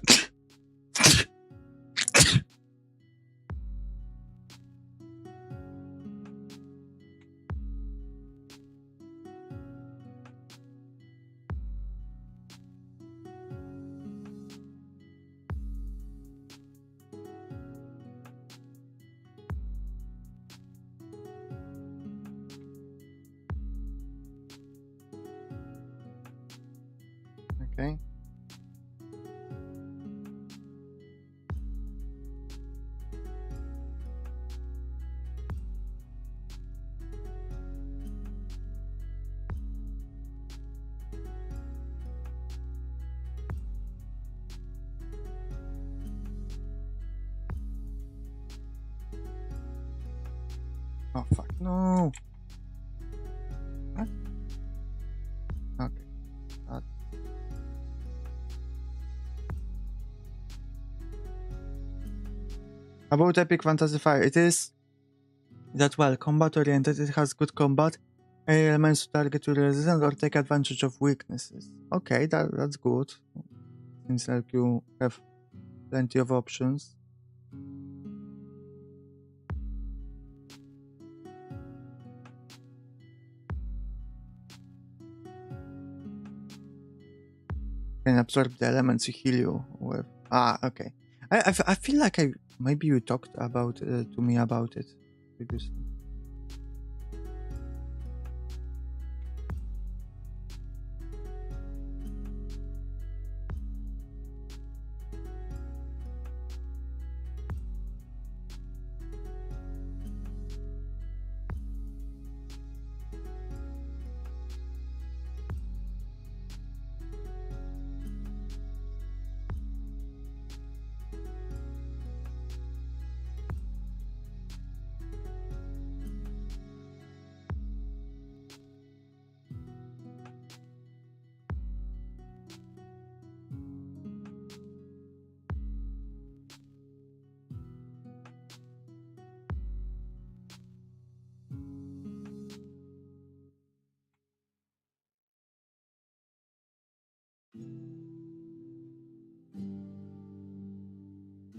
Speaker 1: Okay. Oh fuck, no. What? Okay. About Epic Fantasy Fire, it is that well combat oriented. It has good combat elements to target your resistance or take advantage of weaknesses. Okay, that's good. Seems like you have plenty of options. Can absorb the elements you heal you with. Ah, okay. I feel like maybe you talked about to me about it previously.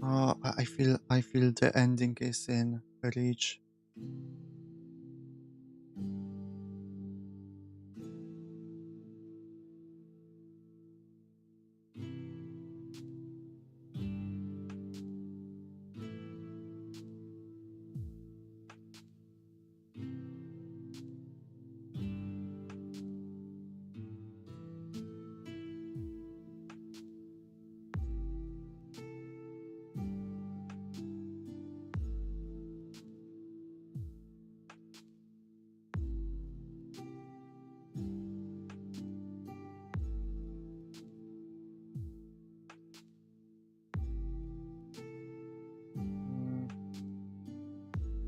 Speaker 1: Oh, I feel the ending is in reach.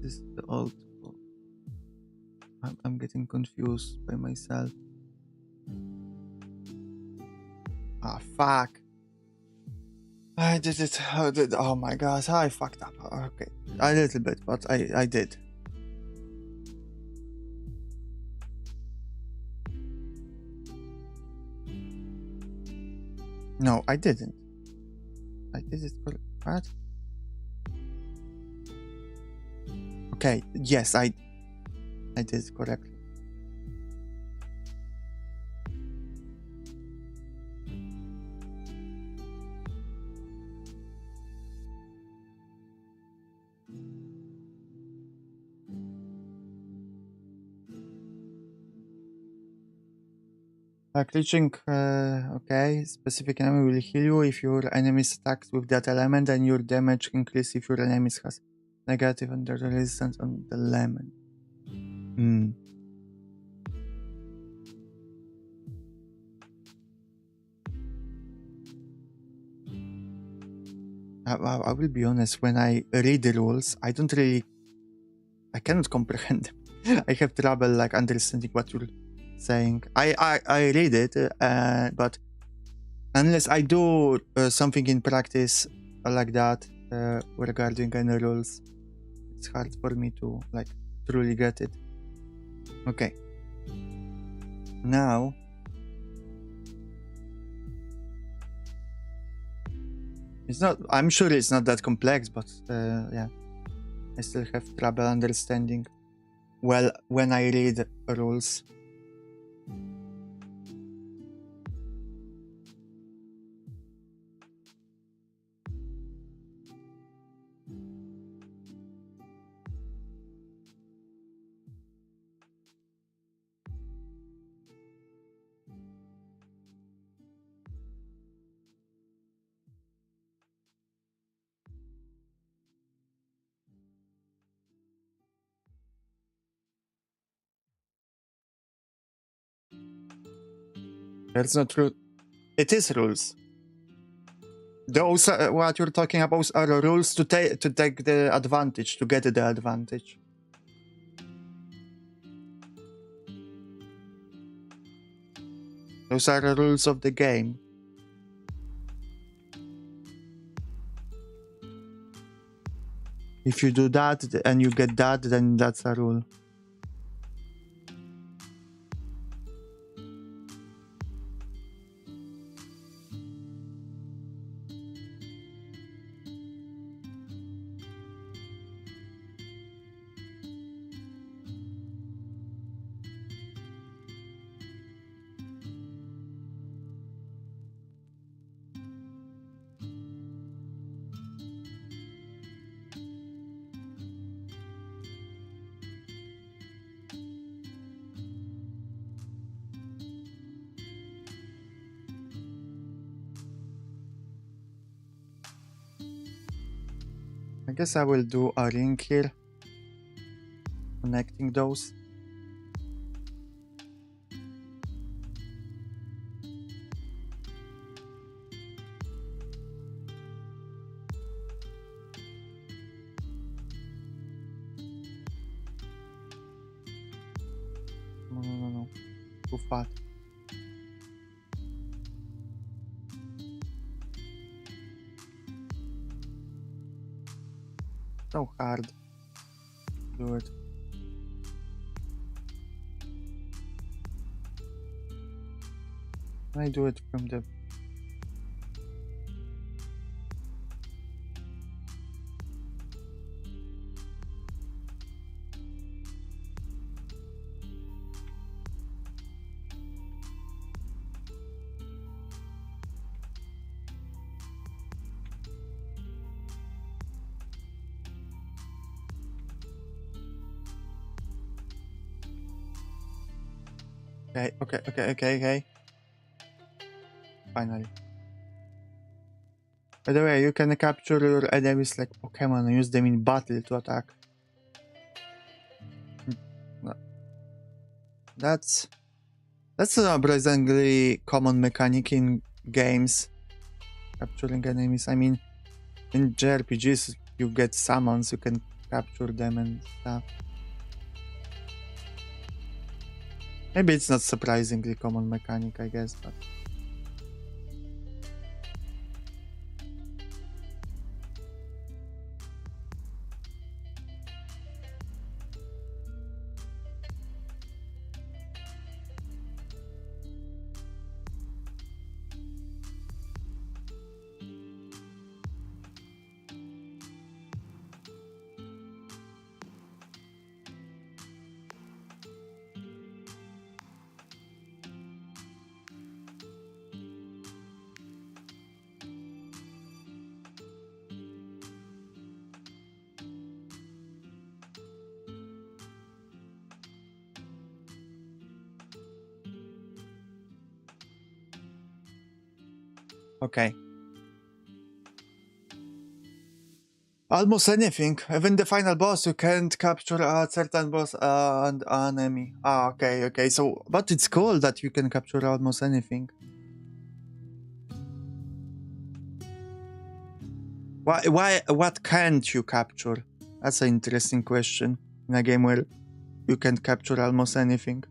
Speaker 1: This is the old. I'm getting confused by myself. Ah, fuck. I did it. Oh my god, I fucked up. Okay, a little bit, but I did. No, I didn't. I did it correct. What? Okay, yes, I did it correctly. Reaching, okay, specific enemy will heal you if your enemy is attacked with that element, and your damage increases if your enemy has negative and resistance on the element. I will be honest, when I read the rules, I cannot comprehend them. I have trouble like understanding what you're saying. I read it, but unless I do something in practice like that regarding any rules, it's hard for me to like truly get it. Okay. Now it's not. I'm sure it's not that complex, but yeah, I still have trouble understanding well when I read rules. That's not true. It is rules. Those what you're talking about are rules to take the advantage, to get the advantage. Those are the rules of the game. If you do that and you get that, then that's a rule. I guess I will do a ring here, connecting those. No. Too fat. So hard. Do it. I do it from the... Okay. Finally. By the way, you can capture your enemies like Pokemon and use them in battle to attack. That's a surprisingly common mechanic in games. Capturing enemies. I mean, in JRPGs, you get summons, you can capture them and stuff. Maybe it's not surprisingly common mechanic, I guess, but... Okay. Almost anything. Even the final boss, you can't capture a certain boss and an enemy. Ah, okay, okay. So, but it's cool that you can capture almost anything. What can't you capture? That's an interesting question in a game where you can capture almost anything.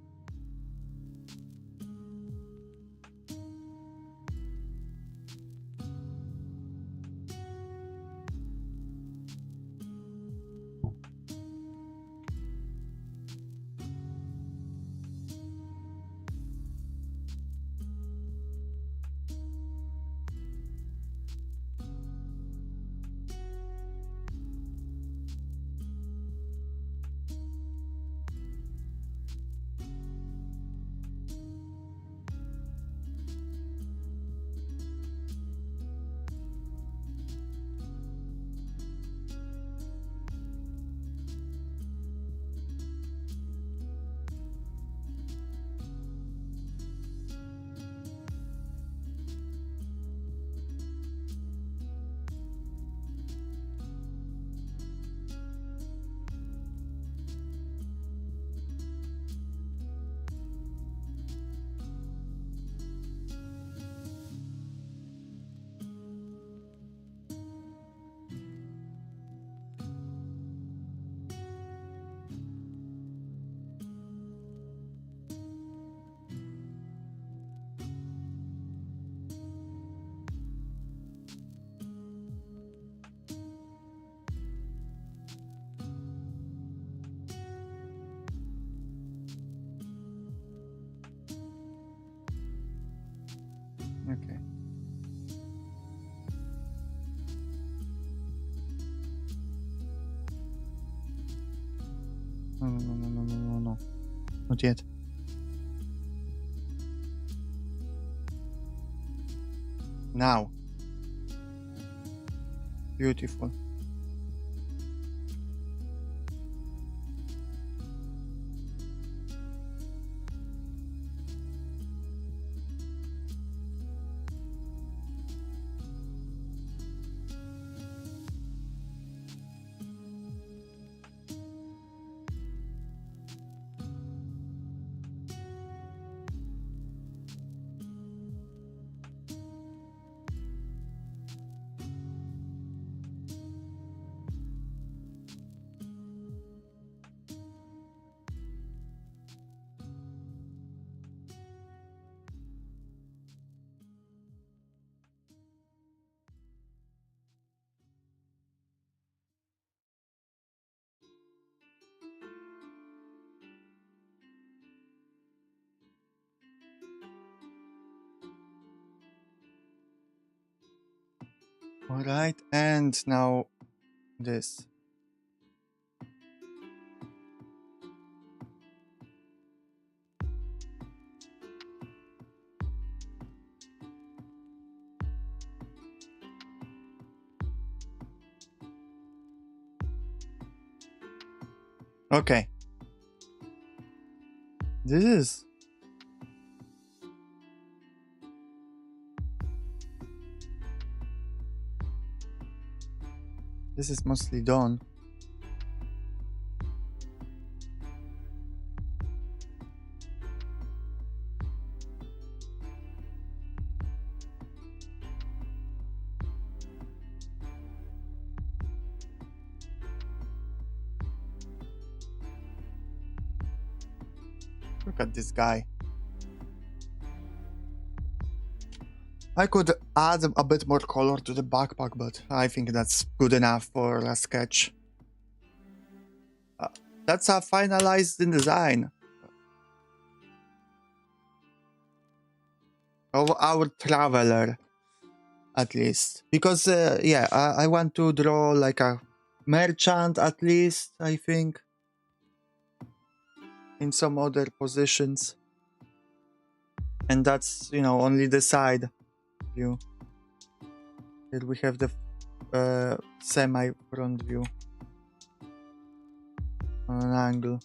Speaker 1: Okay. No. Not yet. Now. Beautiful. All right, and now this. Okay. This is mostly done. Look at this guy. I could add a bit more color to the backpack, but I think that's good enough for a sketch. That's a finalized design of our traveler, at least. Because, yeah, I want to draw like a merchant, at least, I think. In some other positions. And that's, only the side view. Here we have the semi-front view on an angle.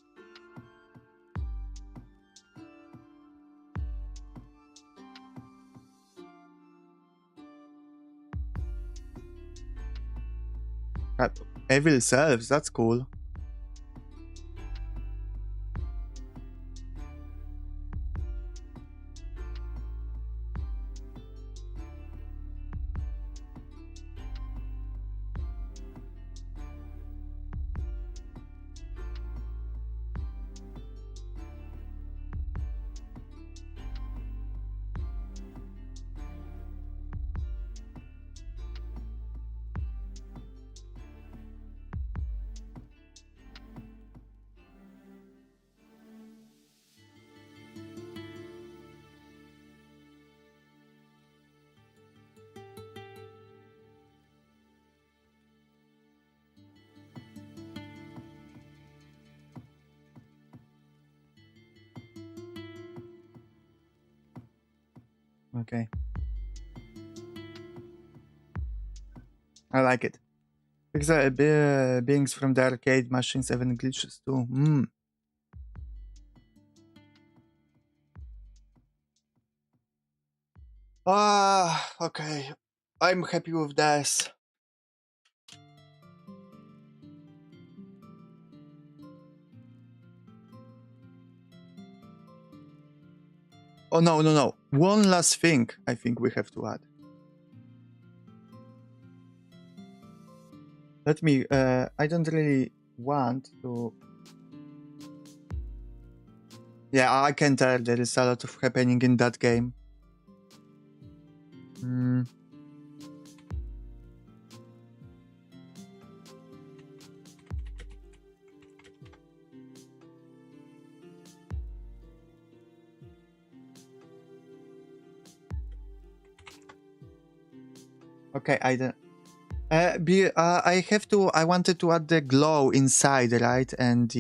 Speaker 1: Evil selves, that's cool. Okay. I like it. Because beings from the arcade machines even glitches too. Okay. I'm happy with this. Oh, no. One last thing I think we have to add. Let me, I don't really want to... Yeah, I can tell there is a lot of happening in that game. Okay, I don't... I wanted to add the glow inside, right? And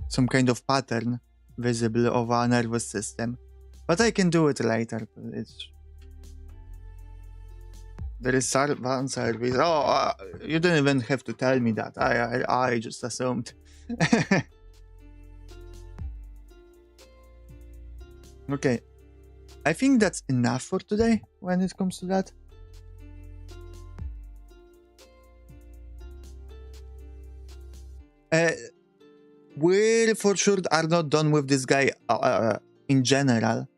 Speaker 1: some kind of pattern visible of our nervous system. But I can do it later. There is one service. Oh, you didn't even have to tell me that. I just assumed. Okay. I think that's enough for today when it comes to that. We for sure are not done with this guy in general.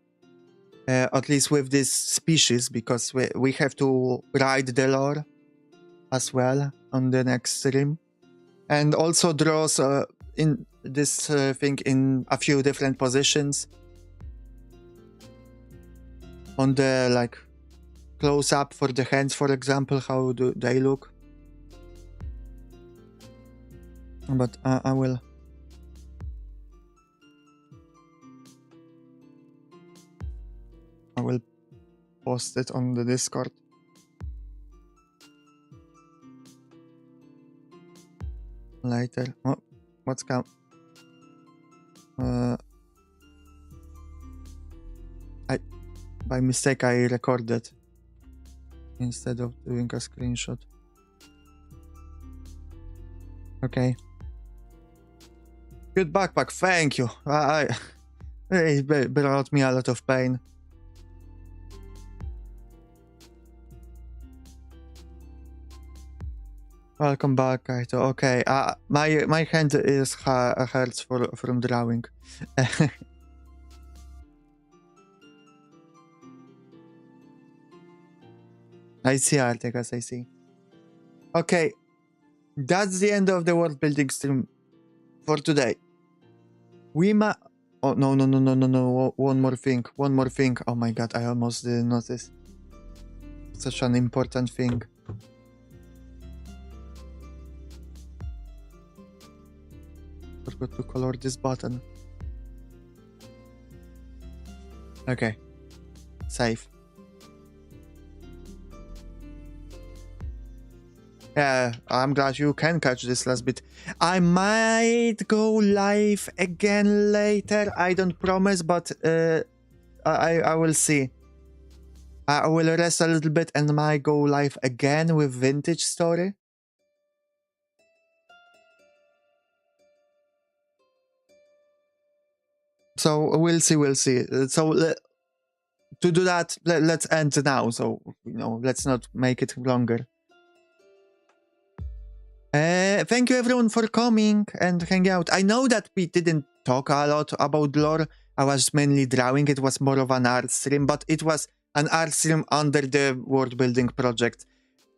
Speaker 1: At least with this species, because we have to write the lore as well on the next stream. And also draws in this thing in a few different positions. On the like close up for the hands, for example, how do they look? But I will post it on the Discord. Later. Oh, what's come? By mistake I recorded instead of doing a screenshot. Okay. Good backpack, thank you. It brought me a lot of pain. Welcome back, Kaito. Okay, my hand is hurts from drawing. I see, Artegas, I see. Okay, that's the end of the world building stream for today. Oh, no. One more thing. Oh my god, I almost didn't notice. Such an important thing. Forgot to color this button. Okay. Save. Yeah, I'm glad you can catch this last bit. I might go live again later. I don't promise, but I will see. I will rest a little bit and might go live again with Vintage Story. So we'll see. So to do that, let's end now. So, let's not make it longer. Thank you everyone for coming and hanging out. I know that we didn't talk a lot about lore. I was mainly drawing. It was more of an art stream, but it was an art stream under the world building project.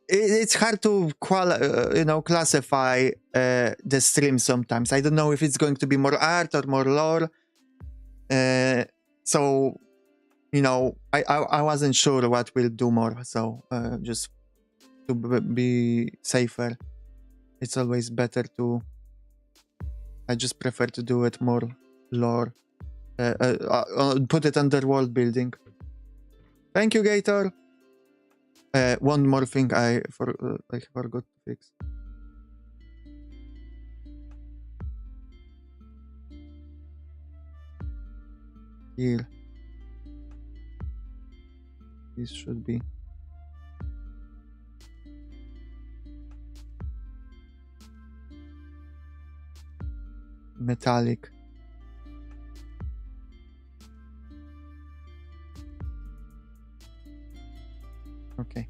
Speaker 1: It's hard to classify the stream sometimes. I don't know if it's going to be more art or more lore. So, I wasn't sure what we'll do more. So just to be safer, it's always better to. I just prefer to do it more lore. Put it under world building. Thank you, Gator. One more thing I forgot to fix. Here. This should be. Metallic. Okay.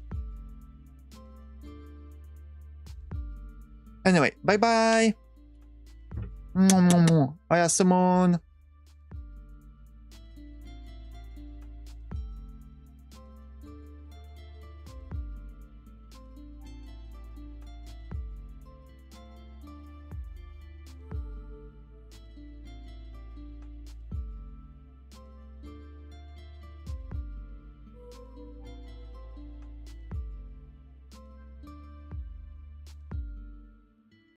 Speaker 1: Anyway, bye-bye. Ayasamon.